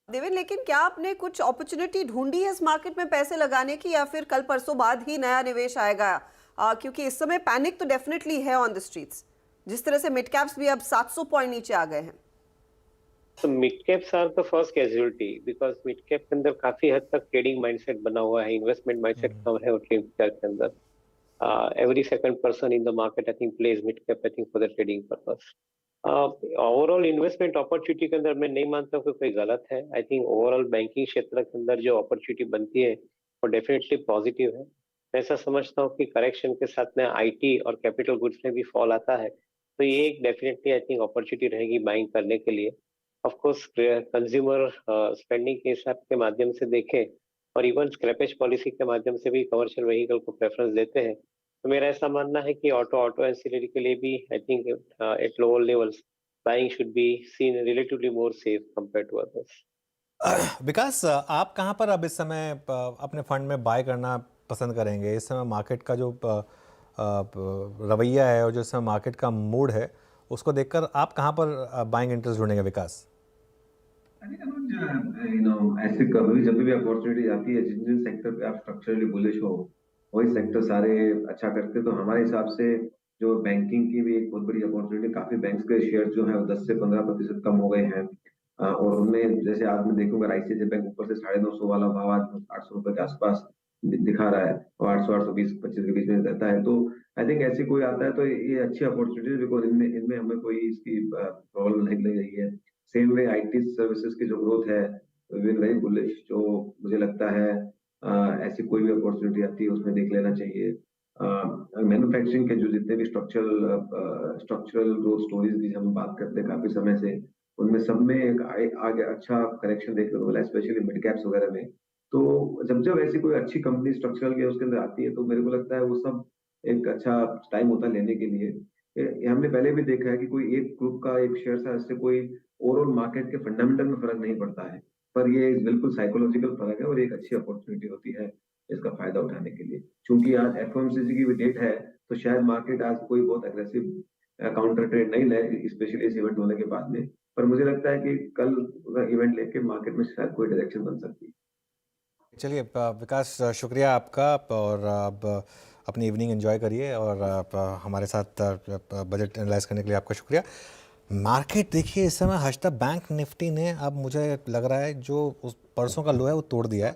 Deven, लेकिन क्या आपने कुछ opportunity ढूंढी है इस market में पैसे लगाने की, या फिर कल परसों बाद ही नया निवेश आएगा? क्योंकि इस समय पैनिक तो डेफिनेटली है ऑन द स्ट्रीट्स, जिस तरह से मिड कैप्स भी अब 700 पॉइंट नीचे आ गए हैं। So mid caps are the first casualty, because mid cap के अंदर काफी हद तक ट्रेडिंग माइंडसेट बना हुआ है, इन्वेस्टमेंट माइंडसेट कम है mid cap के अंदर। Every second person in the market I think plays mid cap I think for the trading purpose. Overall investment opportunity के अंदर मैं नहीं मानता कि कोई गलत है। आई थिंक ओवरऑल बैंकिंग क्षेत्र के अंदर जो अपॉर्चुनिटी बनती है वो डेफिनेटली पॉजिटिव है। मैं ऐसा समझता हूँ कि करेक्शन के साथ में आईटी और कैपिटल गुड्स में भी फॉल आता है, तो ये एक डेफिनेटली आई थिंक अपॉर्चुनिटी रहेगी बाइंग करने के लिए। ऑफ कोर्स कंज्यूमर स्पेंडिंग के हिसाब के माध्यम से देखें, और इवन स्क्रैपेज पॉलिसी के माध्यम से भी कमर्शियल व्हीकल को प्रेफरेंस देते हैं, तो मेरा ऐसा मानना है कि ऑटो एंसिलरी के लिए भी I think at lower levels buying should be seen relatively more safe compare to others. Vikas, आप कहाँ पर अब इस समय अपने फंड में बाय करना पसंद करेंगे? इस समय मार्केट का जो रवैया है और जो इस समय मार्केट का मूड है, उसको देखकर आप कहाँ पर बाइंग इंटरेस्ट ढूंढेंगे? विकास, ऐसे कभी जब भी अपॉर्चुनिटी आती है, जिन जिन सेक्टर पे आप स्ट्रक्चरली बुलिश हो, वही सेक्टर सारे अच्छा करते। तो हमारे हिसाब से जो बैंकिंग की भी एक बहुत बड़ी अपॉर्चुनिटी, काफी बैंक्स के शेयर जो है वो 10 से 15% कम हो गए हैं, और उनमें जैसे आज मैं देखूंगा आईसीआईसीआई बैंक ऊपर से 950 वाला भाव आज 800 रुपए के आसपास दिखा रहा है, और 800 820 25 के बीच में रहता है। तो आई थिंक ऐसी कोई आता है तो ये अच्छी अपॉर्चुनिटी है, बिकॉज इनमें हमें कोई इसकी प्रॉब्लम नहीं लग रही है। सेम वे आईटी सर्विसेज की जो ग्रोथ है वी वेरी बुलिश, जो मुझे लगता है ऐसी कोई भी अपॉर्चुनिटी आती है उसमें देख लेना चाहिए। मैन्युफैक्चरिंग के जो जितने भी स्ट्रक्चरल ग्रोथ स्टोरीज की हम बात करते हैं काफी समय से, उनमें सब में एक आगे अच्छा करेक्शन देखने को मिला, स्पेशली मिड कैप्स वगैरह में। तो जब ऐसी कोई अच्छी कंपनी स्ट्रक्चरल के उसके अंदर आती है तो मेरे को लगता है वो सब एक अच्छा टाइम होता है लेने के लिए। ये हमने पहले भी देखा है कि कोई एक ग्रुप का एक शेयर था, इससे कोई ओवरऑल मार्केट के फंडामेंटल में फर्क नहीं पड़ता है, पर ये बिल्कुल साइकोलॉजिकल फर्क है और एक अच्छी अपॉर्चुनिटी होती है इसका फायदा उठाने के लिए। चूंकि आज एफओएमसीजी की भी डेट है तो शायद मार्केट आज कोई बहुत अग्रेसिव काउंटर ट्रेड नहीं ले, स्पेशली इस इवेंट होने के बाद में, पर मुझे लगता है कि कल इवेंट लेके मार्केट में शायद कोई डायरेक्शन बन सकती है। चलिए विकास, शुक्रिया आपका, और आप अपनी इवनिंग एंजॉय करिए, और आप हमारे साथ बजट एनालाइज करने के लिए आपका शुक्रिया। मार्केट देखिए इस समय हर्षदा बैंक निफ्टी ने, अब मुझे लग रहा है जो उस परसों का लो है वो तोड़ दिया है।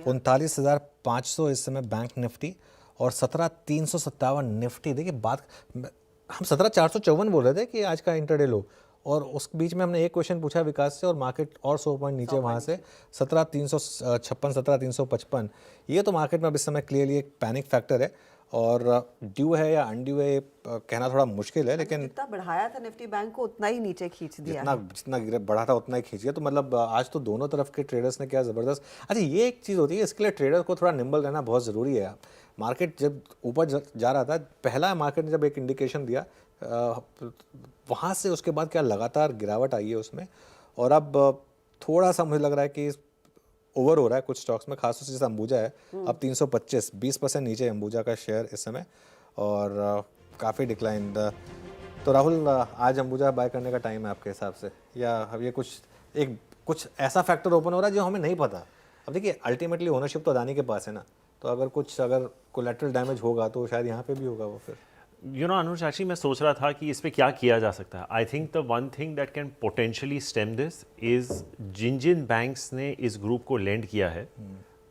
39,500 इस समय बैंक निफ्टी और 17,357 निफ्टी। देखिए बात, हम 17,454 बोल रहे थे कि आज का इंटरडे लो, और उस बीच में हमने एक क्वेश्चन पूछा विकास से और मार्केट और 100 पॉइंट नीचे वहाँ से 17,356 17,355। ये तो मार्केट में अब इस समय क्लियरली एक पैनिक फैक्टर है, और ड्यू है या अनड्यू है कहना थोड़ा मुश्किल है, लेकिन जितना बढ़ाया था निफ्टी बैंक को उतना ही नीचे खींच दिया, जितना बढ़ा था उतना ही खींच गया। तो मतलब आज तो दोनों तरफ के ट्रेडर्स ने क्या ज़बरदस्त। अच्छा, ये एक चीज़ होती है, इसके लिए ट्रेडर को थोड़ा निम्बल रहना बहुत ज़रूरी है। मार्केट जब ऊपर जा रहा था, पहला मार्केट ने जब एक इंडिकेशन दिया, वहाँ से उसके बाद क्या लगातार गिरावट आई है उसमें, और अब थोड़ा सा मुझे लग रहा है कि ओवर हो रहा है कुछ स्टॉक्स में, खासतौर से जैसे अंबुजा है, अब 325 20% नीचे अंबुजा का शेयर इस समय, और काफ़ी डिक्लाइन। तो राहुल, आज अंबुजा बाय करने का टाइम है आपके हिसाब से, या अब ये कुछ ऐसा फैक्टर ओपन हो रहा है जो हमें नहीं पता? अब देखिए अल्टीमेटली ओनरशिप तो अदानी के पास है ना, तो अगर कोलैटरल डैमेज होगा तो शायद यहाँ पे भी होगा वो फिर। यू नो अनुज, एक्चुअली मैं सोच रहा था कि इस पे क्या किया जा सकता है। I think the one thing that can potentially stem this is जिन बैंक्स ने इस ग्रुप को लेंड किया है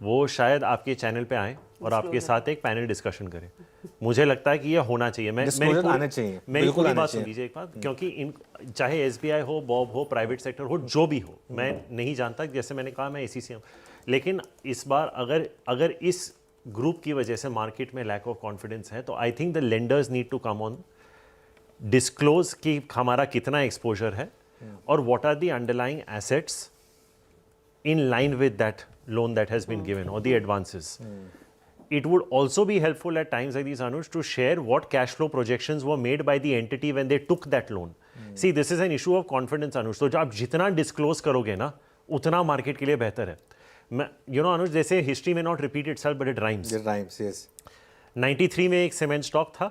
वो शायद आपके चैनल पे आए और आपके साथ एक पैनल डिस्कशन करें। मुझे लगता है कि ये होना चाहिए। मेरी पूरी बात सुन लीजिए एक बात, क्योंकि चाहे SBI हो, बॉब हो, प्राइवेट सेक्टर हो, जो भी हो, मैं नहीं जानता, जैसे मैंने कहा मैं ACC हूँ, लेकिन इस बार अगर इस ग्रुप की वजह से मार्केट में लैक ऑफ कॉन्फिडेंस है तो I think the lenders need to come on, disclose कि हमारा कितना एक्सपोजर है और what are the underlying assets in line with that loan that has been given और the advances. It would also be helpful at times like these, Anuj, to share what cash flow projections were made by the entity when they took that loan. See, this is an issue of confidence, Anuj. तो आप जितना disclose करोगे ना, उतना market के लिए बेहतर है. You know, Anuj, जैसे history may not repeat itself, but it rhymes. It rhymes, yes. 93 में एक सीमेंट स्टॉक था,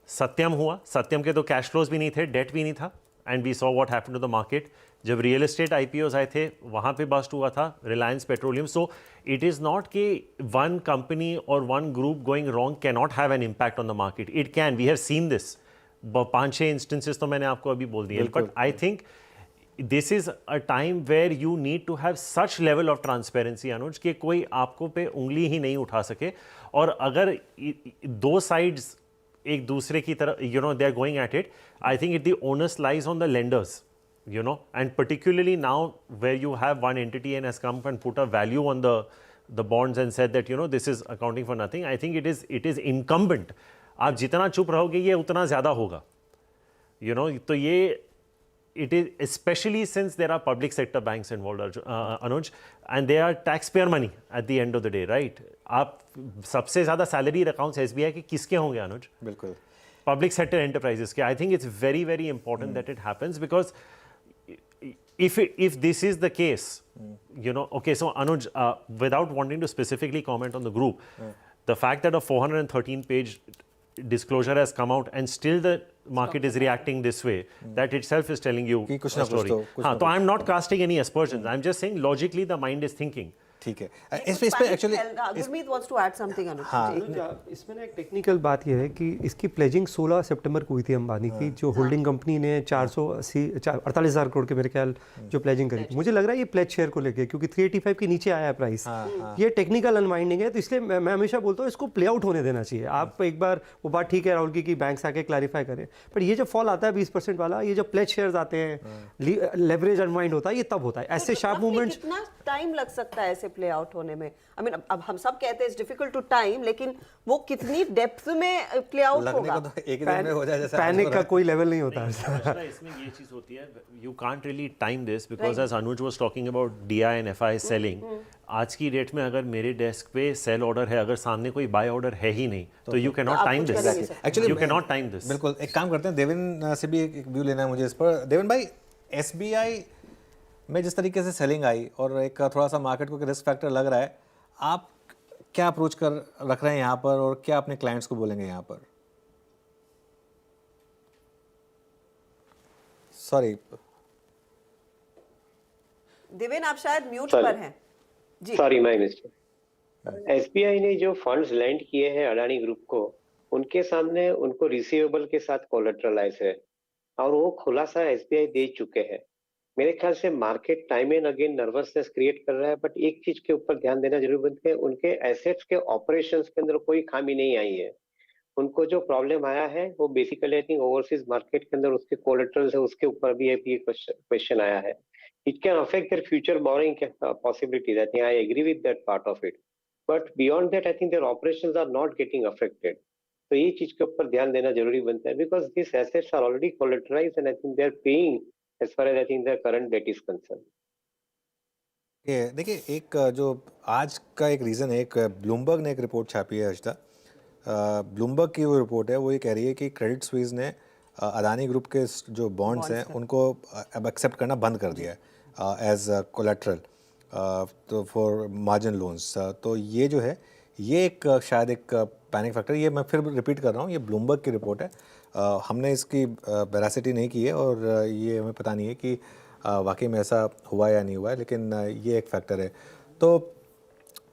सत्यम हुआ, सत्यम के तो कैश फ्लोज भी नहीं थे, डेट भी नहीं था, and we saw what happened to the market. जब रियल एस्टेट IPOs आए थे वहाँ पे बस्ट हुआ था Reliance Petroleum. So it is not कि वन कंपनी और one group going wrong can not have an impact on the market. It can. We have seen this. 5-6 instances तो मैंने आपको अभी बोल दिए. But I think this is a time where you need to have such level of transparency, Anuj, कि कोई आपको पे उंगली ही नहीं उठा सके. और अगर दो साइड्स एक दूसरे की तरफ, you know, they are going at it, I think the onus lies on the lenders, you know, and particularly now where you have one entity and has come and put a value on the bonds and said that, you know, this is accounting for nothing. I think it is incumbent. आप जितना चुप रहोगे ये उतना ज़्यादा होगा, you know. तो ये it is, especially since there are public sector banks involved, Anuj, and they are taxpayer money at the end of the day, right? आप सबसे ज़्यादा सैलरी अकाउंट्स SBI के किसके होंगे, अनुज? बिल्कुल. Public sector enterprises के. I think it's very, very important that it happens, because if this is the case, you know, okay, so Anuj, without wanting to specifically comment on the group, the fact that a 413-page disclosure has come out and still the market is reacting this way, that itself is telling you a story. So I'm not casting any aspersions. I'm just saying logically the mind is thinking ठीक है। इस पे actually Gurmeet wants to add something, Anuj. हाँ, जी. इसमें ना एक technical बात यह है कि इसकी प्लेजिंग 16 सितंबर को हुई थी अंबानी की, जो होल्डिंग कंपनी ने 48,000 करोड़ के मेरे ख्याल जो प्लेजिंग करी। मुझे लग रहा है ये प्लेज शेयर को लेके, क्योंकि 385 के नीचे आया है प्राइस, ये टेक्निकल अनवाइंडिंग है, तो इसलिए मैं हमेशा बोलता हूँ इसको प्ले आउट होने देना चाहिए। आप एक बार वो बात ठीक है राहुल की कि बैंक आके क्लैरिफाई करें, पर ये जो फॉल आता है 20% वाला, ये जो प्लेज शेयर्स आते हैं, लेवरेज अनवाइंड होता है, ये तब होता है। ऐसे शार्प मूवमेंट्स कितना टाइम लग सकता है ऐसे प्ले आउट होने में? आई मीन अब हम सब कहते हैं इट्स डिफिकल्ट टू टाइम, लेकिन वो कितनी डेप्थ में प्ले आउट लगने होगा? को तो एक ही दिन में हो जाए जैसे पैनिक का कोई लेवल नहीं होता। इसमें ये चीज होती है, you can't really time this because as Anuj was talking about DI and FI selling, आज की डेट में अगर मेरे डेस्क पे सेल ऑर्डर है, अगर सामने कोई बाय ऑर्डर है ही नहीं, तो you can not time this. Actually you can not time this. बिल्कुल, एक काम करते हैं, देवेन से भी एक व्यू लेना है मुझे इस पर। देवेन भाई, SBI में जिस तरीके से सेलिंग आई और एक थोड़ा सा मार्केट को रिस्क फैक्टर लग रहा है, आप क्या अप्रोच कर रख रहे हैं यहाँ पर और क्या अपने क्लाइंट्स को बोलेंगे यहाँ पर? सॉरी देवेन, आप शायद म्यूट पर हैं। जी, सॉरी माय मिस्टेक। एसबीआई ने जो फंड्स लैंड किए हैं अडानी ग्रुप को, उनके सामने उनको रिसीवेबल के साथ कोलेटरलाइज है और वो खुलासा एसबीआई दे चुके हैं। मेरे ख्याल से market time and again nervousness create कर रहा है, बट एक चीज के ऊपर ध्यान देना जरूरी बनता है, उनके एसेट्स के ऑपरेशंस के अंदर कोई खामी नहीं आई है। उनको जो प्रॉब्लम आया है वो basically I think overseas market के अंदर उसके कोलेटरल्स है, उसके ऊपर भी क्वेश्चन आया है। It can affect their future borrowing possibilities. I think I agree with that part of it, but beyond that I think their operations are not getting affected. तो ये चीज के ऊपर ध्यान देना जरूरी बनता है, because this assets are already collateralised and I think they are paying as far as I think the current debt is concerned. ये देखिए, एक जो आज का एक रीज़न है, एक ब्लूमबर्ग ने एक रिपोर्ट छापी है हर्षिता। ब्लूमबर्ग की वो रिपोर्ट है, वो ये कह रही है कि क्रेडिट स्विस ने अदानी ग्रुप के जो बॉन्ड्स हैं उनको अब एक्सेप्ट करना बंद कर दिया है एज कोलेट्रल तो फॉर मार्जिन लोन्स। तो ये जो है ये एक शायद एक पैनिक फैक्टर, ये मैं फिर रिपीट कर रहा हूँ, ये ब्लूमबर्ग की रिपोर्ट है। हमने इसकी वेरासिटी नहीं की है और ये हमें पता नहीं है कि वाकई में ऐसा हुआ या नहीं हुआ है, लेकिन ये एक फैक्टर है। तो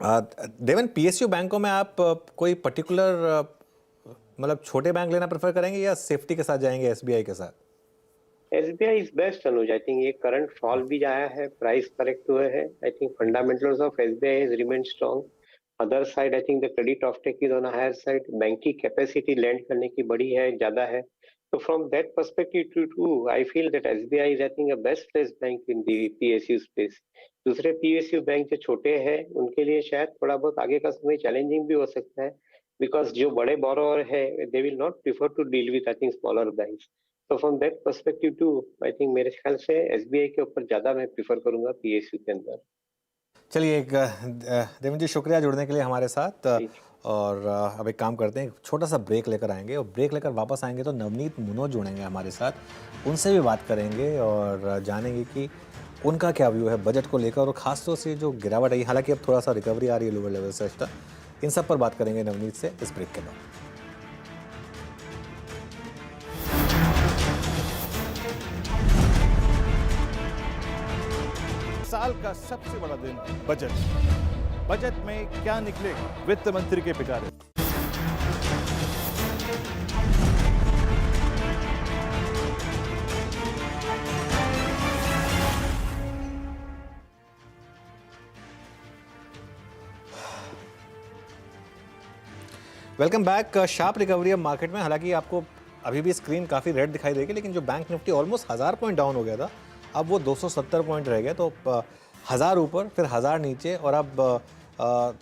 देवन, PSU बैंकों में आप कोई पर्टिकुलर मतलब छोटे बैंक लेना प्रेफर करेंगे या सेफ्टी के साथ जाएंगे SBI के साथ? SBI is best Anuj. I think ये करंट फॉल भी आया है, प्राइस करेक्ट हुए हैं। I think fundamentals of SBI has remained strong. Other side I think the credit offtake is on a higher side, bank की capacity land करने की बड़ी है, ज्यादा है। तो from that perspective too I feel that SBI is I think a best place bank in the PSU space. दूसरे PSU bank जो छोटे हैं उनके लिए शायद थोड़ा बहुत आगे का समय चैलेंजिंग भी हो सकता है, बिकॉज जो बड़े बोरोवर है they will not prefer to deal with I think smaller banks. तो from that perspective too I think मेरे ख्याल से SBI के ऊपर ज्यादा मैं प्रिफर करूंगा PSU के अंदर। चलिए, देवेन जी शुक्रिया जुड़ने के लिए हमारे साथ। और अब एक काम करते हैं, छोटा सा ब्रेक लेकर आएंगे और ब्रेक लेकर वापस आएंगे तो नवनीत मुनोज जुड़ेंगे हमारे साथ, उनसे भी बात करेंगे और जानेंगे कि उनका क्या व्यू है बजट को लेकर और ख़ासतौर से जो गिरावट आई, हालांकि अब थोड़ा सा रिकवरी आ रही है लोअर लेवल से, इन सब पर बात करेंगे नवनीत से इस ब्रेक के बाद। साल का सबसे बड़ा दिन बजट में क्या निकले वित्त मंत्री के पिटारे। Welcome back. शार्प रिकवरी अब मार्केट में, हालांकि आपको अभी भी स्क्रीन काफ़ी रेड दिखाई देगी, लेकिन जो bank Nifty almost 1000 point down हो गया था, अब वो 270 पॉइंट रह गया। तो 1000 ऊपर, फिर 1000 नीचे और अब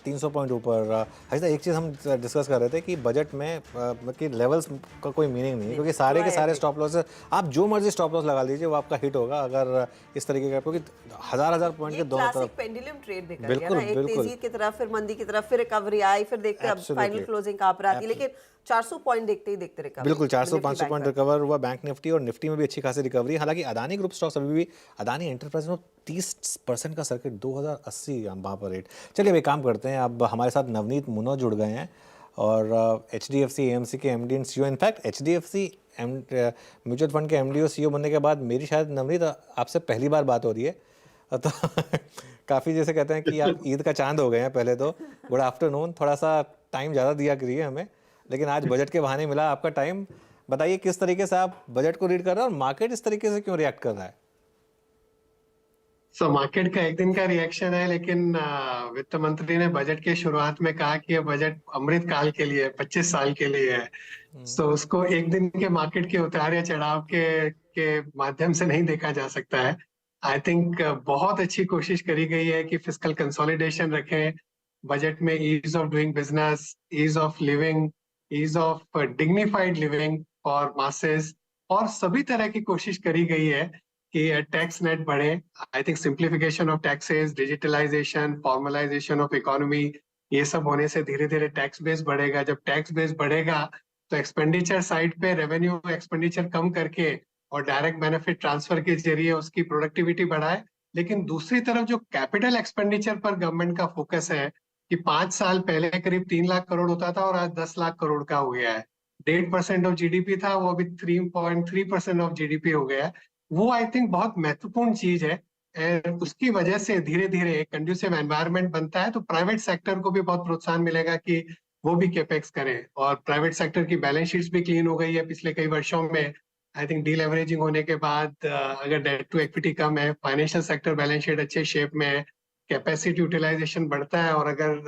300 पॉइंट ऊपर। ऐसा एक चीज़ हम डिस्कस कर रहे थे कि बजट में कि लेवल्स का कोई मीनिंग नहीं है, क्योंकि सारे के सारे स्टॉप लॉस, आप जो मर्जी स्टॉप लॉस लगा लीजिए वो आपका हिट होगा अगर इस तरीके का, क्योंकि 1000 पॉइंट के दोनों तरफ पेंडुलम ट्रेड दिखा गया ना, एक तेजी की तरफ, फिर मंदी की तरफ, फिर रिकवरी आई, फिर देखते अब फाइनल क्लोजिंग कहाँ पर आती है, लेकिन 400 पॉइंट देखते ही देखते रिकवर। बिल्कुल 400-500 पॉइंट रिकवर हुआ बैंक निफ्टी, और निफ्टी में भी अच्छी खासी रिकवरी। हालांकि अदानी ग्रुप स्टॉक्स अभी भी, अदानी एंटरप्राइज में 30% का सर्किट 2080 वहाँ पर रेट। चलिए अब एक काम करते हैं, अब हमारे साथ नवनीत मुनोज जुड़ गए हैं और HDFC AMC के MD and CEO। In fact HDFC mutual fund के MD और CEO बनने के बाद मेरी शायद नवनीत आपसे पहली बार बात हो रही है। तो काफ़ी जैसे कहते हैं कि आप ईद का चांद हो गए हैं। पहले तो गुड आफ्टरनून, थोड़ा सा टाइम ज़्यादा दिया करिए हमें, लेकिन आज बजट के बहाने मिला आपका टाइम। बताइए किस तरीके से आप बजट को रीड कर रहे हैं और मार्केट इस तरीके से क्यों रिएक्ट कर रहा है? मार्केट का एक दिन का रिएक्शन है, लेकिन वित्त मंत्री ने बजट के शुरुआत में कहा कि ये बजट अमृत काल के लिए 25 साल के लिए है। तो उसको एक दिन के मार्केट के उतार या चढ़ाव के माध्यम से नहीं देखा जा सकता है। आई थिंक बहुत अच्छी कोशिश करी गई है कि फिस्कल कंसोलिडेशन रखें बजट में, ease of doing business, ease of living, ease of dignified living for masses, और सभी तरह की कोशिश करी गई है कि टैक्स नेट बढ़े। I think simplification of taxes, digitalization, formalization of economy, ये सब होने से धीरे धीरे टैक्स बेस बढ़ेगा। जब टैक्स बेस बढ़ेगा तो एक्सपेंडिचर साइड पे रेवेन्यू एक्सपेंडिचर कम करके और डायरेक्ट बेनिफिट ट्रांसफर के जरिए उसकी प्रोडक्टिविटी बढ़ाए। लेकिन दूसरी तरफ जो कैपिटल एक्सपेंडिचर पर गवर्नमेंट का फोकस है कि 5 साल पहले करीब 3 लाख करोड़ होता था और आज 10 लाख करोड़ का हो गया है। 1.5% ऑफ जीडीपी था, वो अभी 3.3% ऑफ जीडीपी हो गया है। वो आई थिंक बहुत महत्वपूर्ण चीज है, और उसकी वजह से धीरे धीरे एक कंड्यूसिव एनवायरनमेंट बनता है, तो प्राइवेट सेक्टर को भी बहुत प्रोत्साहन मिलेगा कि वो भी कैपेक्स करें। और प्राइवेट सेक्टर की बैलेंस शीट्स भी क्लीन हो गई है पिछले कई वर्षों में। आई थिंक डीलेवरेजिंग होने के बाद अगर डेट टू इक्विटी कम है, फाइनेंशियल सेक्टर बैलेंस शीट अच्छे शेप में है, कैपेसिटी यूटिलाइजेशन बढ़ता है, और अगर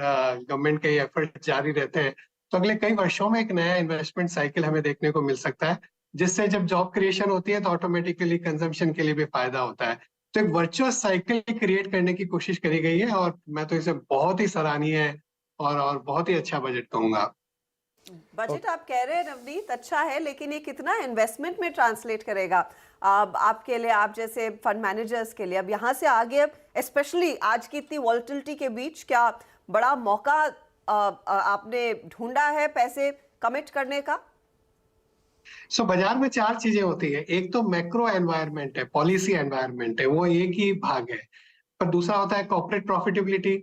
गवर्नमेंट के एफर्ट जारी रहते हैं तो अगले कई वर्षों में एक नया इन्वेस्टमेंट साइकिल हमें देखने को मिल सकता है, जिससे जब जॉब क्रिएशन होती है तो ऑटोमेटिकली कंजम्पशन के लिए भी फायदा होता है। तो एक वर्चुअस साइकिल क्रिएट करने की कोशिश करी गई है, और मैं तो इसे बहुत ही सराहनीय है और बहुत ही अच्छा बजट कहूंगा। बजट आप कह रहे हैं नवनीत अच्छा है, लेकिन ये कितना इन्वेस्टमेंट में ट्रांसलेट करेगा आपके लिए, आप जैसे फंड मैनेजर्स के लिए? अब यहाँ से आगे स्पेशली आज की इतनी वॉलेटिलिटी के बीच क्या बड़ा मौका आपने ढूंढा है पैसे कमिट करने का? बाजार में 4 चीजें होती है। एक तो मैक्रो एनवायरनमेंट है, पॉलिसी एनवायरनमेंट है, वो एक ही भाग है। पर दूसरा होता है कॉर्पोरेट प्रॉफिटेबिलिटी,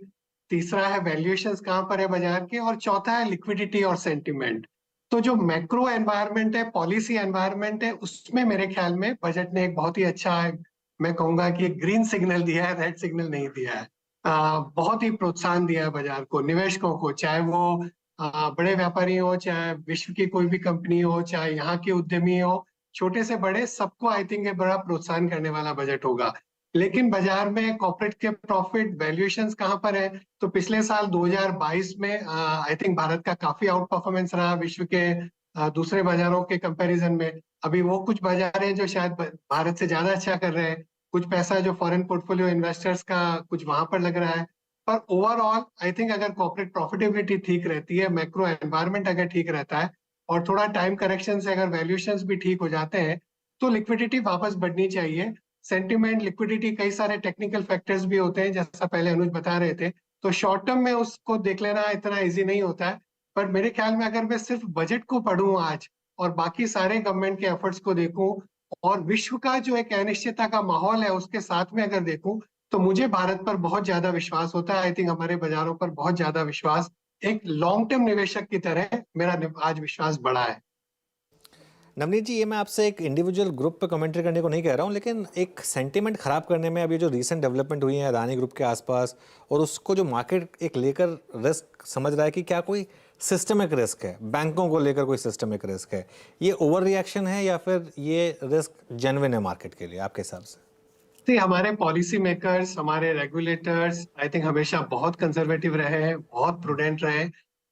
तीसरा है वैल्यूएशंस कहाँ पर है बाजार के, और चौथा है लिक्विडिटी और सेंटिमेंट। तो जो मैक्रो एनवायरनमेंट है, पॉलिसी एनवायरनमेंट है, उसमें मेरे ख्याल में बजट ने एक बहुत ही अच्छा, मैं कहूंगा कि ग्रीन सिग्नल दिया है, रेड सिग्नल नहीं दिया है। बहुत ही प्रोत्साहन दिया है बाजार को, निवेशकों को, चाहे वो बड़े व्यापारी हो, चाहे विश्व की कोई भी कंपनी हो, चाहे यहाँ के उद्यमी हो, छोटे से बड़े, सबको आई थिंक ये बड़ा प्रोत्साहन करने वाला बजट होगा। लेकिन बाजार में कॉर्पोरेट के प्रॉफिट वैल्यूएशंस कहाँ पर है? तो पिछले साल 2022 में आई थिंक भारत का काफी आउट परफॉर्मेंस रहा विश्व के दूसरे बाजारों के कंपैरिजन में। अभी वो कुछ बाजार हैं जो शायद भारत से ज्यादा अच्छा कर रहे हैं, कुछ पैसा जो फॉरेन पोर्टफोलियो इन्वेस्टर्स का कुछ वहां पर लग रहा है। पर ओवरऑल आई थिंक अगर कॉर्पोरेट प्रॉफिटेबिलिटी ठीक रहती है, मैक्रो एनवायरनमेंट अगर ठीक रहता है, और थोड़ा टाइम करेक्शन से अगर वैल्यूएशंस भी ठीक हो जाते हैं, तो लिक्विडिटी वापस बढ़नी चाहिए। सेंटिमेंट, लिक्विडिटी, कई सारे टेक्निकल फैक्टर्स भी होते हैं, जैसा पहले अनुज बता रहे थे, तो शॉर्ट टर्म में उसको देख लेना इतना इजी नहीं होता है। पर मेरे ख्याल में अगर मैं सिर्फ बजट को पढ़ूं आज और बाकी सारे गवर्नमेंट के एफर्ट्स को देखूं और विश्व का जो एक अनिश्चितता का माहौल है उसके साथ में अगर देखूं, तो मुझे भारत पर बहुत ज्यादा विश्वास होता है। आई थिंक हमारे बाजारों पर बहुत ज्यादा विश्वास, एक लॉन्ग टर्म निवेशक की तरह मेरा आज विश्वास बढ़ा है। नवनीत जी, ये मैं आपसे एक इंडिविजुअल ग्रुप पे कमेंट्री करने को नहीं कह रहा हूँ, लेकिन एक सेंटीमेंट खराब करने में अभी जो रीसेंट डेवलपमेंट हुई है अदानी ग्रुप के आसपास, और उसको जो मार्केट एक लेकर रिस्क समझ रहा है कि क्या कोई सिस्टमिक रिस्क है, बैंकों को लेकर कोई सिस्टमिक रिस्क है, ये ओवर रिएक्शन है या फिर ये रिस्क जेन्युइन है मार्केट के लिए आपके हिसाब से? हमारे पॉलिसी मेकर्स, हमारे रेगुलेटर्स आई थिंक हमेशा बहुत कंजर्वेटिव रहे हैं, बहुत प्रूडेंट रहे।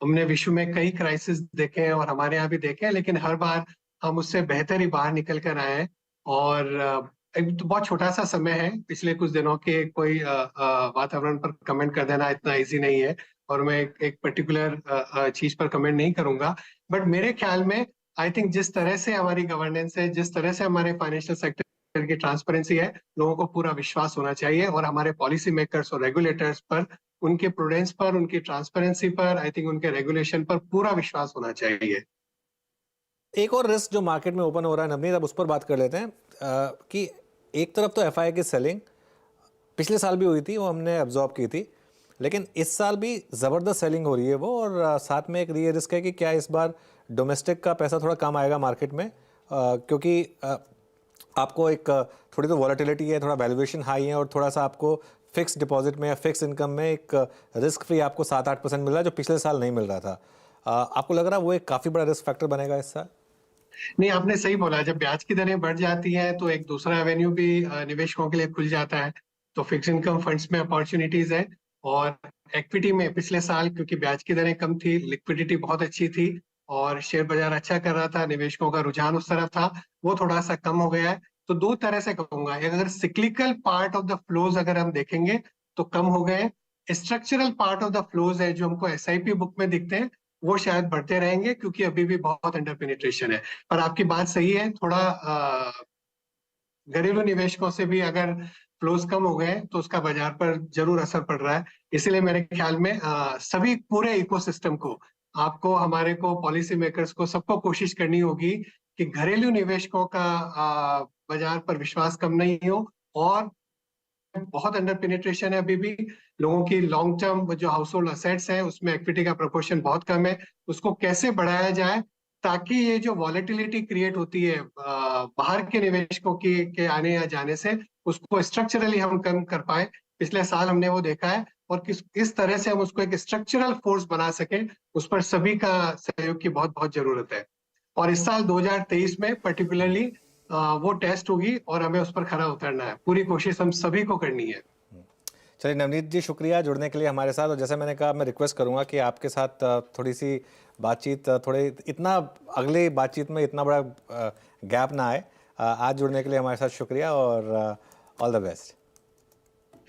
हमने विश्व में कई क्राइसिस देखे हैं और हमारे यहाँ भी देखे हैं, लेकिन हर बार हम उससे बेहतर ही बाहर निकल कर आए हैं। और एक तो बहुत छोटा सा समय है, पिछले कुछ दिनों के कोई वातावरण पर कमेंट कर देना इतना इजी नहीं है, और मैं एक पर्टिकुलर चीज पर कमेंट नहीं करूंगा। बट मेरे ख्याल में आई थिंक जिस तरह से हमारी गवर्नेंस है, जिस तरह से हमारे फाइनेंशियल सेक्टर की ट्रांसपेरेंसी है, लोगों को पूरा विश्वास होना चाहिए, और हमारे पॉलिसी मेकर्स और रेगुलेटर्स पर, उनके प्रूडेंस पर, उनकी ट्रांसपेरेंसी पर, आई थिंक उनके रेगुलेशन पर पूरा विश्वास होना चाहिए। एक और रिस्क जो मार्केट में ओपन हो रहा है नवनीत, अब उस पर बात कर लेते हैं कि एक तरफ तो एफआई की सेलिंग पिछले साल भी हुई थी, वो हमने एब्जॉर्ब की थी, लेकिन इस साल भी ज़बरदस्त सेलिंग हो रही है वो, और साथ में एक ये रिस्क है कि क्या इस बार डोमेस्टिक का पैसा थोड़ा कम आएगा मार्केट में, क्योंकि आपको एक थोड़ी तो वॉलेटिलिटी है, थोड़ा वैल्यूएशन हाई है, और थोड़ा सा आपको फिक्स डिपॉजिट में या फिक्स इनकम में एक रिस्क फ्री आपको 7-8% मिल रहा है जो पिछले साल नहीं मिल रहा था। आपको लग रहा है वो एक काफ़ी बड़ा रिस्क फैक्टर बनेगा इस साल? नहीं, आपने सही बोला, जब ब्याज की दरें बढ़ जाती हैं तो एक दूसरा एवेन्यू भी निवेशकों के लिए खुल जाता है। तो फिक्स इनकम फंड्स में अपॉर्चुनिटीज है, और इक्विटी में पिछले साल क्योंकि ब्याज की दरें कम थी, लिक्विडिटी बहुत अच्छी थी और शेयर बाजार अच्छा कर रहा था, निवेशकों का रुझान उस तरफ था, वो थोड़ा सा कम हो गया है। तो दो तरह से कहूंगा, एक अगर cyclical part of the flows अगर हम देखेंगे तो कम हो गए, structural part of the flows है जो हमको एसआईपी बुक में दिखते हैं वो शायद बढ़ते रहेंगे क्योंकि अभी भी बहुत अंडर पेनिट्रेशन है। पर आपकी बात सही है, थोड़ा घरेलू निवेशकों से भी अगर फ्लोज कम हो गए तो उसका बाजार पर जरूर असर पड़ रहा है। इसलिए मेरे ख्याल में सभी पूरे इकोसिस्टम को, आपको, हमारे को, पॉलिसी मेकर्स को, सबको कोशिश करनी होगी कि घरेलू निवेशकों का बाजार पर विश्वास कम नहीं हो, और बहुत अंडर पेनिट्रेशन है अभी भी। लोगों की लॉन्ग टर्म जो हाउस होल्ड असेट्स है उसमें इक्विटी का प्रोपोर्शन बहुत कम है, उसको कैसे बढ़ाया जाए ताकि ये जो वॉलेटिलिटी क्रिएट होती है बाहर के निवेशकों के आने या जाने से, उसको स्ट्रक्चरली हम कम कर पाए। पिछले साल हमने वो देखा है, और किस तरह से हम उसको एक स्ट्रक्चरल फोर्स बना सके, उस पर सभी का सहयोग की बहुत बहुत जरूरत है। और इस साल 2023 में पर्टिकुलरली वो टेस्ट होगी और हमें उस पर खरा उतरना है। पूरी कोशिश हम सभी को करनी है। चलिए नवनीत जी, शुक्रिया जुड़ने के लिए हमारे साथ। और जैसे मैंने कहा, मैं रिक्वेस्ट करूंगा कि आपके साथ थोड़ी सी बातचीत, थोड़े इतना अगले बातचीत में इतना बड़ा गैप ना आए। आज जुड़ने के लिए हमारे साथ शुक्रिया और all the best.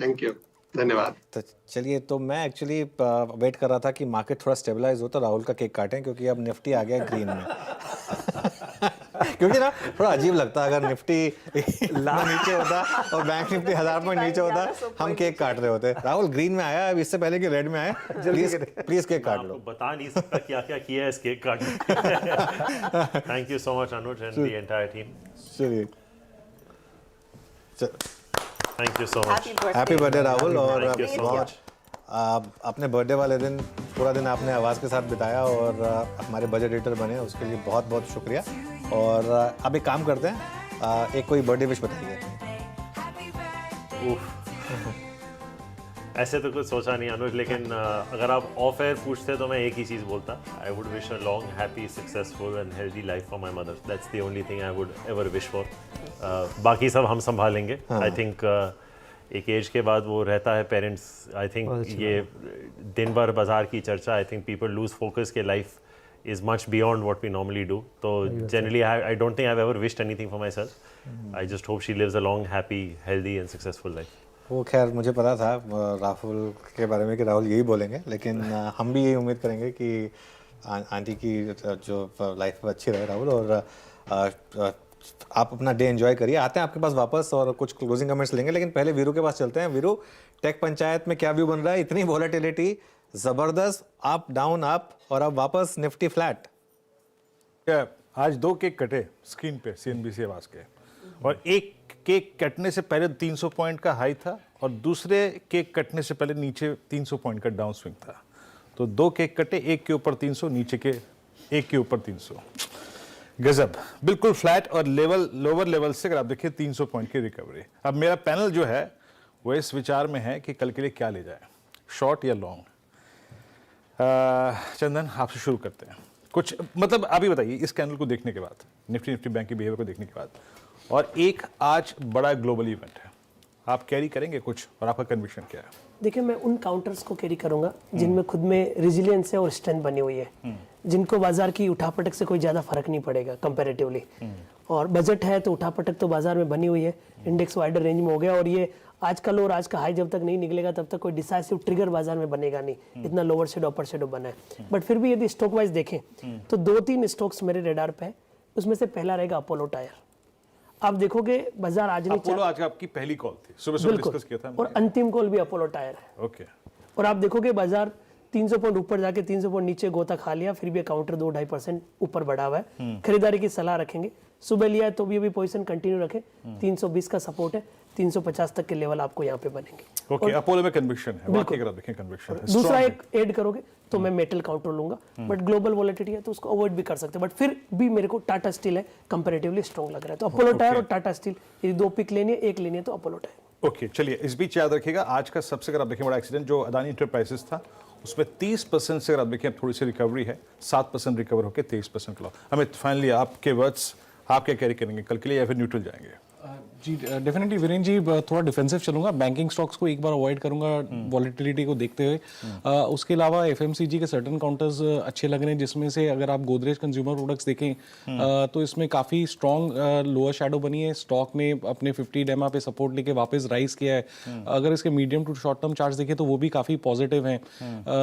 Thank you, धन्यवाद। तो चलिए, तो मैं एक्चुअली वेट कर रहा था कि मार्केट थोड़ा स्टेबलाइज हो तो राहुल का केक काटें, क्योंकि अब निफ्टी आ गया ग्रीन में। क्योंकि ना थोड़ा अजीब लगता है अगर निफ्टी नीचे होता और बैंक निफ्टी 1000 पॉइंट नीचे होता, हम केक काट रहे होते। राहुल ग्रीन में आया, अब इससे पहले कि रेड में आए, प्लीज केक काट लो। बता नहीं सकता क्या क्या किया है इस केक काटने। Thank you so much Anuj and the entire team. चलिए, thank you so much. Happy birthday Rahul. और Thank you so बहुत अपने बर्थडे वाले दिन पूरा दिन आपने आवाज़ के साथ बिताया और हमारे बजट एडिटर बने, उसके लिए बहुत बहुत शुक्रिया। और अब एक काम करते हैं, एक कोई बर्थडे विश बताइए। ऐसे तो कुछ सोचा नहीं अनुज, लेकिन अगर आप ऑफ एयर पूछते तो मैं एक ही चीज़ बोलता, I would wish a long happy successful and healthy life for my mother. That's the only thing I would ever wish for. बाकी सब हम संभालेंगे। आई थिंक एक एज के बाद वो रहता है पेरेंट्स, आई थिंक ये दिन भर बाजार की चर्चा, I think people lose focus के life is much beyond what we normally do. So generally I don't think I've ever wished anything for myself. I just hope she lives a long, happy, healthy and successful life. वो खैर मुझे पता था राहुल के बारे में कि राहुल यही बोलेंगे, लेकिन हम भी यही उम्मीद करेंगे कि आंटी की जो लाइफ अच्छी रहे राहुल, और आप अपना डे एंजॉय करिए। आते हैं आपके पास वापस और कुछ क्लोजिंग कमेंट्स लेंगे, लेकिन पहले वीरू के पास चलते हैं। वीरू, टेक पंचायत में क्या व्यू बन रहा है? इतनी वॉलेटिलिटी, जबरदस्त अप डाउन अप, और अब वापस निफ्टी फ्लैट। आज 2 केक कटे स्क्रीन पे CNBC आवाज के, और एक केक कटने से पहले 300 पॉइंट का हाई था और दूसरे केक कटने से पहले नीचे 300 पॉइंट का डाउन स्विंग था। तो 2 केक कटे, एक के ऊपर 300, नीचे के एक के ऊपर 300। गजब, बिल्कुल फ्लैट। और लोअर लेवल से अगर आप देखिए 300 पॉइंट की रिकवरी। अब मेरा पैनल जो है वो इस विचार में है कि कल के लिए क्या ले जाए, शॉर्ट या लॉन्ग। चंदन, आपसे शुरू करते हैं। कुछ मतलब अभी बताइए इस कैंडल को देखने के बाद, निफ्टी बैंक के बिहेवियर को देखने के बाद, और एक आज बड़ा ग्लोबल इवेंट है, आप कैरी करेंगे कुछ, और आपका कन्विक्शन क्या है? देखिए, मैं उन काउंटर्स को कैरी करूंगा जिनमें खुद में रेजिलियंस है और स्ट्रेंथ बनी हुई है, जिनको बाजार की उठापटक से कोई ज़्यादा फर्क नहीं पड़ेगा कंपैरेटिवली। और बजट है तो उठापटक तो बाजार में बनी हुई है, इंडेक्स वाइडर रेंज में हो गया, और ये आज का लो और आज का हाई जब तक नहीं निकलेगा तब तक कोई डिसाइसिव ट्रिगर बाजार में बनेगा नहीं, इतना लोअर शेडो अपर शेडो बना है। बट फिर भी यदि स्टॉक वाइज देखें तो 2-3 स्टॉक्स मेरे रेडार पे है। उसमें से पहला रहेगा अपोलो टायर। आप देखोगे बाजार आज नहीं, अपोलो आज आपकी पहली कॉल थी, सुबह डिस्कस किया था, और अंतिम कॉल भी अपोलो टायर है। ओके। और आप देखोगे बाजार 300 पॉइंट ऊपर जाके 300 पॉइंट नीचे गोता खा लिया, फिर भी काउंटर 2-2.5% ऊपर बढ़ा हुआ है। खरीदारी की सलाह रखेंगे, सुबह लिया है तो भी अभी पोजीशन कंटिन्यू रखें। 320 का सपोर्ट है, 350 तक के लेवल आपको यहाँ पे बनेंगे। ओके, अपोलो में कन्विक्शन है, बाकी अगर आप देखें कन्विक्शन है। दूसरा एक ऐड करोगे तो मैं मेटल काउंटर लूंगा, बट ग्लोबल वॉलेटिलिटी है तो उसको अवॉइड भी कर सकते हैं, बट फिर भी मेरे को टाटा स्टील है कंपैरेटिवली स्ट्रॉन्ग लग रहा है। तो अपोलो टायर और टाटा स्टील, ये 2 पिक लेनी है, एक लेनी है तो अपोलो टायर। ओके चलिए, इस बीच याद रखिएगा आज का सबसे, अगर आप देखें, बड़ा एक्सीडेंट जो अदानी इंटरप्राइजेस था उसमें 30% से, अगर आप देखें, अब थोड़ी सी रिकवरी है, 7% रिकवर होकर 23% का लॉस। अमित, फाइनली आपके वर्ड्स, आप क्या कैरी करेंगे कल के लिए या फिर न्यूट्रल जाएंगे? जी डेफिनेटली वीरेंद्र जी, थोड़ा डिफेंसिव चलूंगा, बैंकिंग स्टॉक्स को एक बार अवॉइड करूंगा वॉलेटिलिटी को देखते हुए। उसके अलावा एफएमसीजी के सर्टेन काउंटर्स अच्छे लग रहे हैं, जिसमें से अगर आप गोदरेज कंज्यूमर प्रोडक्ट्स देखें तो इसमें काफ़ी स्ट्रॉन्ग लोअर शैडो बनी है। स्टॉक ने अपने 50 डेमा पे सपोर्ट लेके वापस राइज किया है। अगर इसके medium to short term charts देखें तो वो भी काफ़ी पॉजिटिव हैं।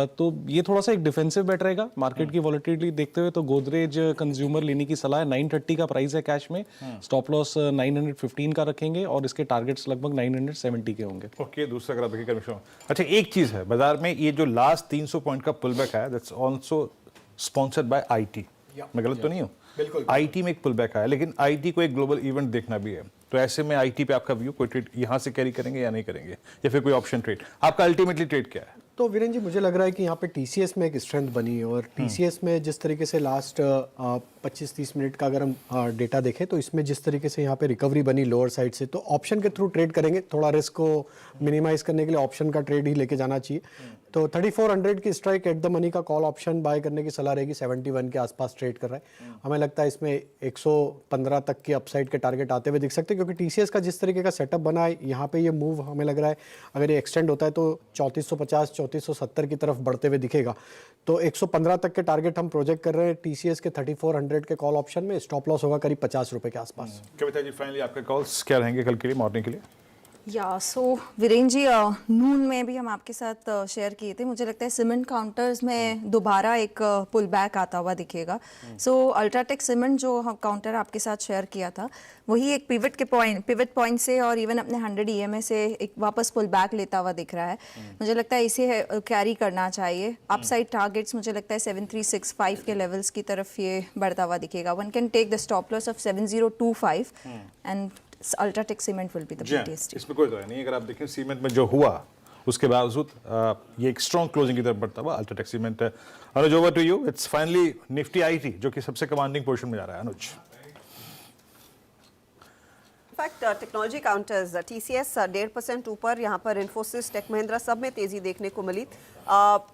तो ये थोड़ा सा एक डिफेंसिव बेट रहेगा मार्केट की वॉलेटिलिटी देखते हुए। तो गोदरेज कंज्यूमर लेने की सलाह है। 930 का प्राइस है कैश में, स्टॉप लॉस 915 का रखेंगे और इसके टारगेट्स लगभग 970 के होंगे। ओके, दूसरा अगर आप देखिए कमीशन, अच्छा एक चीज है बाजार में, ये जो लास्ट 300 पॉइंट का पुल बैक आया, that's also sponsored by IT. मैं गलत तो नहीं हूँ? बिल्कुल, आईटी में एक पुल बैक आया, लेकिन आईटी को एक ग्लोबल इवेंट देखना भी है। तो ऐसे में आईटी पे आपका व्यू, कोई ट्रेड यहाँ से कैरी करेंगे या नहीं करेंगे, या फिर कोई ऑप्शन ट्रेड? आपका अल्टीमेटली ट्रेड क्या है? तो वीरेंद्र जी, मुझे लग रहा है कि यहाँ पे टीसीएस में एक स्ट्रेंथ बनी है, और टीसीएस में जिस तरीके से लास्ट 25-30 मिनट का अगर हम डेटा देखें तो इसमें जिस तरीके से यहाँ पे रिकवरी बनी लोअर साइड से, तो ऑप्शन के थ्रू ट्रेड करेंगे। थोड़ा रिस्क को मिनिमाइज करने के लिए ऑप्शन का ट्रेड ही लेके जाना चाहिए। तो 3400 की स्ट्राइक एट द मनी का कॉल ऑप्शन बाय करने की सलाह रहेगी। 71 के आसपास ट्रेड कर रहा है। हमें लगता है इसमें 115 तक के अपसाइड के टारगेट आते हुए दिख सकते हैं, क्योंकि टीसीएस का जिस तरीके का सेटअप बना है, यहाँ पे ये मूव हमें लग रहा है अगर ये एक्सटेंड होता है तो 3450 3470 की तरफ बढ़ते हुए दिखेगा। तो 115 तक के टारगेट हम प्रोजेक्ट कर रहे हैं टीसीएस के 3400 के कॉल ऑप्शन में। स्टॉप लॉस होगा करीब 50 रुपए के आसपास। कविता जी, फाइनली आपके कॉल्स क्या रहेंगे कल के लिए, मॉर्निंग के लिए? या सो वीरेंद्र जी, नून में भी हम आपके साथ शेयर किए थे। मुझे लगता है सीमेंट काउंटर्स में दोबारा एक पुल बैक आता हुआ दिखेगा। सो अल्ट्राटेक सीमेंट जो काउंटर आपके साथ शेयर किया था, वही एक पिवट पॉइंट से और इवन अपने 100 EMA से एक वापस पुल बैक लेता हुआ दिख रहा है। मुझे लगता है इसे कैरी करना चाहिए। अपसाइड टारगेट्स मुझे लगता है 7365 के लेवल्स की तरफ ये बढ़ता हुआ दिखेगा। One can take the stop loss of 7025 and UltraTech cement will be the best. इसमें कोई तो नहीं, अगर आप देखें सीमेंट में जो हुआ उसके बावजूद ये एक स्ट्रॉन्ग क्लोजिंग की तरफ बढ़ता हुआ अल्ट्राटेक सीमेंट है। Anuj, over to you. It's finally Nifty IT जो कि सबसे कमांडिंग पोजीशन में जा रहा है। Anuj, in fact technology counters TCS 1.5% ऊपर, यहाँ पर इन्फोसिस, टेक महिंद्रा सब में तेजी देखने को मिली।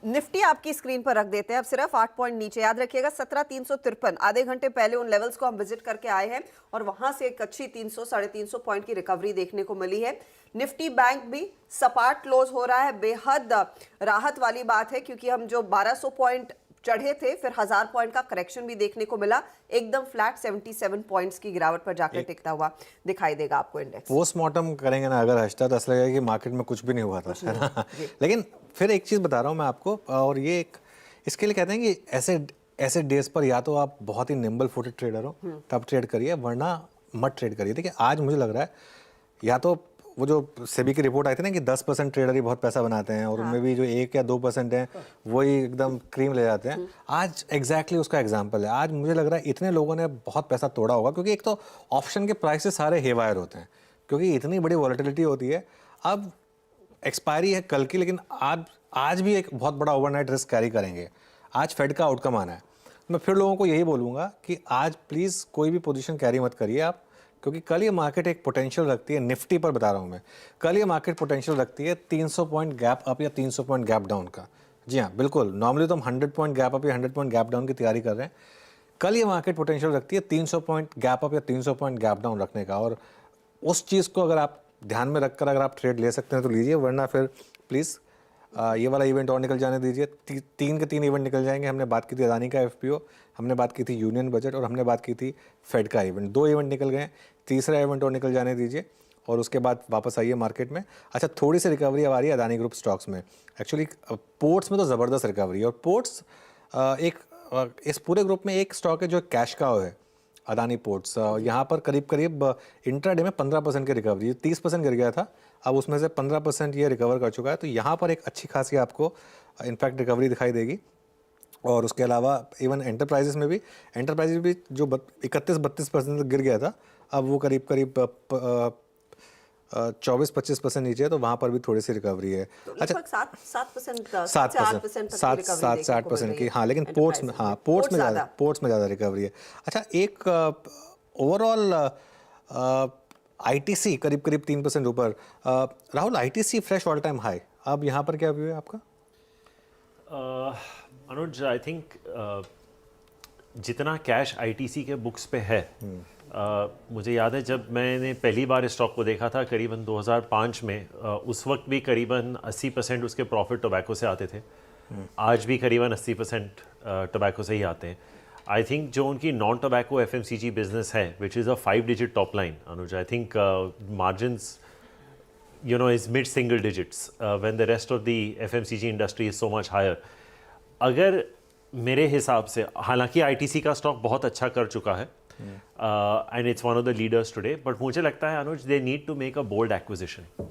निफ्टी आपकी स्क्रीन पर रख देते हैं अब सिर्फ 8 पॉइंट नीचे। याद रखिएगा 17353, आधे घंटे पहले उन लेवल्स को हम विजिट करके आए हैं और वहां से एक अच्छी 300-350 पॉइंट की रिकवरी देखने को मिली है। निफ्टी बैंक भी सपाट क्लोज हो रहा है। बेहद राहत वाली बात है, क्योंकि हम जो 1200 पॉइंट चढ़े थे, फिर 1000 पॉइंट का करेक्शन भी देखने को मिला। एकदम फ्लैट 77 पॉइंट्स की गिरावट पर जाकर टिकता हुआ दिखाई देगा आपको इंडेक्स। पोस्टमार्टम करेंगे ना अगर हर्षदा, तो ऐसा लगेगा कि मार्केट में कुछ भी नहीं हुआ था, है ना। लेकिन फिर एक चीज़ बता रहा हूँ मैं आपको, और ये एक इसके लिए कहते हैं कि ऐसे डेज पर या तो आप बहुत ही निम्बल फुटेड ट्रेडर हो तब ट्रेड करिए, वरना मत ट्रेड करिए। देखिए आज मुझे लग रहा है, या तो वो जो सेबी की रिपोर्ट आई थी ना कि 10% ट्रेडर ही बहुत पैसा बनाते हैं, और उनमें भी जो 1 या 2% हैं वही एकदम क्रीम ले जाते हैं। आज एग्जैक्टली उसका एग्जाम्पल है। आज मुझे लग रहा है इतने लोगों ने बहुत पैसा तोड़ा होगा, क्योंकि एक तो ऑप्शन के प्राइसेस सारे हेवायर होते हैं, क्योंकि इतनी बड़ी वॉलेटिलिटी होती है। अब एक्सपायरी है कल की, लेकिन आज भी एक बहुत बड़ा ओवरनाइट रिस्क कैरी करेंगे। आज फेड का आउटकम आना है। मैं फिर लोगों को यही बोलूँगा कि आज प्लीज़ कोई भी पोजीशन कैरी मत करिए आप, क्योंकि कल ये मार्केट एक पोटेंशियल रखती है। निफ्टी पर बता रहा हूँ मैं, कल ये मार्केट पोटेंशियल रखती है 300 पॉइंट गैप अप या 300 पॉइंट गैप डाउन का। जी हाँ, बिल्कुल। नॉर्मली तो हम 100 पॉइंट गैप अप या 100 पॉइंट गैप डाउन की तैयारी कर रहे हैं। कल ये मार्केट पोटेंशियल रखती है 300 पॉइंट गैप अप या 300 पॉइंट गैप डाउन रखने का, और उस चीज़ को अगर आप ध्यान में रखकर अगर आप ट्रेड ले सकते हैं तो लीजिए, वरना फिर प्लीज़ ये वाला इवेंट और निकल जाने दीजिए। 3 के 3 इवेंट निकल जाएंगे। हमने बात की थी अदानी का FPO, हमने बात की थी यूनियन बजट, और हमने बात की थी फेड का इवेंट। 2 इवेंट निकल गए, तीसरा इवेंट और निकल जाने दीजिए, और उसके बाद वापस आइए मार्केट में। अच्छा, थोड़ी सी रिकवरी अब आ रही है अदानी ग्रुप स्टॉक्स में। एक्चुअली पोर्ट्स में तो ज़बरदस्त रिकवरी है, और पोर्ट्स इस पूरे ग्रुप में एक स्टॉक है जो कैश काउ है, अदानी पोर्ट्स। यहाँ पर करीब इंट्राडे में 15% की रिकवरी, 30% गिर गया था, अब उसमें से 15% ये रिकवर कर चुका है। तो यहाँ पर एक अच्छी खासी आपको इनफैक्ट रिकवरी दिखाई देगी। और उसके अलावा इवन एंटरप्राइजेस में भी जो 31-32% गिर गया था, अब वो करीब 24-25% नीचे है, तो वहाँ पर भी थोड़ी सी रिकवरी है। तो अच्छा, 7% की, हाँ, लेकिन पोर्ट्स में ज़्यादा रिकवरी है। अच्छा, एक ओवरऑल आईटीसी करीब करीब 3% ऊपर। Rahul, ITC fresh all time high, अब यहाँ पर क्या व्यू है आपका? अनुज, आई थिंक जितना कैश आईटीसी के बुक्स पे है, मुझे याद है जब मैंने पहली बार इस स्टॉक को देखा था करीबन 2005 में, उस वक्त भी करीबन 80% उसके प्रॉफिट टोबैको से आते थे। आज भी करीबन 80% टोबैको से ही आते हैं। आई थिंक जो उनकी नॉन टोबैको एफएमसीजी बिजनेस है, which is a 5 digit top line, Anuj, I think margins is mid single digits when the rest of the FMCG industry is so much higher. अगर मेरे हिसाब से, हालांकि ITC का stock बहुत अच्छा कर चुका है and it's one of the leaders today, but मुझे लगता है Anuj, they need to make a bold acquisition.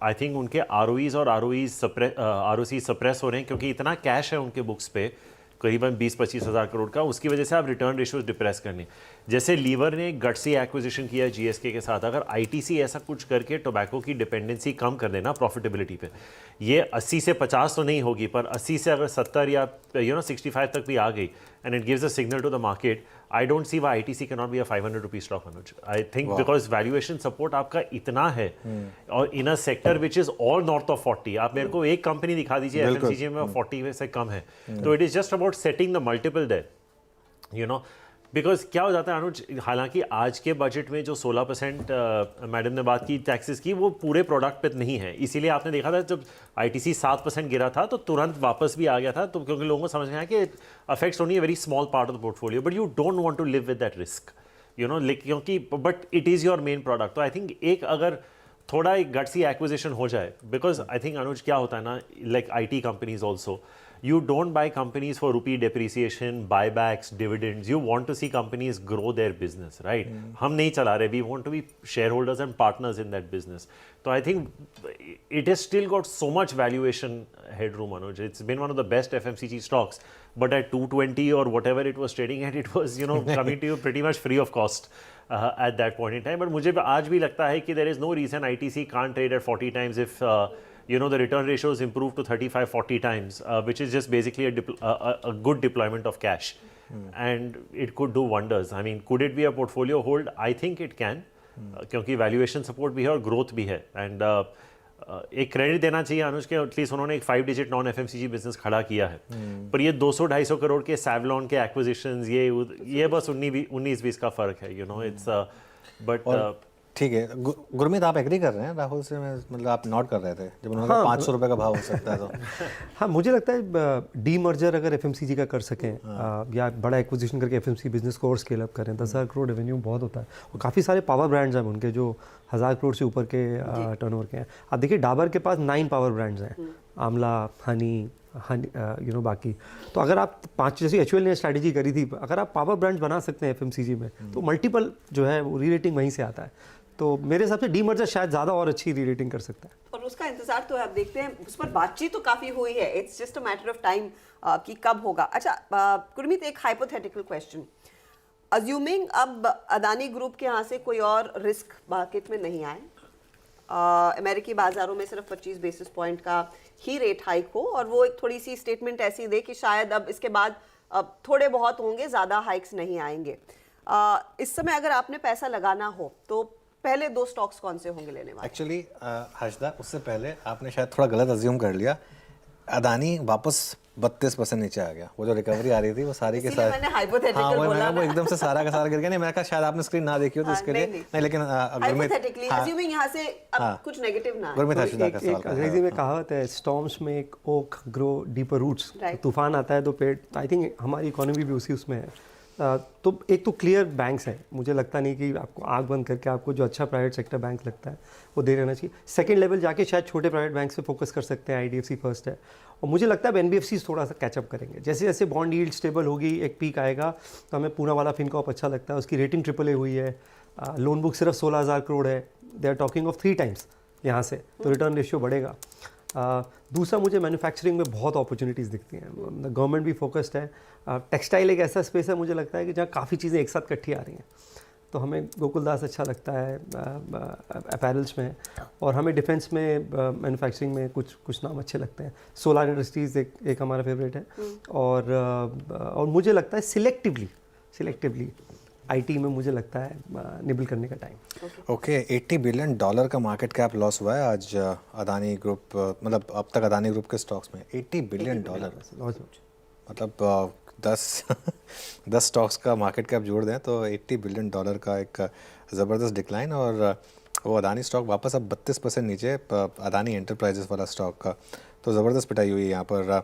I think उनके आरओईज और आरओसी सप्रेस हो रहे हैं क्योंकि इतना कैश है उनके बुक्स पे, करीबन 20-25 हज़ार करोड़ का, उसकी वजह से आप रिटर्न रेशियोज डिप्रेस करने। जैसे लीवर ने गट्सी एक्विजिशन किया जीएसके के साथ, अगर आईटीसी ऐसा कुछ करके टोबैको की डिपेंडेंसी कम कर देना प्रॉफिटेबिलिटी पे, ये 80 से 50 तो नहीं होगी, पर 80 से अगर 70 या 65 तक भी आ गई and it gives a signal to the market, I don't see why ITC can not be a 500 rupees stock, Anuj. I think because valuation support आपका इतना है और in a sector which is all north of 40, आप मेरे को एक company दिखा दीजिए एफएमसीजी में 40 से कम है, तो it is just about setting the multiple there, because क्या हो जाता है अनुज, हालांकि आज के बजट में जो 16% मैडम ने बात की टैक्सेस की, वो पूरे प्रोडक्ट पे नहीं है, इसीलिए आपने देखा था जब आईटीसी 7% गिरा था तो तुरंत वापस भी आ गया था, तो क्योंकि लोगों को समझ में आया कि affects only a very small part of the portfolio, but you don't want to live with that risk, क्योंकि but it is your main product. तो आई थिंक एक अगर थोड़ा एक गट्सी एक्विजिशन हो जाए, बिकॉज आई थिंक अनुज क्या होता है ना, like IT companies also, you don't buy companies for rupee depreciation, buybacks, dividends. You want to see companies grow their business, right? हम नहीं चला रहे, we want to be shareholders and partners in that business. So I think it has still got so much valuation headroom, Anuj. It's been one of the best FMCG stocks, but at 220 or whatever it was trading at, it was coming to you pretty much free of cost at that point in time. But मुझे आज भी लगता है कि there is no reason ITC can't trade at 40 times if the return ratios improve to 35-40 times, which is just basically a good deployment of cash. And it could do wonders. I mean, could it be a portfolio hold? I think it can, क्योंकि valuation support भी है और growth भी है. And एक credit देना चाहिए अनुज के, एटलीस्ट उन्होंने एक 5 डिजिट नॉन एफएमसीजी बिजनेस खड़ा किया है, पर ये 200-250 करोड़ के सैवलॉन के एक्विजिशंस, ये बस 19-20 का फर्क है, इट्स बट ठीक है। गुरमीत, आप एग्री कर रहे हैं राहुल से? मतलब आप नोट कर रहे थे जब उन्होंने कहा 500 रुपये का भाव हो सकता है तो हाँ, मुझे लगता है डी मर्जर अगर एफएमसीजी का कर सकें या बड़ा एक्विजिशन करके एफएमसीजी बिजनेस को और स्केल अप करें, 10,000 करोड़ रेवेन्यू बहुत होता है और काफ़ी सारे पावर ब्रांड्स हैं उनके जो 1,000 करोड़ से ऊपर के टर्नओवर के हैं। आप देखिए डाबर के पास 9 पावर ब्रांड्स हैं, आमला, हनी, बाकी। तो अगर आप 5, जैसे एचयूएल ने स्ट्रैटेजी करी थी, अगर आप पावर ब्रांड्स बना सकते हैं एफएमसीजी में तो मल्टीपल जो है वो री रेटिंग वहीं से आता है। तो मेरे हिसाब से डी मर्जर शायद ज़्यादा और अच्छी री रेटिंग कर सकता है और उसका इंतजार तो आप देखते हैं, उस पर बातचीत तो काफ़ी हुई है, it's just a matter of time कि कब होगा। अच्छा गुरमीत, एक हाइपोथेटिकल क्वेश्चन, अज्यूमिंग अब अदानी ग्रुप के यहाँ से कोई और रिस्क मार्केट में नहीं आए, अमेरिकी बाजारों में सिर्फ 25 बेसिस पॉइंट का ही रेट हाइक हो और वो एक थोड़ी सी स्टेटमेंट ऐसी दे कि शायद अब इसके बाद अब थोड़े बहुत होंगे, ज़्यादा हाइक्स नहीं आएंगे, इस समय अगर आपने पैसा लगाना हो तो पहले 2 स्टॉक्स कौन से होंगे लेने वाले? एक्चुअली हर्षदा, उससे पहले आपने शायद थोड़ा गलत अज्यूम कर लिया, अदानी वापस 32% नीचे आ गया, वो जो रिकवरी आ रही थी वो सारी के सारी, हाँ वो एकदम से सारा का सारा गिर गया। नहीं, मैं कहा शायद आपने स्क्रीन ना देखी हो तो इसके लिए नहीं, लेकिन अज्यूमिंग यहाँ से अब कुछ नेगेटिव ना है। एक अंग्रेजी में कहावत है, storms make oak grow deeper roots, तूफान आता है तो पेड़, आई थिंक हमारी इकोनॉमी भी उसी उसमें है। तो एक तो क्लियर बैंक्स हैं, मुझे लगता नहीं कि आपको आंख बंद करके आपको जो अच्छा प्राइवेट सेक्टर बैंक लगता है वो दे रहना चाहिए। सेकंड लेवल जाके शायद छोटे प्राइवेट बैंक पे फोकस कर सकते हैं, आईडीएफसी फर्स्ट है, और मुझे लगता है एनबीएफसी थोड़ा सा कैचअप करेंगे, जैसे जैसे बॉन्ड यील्ड स्टेबल होगी, एक पीक आएगा तो हमें पूना वाला फिनकॉप अच्छा लगता है, उसकी रेटिंग AAA हुई है, लोन बुक सिर्फ 16,000 करोड़ है, they are talking of 3 times यहाँ से, तो रिटर्न रेशियो बढ़ेगा। दूसरा, मुझे मैन्युफैक्चरिंग में बहुत अपॉर्चुनिटीज़ दिखती हैं, गवर्नमेंट भी फोकस्ड है, टेक्सटाइल एक ऐसा स्पेस है मुझे लगता है कि जहाँ काफ़ी चीज़ें एक साथ इकट्ठी आ रही हैं, तो हमें गोकुलदास अच्छा लगता है अपैरल्स में, और हमें डिफेंस में मैन्युफैक्चरिंग में कुछ नाम अच्छे लगते हैं। सोलार इंडस्ट्रीज़ एक हमारा फेवरेट है, और मुझे लगता है सिलेक्टिवली आईटी में मुझे लगता है निबल करने का टाइम। ओके, $80 बिलियन का मार्केट कैप लॉस हुआ है आज अदानी ग्रुप, मतलब अब तक अदानी ग्रुप के स्टॉक्स में $80 बिलियन। मतलब 10 स्टॉक्स का मार्केट कैप जोड़ दें तो $80 बिलियन का एक ज़बरदस्त डिक्लाइन, और वो अदानी स्टॉक वापस अब 32% नीचे, अदानी एंटरप्राइजेस वाला स्टॉक का, तो ज़बरदस्त पिटाई हुई है यहाँ पर।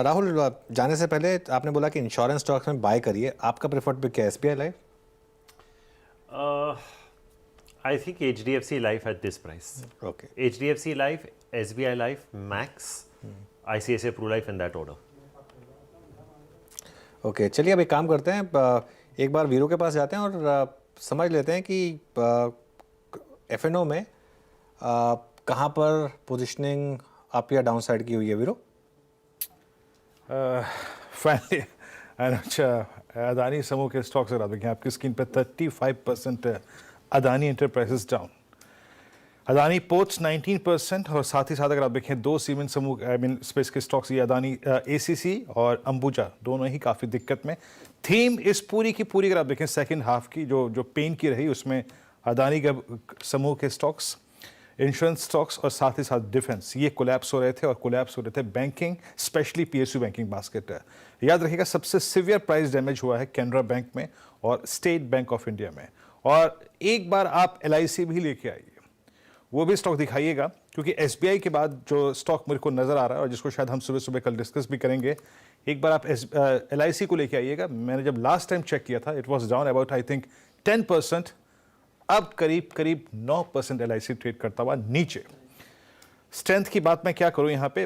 राहुल, जाने से पहले आपने बोला कि इंश्योरेंस स्टॉक्स में बाय करिए, आपका प्रेफर्ड पिक क्या है? SBI life? I think HDFC life at this price. Okay, HDFC life, SBI life, max, ICICI Pru life in that order. Okay, चलिए अब एक काम करते हैं, एक बार वीरू के पास जाते हैं और समझ लेते हैं कि F&O में कहाँ पर पोजिशनिंग अप या डाउन साइड की हुई है वीरू? फाइनली अदानी समूह के स्टॉक्स अगर आप देखें आपकी स्क्रीन पे 35% Adani enterprises down, Adani ports 19%, और साथ ही साथ अगर आप देखें दो सीमेंट समूह स्पेस के स्टॉक्स, ये अदानी ACC और अंबुजा, दोनों ही काफ़ी दिक्कत में। थीम इस पूरी की पूरी अगर आप देखें सेकंड हाफ की जो पेन की रही, उसमें अदानी के समूह के स्टॉक्स, इंश्योरेंस स्टॉक्स और साथ ही साथ डिफेंस, ये कोलैप्स हो रहे थे, और कोलैप्स हो रहे थे banking, specially PSU banking basket. याद रखिएगा सबसे सिवियर प्राइस डैमेज हुआ है कैनरा बैंक में और स्टेट बैंक ऑफ इंडिया में। और एक बार आप LIC भी लेके आइए, वो भी स्टॉक दिखाइएगा, क्योंकि SBI के बाद जो स्टॉक मेरे को नज़र आ रहा है और जिसको शायद हम सुबह सुबह कल डिस्कस भी करेंगे, एक बार आप LIC को लेके आइएगा। मैंने जब लास्ट टाइम चेक किया था it was down about I think 10%, अब करीब 9% LIC ट्रेड करता हुआ नीचे। स्ट्रेंथ की बात मैं क्या करूं यहाँ पे,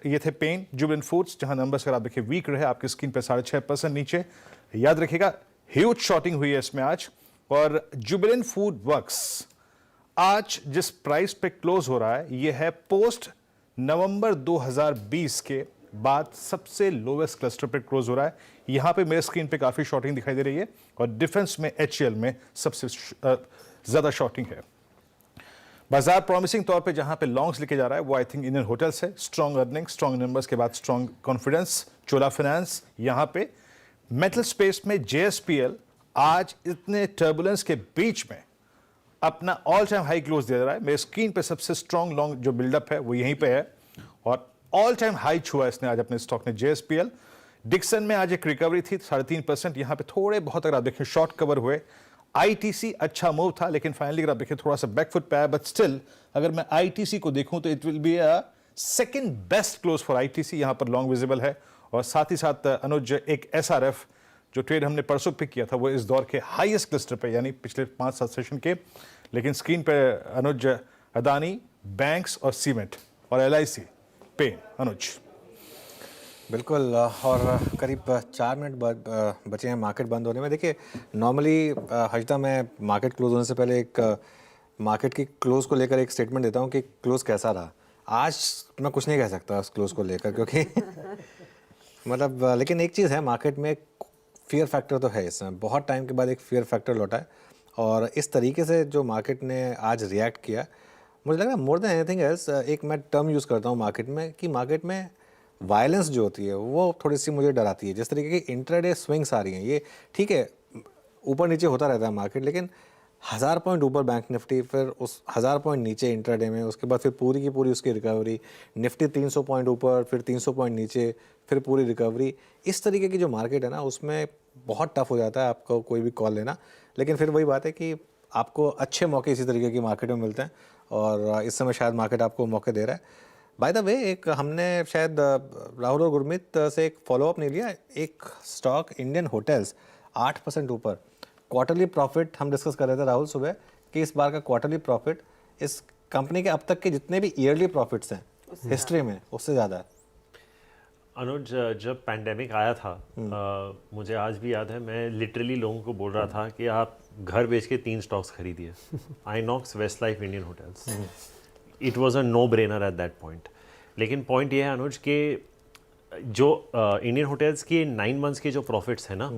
ये थे पेन, जुबिलेंट फूड्स, जहां नंबर्स अगर आप देखिए वीक रहे, आपकी स्क्रीन पे 6.5% नीचे। याद रखिएगा ह्यूज शॉर्टिंग हुई है इसमें आज, और जुबिलेंट फूड वर्क्स आज जिस प्राइस पे क्लोज हो रहा है, ये है पोस्ट नवंबर 2020 के बाद सबसे लोवेस्ट क्लस्टर पे क्लोज हो रहा है। यहाँ पे मेरे स्क्रीन पे काफ़ी शॉर्टिंग दिखाई दे रही है, और डिफेंस में HCL में सबसे ज़्यादा शॉर्टिंग है। बाजार प्रॉमिसिंग तौर पे जहाँ पे लॉन्ग्स लेके जा रहा है वो आई थिंक इंडियन होटल्स है, स्ट्रॉन्ग अर्निंग, स्ट्रॉन्ग नंबर्स के बाद स्ट्रॉन्ग कॉन्फिडेंस, चोला फाइनेंस। यहाँ पे मेटल स्पेस में JSPL आज इतने टर्बुलेंस के बीच में अपना ऑल टाइम हाई क्लोज दे रहा है। मेरे स्क्रीन पे सबसे स्ट्रॉन्ग लॉन्ग जो बिल्डअप है वो यहीं पे है, और ऑल टाइम हाई छुआ इसने आज अपने स्टॉक ने JSPL। डिक्सन में आज एक रिकवरी थी 3.5%, यहाँ पे थोड़े बहुत अगर आप देखें शॉर्ट कवर हुए। ITC अच्छा मूव था, लेकिन फाइनली अगर आप देखें थोड़ा सा बैकफुट पे आया, बट स्टिल अगर मैं ITC को देखूं तो it will be a second best close for ITC। यहाँ पर लॉन्ग विजिबल है, और साथ ही साथ अनुज एक SRF जो ट्रेड हमने परसों पिक किया था वो इस दौर के हाईएस्ट क्लस्टर पे, यानी पिछले 5-7 सेशन के। लेकिन स्क्रीन पे अनुज अदानी, बैंक्स और सीमेंट और LIC पे अनुज। बिल्कुल, और करीब 4 मिनट बचे हैं मार्केट बंद होने में। देखिए नॉर्मली हजदा मैं मार्केट क्लोज होने से पहले एक मार्केट की क्लोज को लेकर एक स्टेटमेंट देता हूँ कि क्लोज कैसा रहा। आज मैं कुछ नहीं कह सकता उस क्लोज को लेकर, क्योंकि मतलब लेकिन एक चीज़ है, मार्केट में फियर फैक्टर तो है, इसमें बहुत टाइम के बाद एक फियर फैक्टर लौटा है, और इस तरीके से जो मार्केट ने आज रिएक्ट किया, मुझे लग रहा है मोर देन एनीथिंग एल्स, एक मैं टर्म यूज़ करता हूँ मार्केट में कि मार्केट में वायलेंस जो होती है वो थोड़ी सी मुझे डराती है। जिस तरीके की इंट्राडे स्विंग्स आ रही हैं, ये ठीक है ऊपर नीचे होता रहता है मार्केट, लेकिन 1000 पॉइंट ऊपर बैंक निफ्टी, फिर उस 1000 पॉइंट नीचे इंट्राडे में, उसके बाद फिर पूरी की पूरी उसकी रिकवरी, निफ्टी 300 पॉइंट ऊपर, फिर 300 पॉइंट नीचे, फिर पूरी रिकवरी। इस तरीके की जो मार्केट है ना, उसमें बहुत टफ हो जाता है आपको कोई भी कॉल लेना। लेकिन फिर वही बात है कि आपको अच्छे मौके इसी तरीके की मार्केट में मिलते हैं, और इस समय शायद मार्केट आपको मौके दे रहा है। बाय द वे, एक हमने शायद राहुल और गुरमीत से एक फॉलोअप नहीं लिया, एक स्टॉक इंडियन होटल्स 8% ऊपर, क्वार्टरली प्रॉफिट हम डिस्कस कर रहे थे राहुल सुबह कि इस बार का क्वार्टरली प्रॉफिट इस कंपनी के अब तक के जितने भी ईयरली प्रॉफिट्स हैं हिस्ट्री में उससे ज़्यादा है। अनुज, जब पैंडेमिक आया था मुझे आज भी याद है, मैं लिटरली लोगों को बोल रहा था कि आप घर बेच के 3 स्टॉक्स खरीदिए, Inox, Westlife, Indian Hotels. It was a no brainer at that point. लेकिन पॉइंट ये है अनुज कि जो इंडियन होटल्स के 9 मंथ्स के जो प्रॉफिट्स है ना,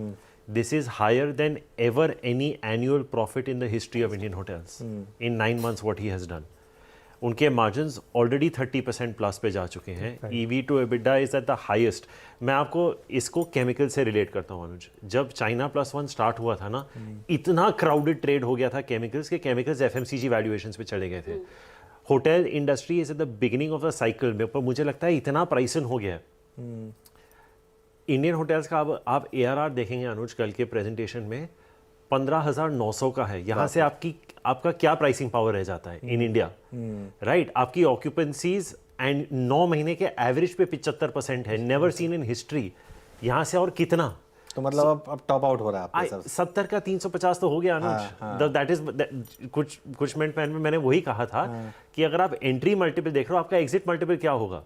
this is higher than ever any annual profit in the history of Indian Hotels in 9 months what he has done. उनके मार्जिन्स ऑलरेडी 30% प्लस पे जा चुके हैं। EV to EBITDA is at the highest. मैं आपको इसको केमिकल से relate करता हूँ अनुज। जब चाइना +1 स्टार्ट हुआ था ना, इतना क्राउडेड ट्रेड हो गया था केमिकल्स के, केमिकल्स FMCG वैल्यूएशंस पे चले गए थे। Hotel industry is at the beginning of the cycle में, पर मुझे लगता है इतना प्राइसन हो गया है। इंडियन होटल्स का अब आप ARR देखेंगे अनुज कल के प्रेजेंटेशन में 15,900 का है। यहाँ से आपका क्या प्राइसिंग पावर रह जाता है इन इंडिया, राइट? आपकी ऑक्यूपेंसीज एंड 9 महीने के एवरेज पे 75% है, नेवर सीन इन हिस्ट्री। यहाँ से और कितना? तो मतलब अब टॉप आउट हो रहा है आपके हिसाब से? 70 का 350 तो हो गया अनुज। दैट इज कुछ मिनट पहले में मैंने वही कहा था कि अगर आप एंट्री मल्टीपल देख रहे हो, आपका एग्जिट मल्टीपल क्या होगा?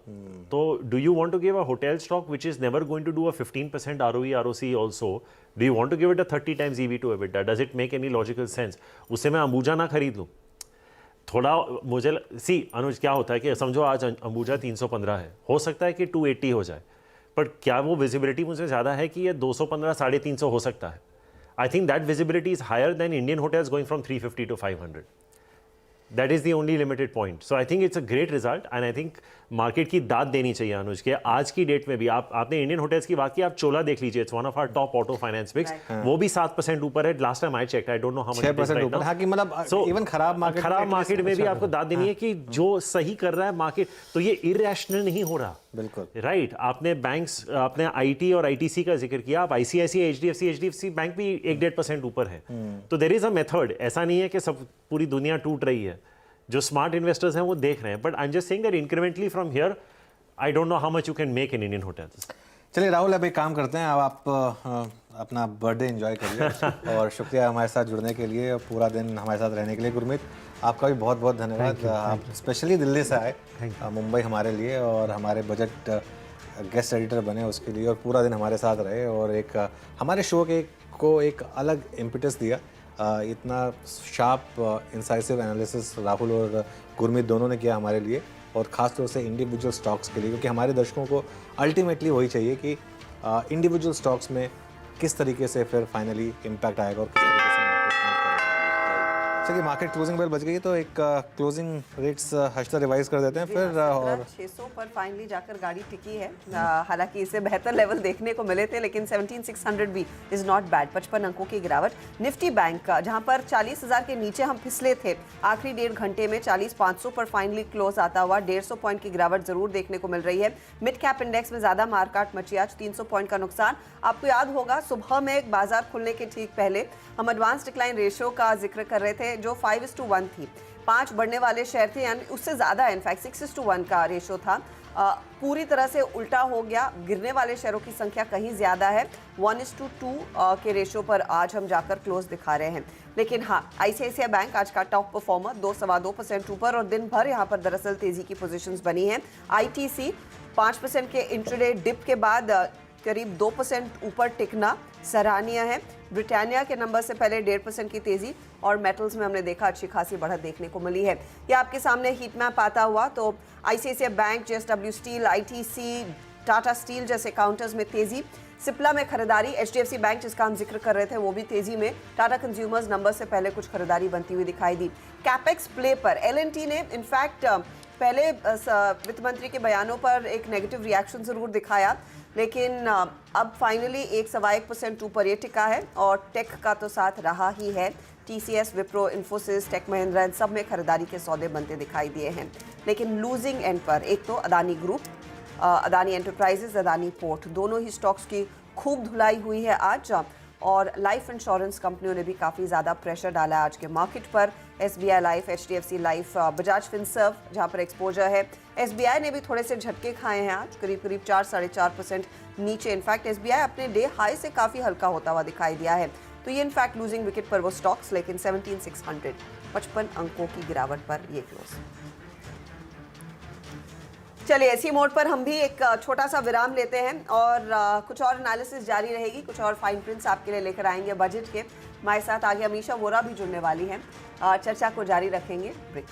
तो do you want to give a hotel stock which is never going to do a 15% ROE ROC also? Do you want to give it a 30 times EV to EBITDA? Does it make any logical sense? उससे मैं अंबुजा ना खरीद लूं? थोड़ा मुझे अनुज क्या होता है कि समझो आज अंबुजा 315 है, हो सकता है कि 280 हो जाए, पर क्या वो विजिबिलिटी मुझे ज़्यादा है कि ये 215 350 हो सकता है? I think that visibility is higher than Indian Hotels going from 350 to 500. That is the only limited point. So I think it's a great result and I think market की दाद देनी चाहिए अनुज के आज की डेट में भी. आपने इंडियन होटल्स की बात की, आप चोला देख लीजिए, it's one of our top auto finance picks, वो भी 7% ऊपर है. Last time I check, I don't know how much 6% ऊपर. हां कि मतलब इवन खराब मार्केट में भी आपको दाद देनी है कि जो सही कर रहा है मार्केट, तो ये इरैशनल नहीं हो रहा. बिल्कुल राइट. आपने बैंक्स, आपने IT और ITC का जिक्र किया, आप ICICI, HDFC बैंक भी 1-1.5% ऊपर है. तो देयर इज अ मेथड. ऐसा नहीं है कि सब पूरी दुनिया टूट रही है. जो स्मार्ट इन्वेस्टर्स हैं वो देख रहे हैं. But I am just saying that incrementally from here I don't know how much you can make in Indian hotels. चलिए राहुल, अब एक काम करते हैं, अब आप अपना बर्थडे एंजॉय करिए और शुक्रिया हमारे साथ जुड़ने के लिए और पूरा दिन हमारे साथ रहने के लिए. गुरमीत, आपका भी बहुत बहुत धन्यवाद. आप स्पेशली दिल्ली से आए मुंबई हमारे लिए और हमारे बजट गेस्ट एडिटर बने उसके लिए, और पूरा दिन हमारे साथ रहे और एक हमारे शो को एक अलग इम्पिटस दिया. इतना शार्प इंसाइसिव एनालिसिस राहुल और गुरमीत दोनों ने किया हमारे लिए, और ख़ास तौर से इंडिविजुअल स्टॉक्स के लिए, क्योंकि हमारे दर्शकों को अल्टीमेटली वही चाहिए कि इंडिविजुअल स्टॉक्स में किस तरीके से फिर फाइनली इम्पैक्ट आएगा और किस तरीके से मार्केट. चलिए, मार्केट क्लोजिंग बेल बज गई, तो एक क्लोजिंग रेट्स हर्षदा रिवाइज कर देते हैं फिर. और 600 पर फाइनली जाकर गाड़ी टिकी है. हालांकि इसे बेहतर लेवल देखने को मिले थे, लेकिन 17,600 भी इज नॉट बैड. 55 अंकों की गिरावट. निफ्टी बैंक का जहां पर 40,000 के नीचे हम फिसले थे, आखिरी 1.5 घंटे में 40,500 पर फाइनली क्लोज आता हुआ 150 पॉइंट की गिरावट जरूर देखने को मिल रही है. मिड कैप इंडेक्स में ज्यादा मारकाट मची आज, 300 पॉइंट का नुकसान. आपको याद होगा सुबह में बाजार खुलने के ठीक पहले हम एडवांस डिक्लाइन रेशियो का जिक्र कर रहे थे, जो 5:1 थी. 5 बढ़ने वाले शेयर थे, यानी उससे ज़्यादा इनफैक्ट 6:1 का रेशियो था. पूरी तरह से उल्टा हो गया. गिरने वाले शेयरों की संख्या कहीं ज़्यादा है. 1:2 के रेशियो पर आज हम जाकर क्लोज दिखा रहे हैं. लेकिन हाँ, ICICI बैंक आज का टॉप परफॉर्मर, 2-2.25% ऊपर, और दिन भर यहाँ पर दरअसल तेज़ी की पोजीशंस बनी हैं. ITC 5% के इंट्राडे डिप के बाद करीब 2% ऊपर टिकना सराहनीय है. ब्रिटानिया के नंबर से पहले 1.5% की तेजी, और मेटल्स में हमने देखा अच्छी खासी बढ़त देखने को मिली है. ये आपके सामने हीट मैप आता हुआ, तो ICICI bank, JSW steel, ITC, Tata steel जैसे काउंटर्स में तेजी. सिप्ला में खरीदारी. HDFC बैंक जिसका हम जिक्र कर रहे थे वो भी तेजी में. टाटा कंज्यूमर्स नंबर से पहले कुछ खरीदारी बनती हुई दिखाई दी. कैपेक्स प्ले पर L&T ने इनफैक्ट पहले वित्त मंत्री के बयानों पर एक नेगेटिव रिएक्शन जरूर दिखाया, लेकिन अब फाइनली 1-1.25% ऊपर ये टिका है. और टेक का तो साथ रहा ही है. TCS, विप्रो, इन्फोसिस, टेक महिंद्रा, इन सब में खरीदारी के सौदे बनते दिखाई दिए हैं. लेकिन लूजिंग एंड पर एक तो Adani group, Adani enterprises, Adani port, दोनों ही स्टॉक्स की खूब धुलाई हुई है आज. और लाइफ इंश्योरेंस कंपनियों ने भी काफ़ी ज़्यादा प्रेशर डाला आज के मार्केट पर. SBI life, HDFC life, Bajaj Finserv जहां पर एक्सपोजर है. SBI ने भी थोड़े से झटके खाए हैं आज, करीब 4-4.5% नीचे. इनफैक्ट SBI अपने डे हाई से काफ़ी हल्का होता हुआ दिखाई दिया है. तो ये इनफैक्ट लूजिंग विकेट पर वो स्टॉक्स, लेकिन 17,600 55 अंकों की गिरावट पर ये क्लोज. चलिए, ऐसी मोड पर हम भी एक छोटा सा विराम लेते हैं और कुछ और एनालिसिस जारी रहेगी, कुछ और फाइन प्रिंट्स आपके लिए लेकर आएंगे बजट के. हमारे साथ आगे अमीशा वोरा भी जुड़ने वाली हैं, चर्चा को जारी रखेंगे. ब्रेक.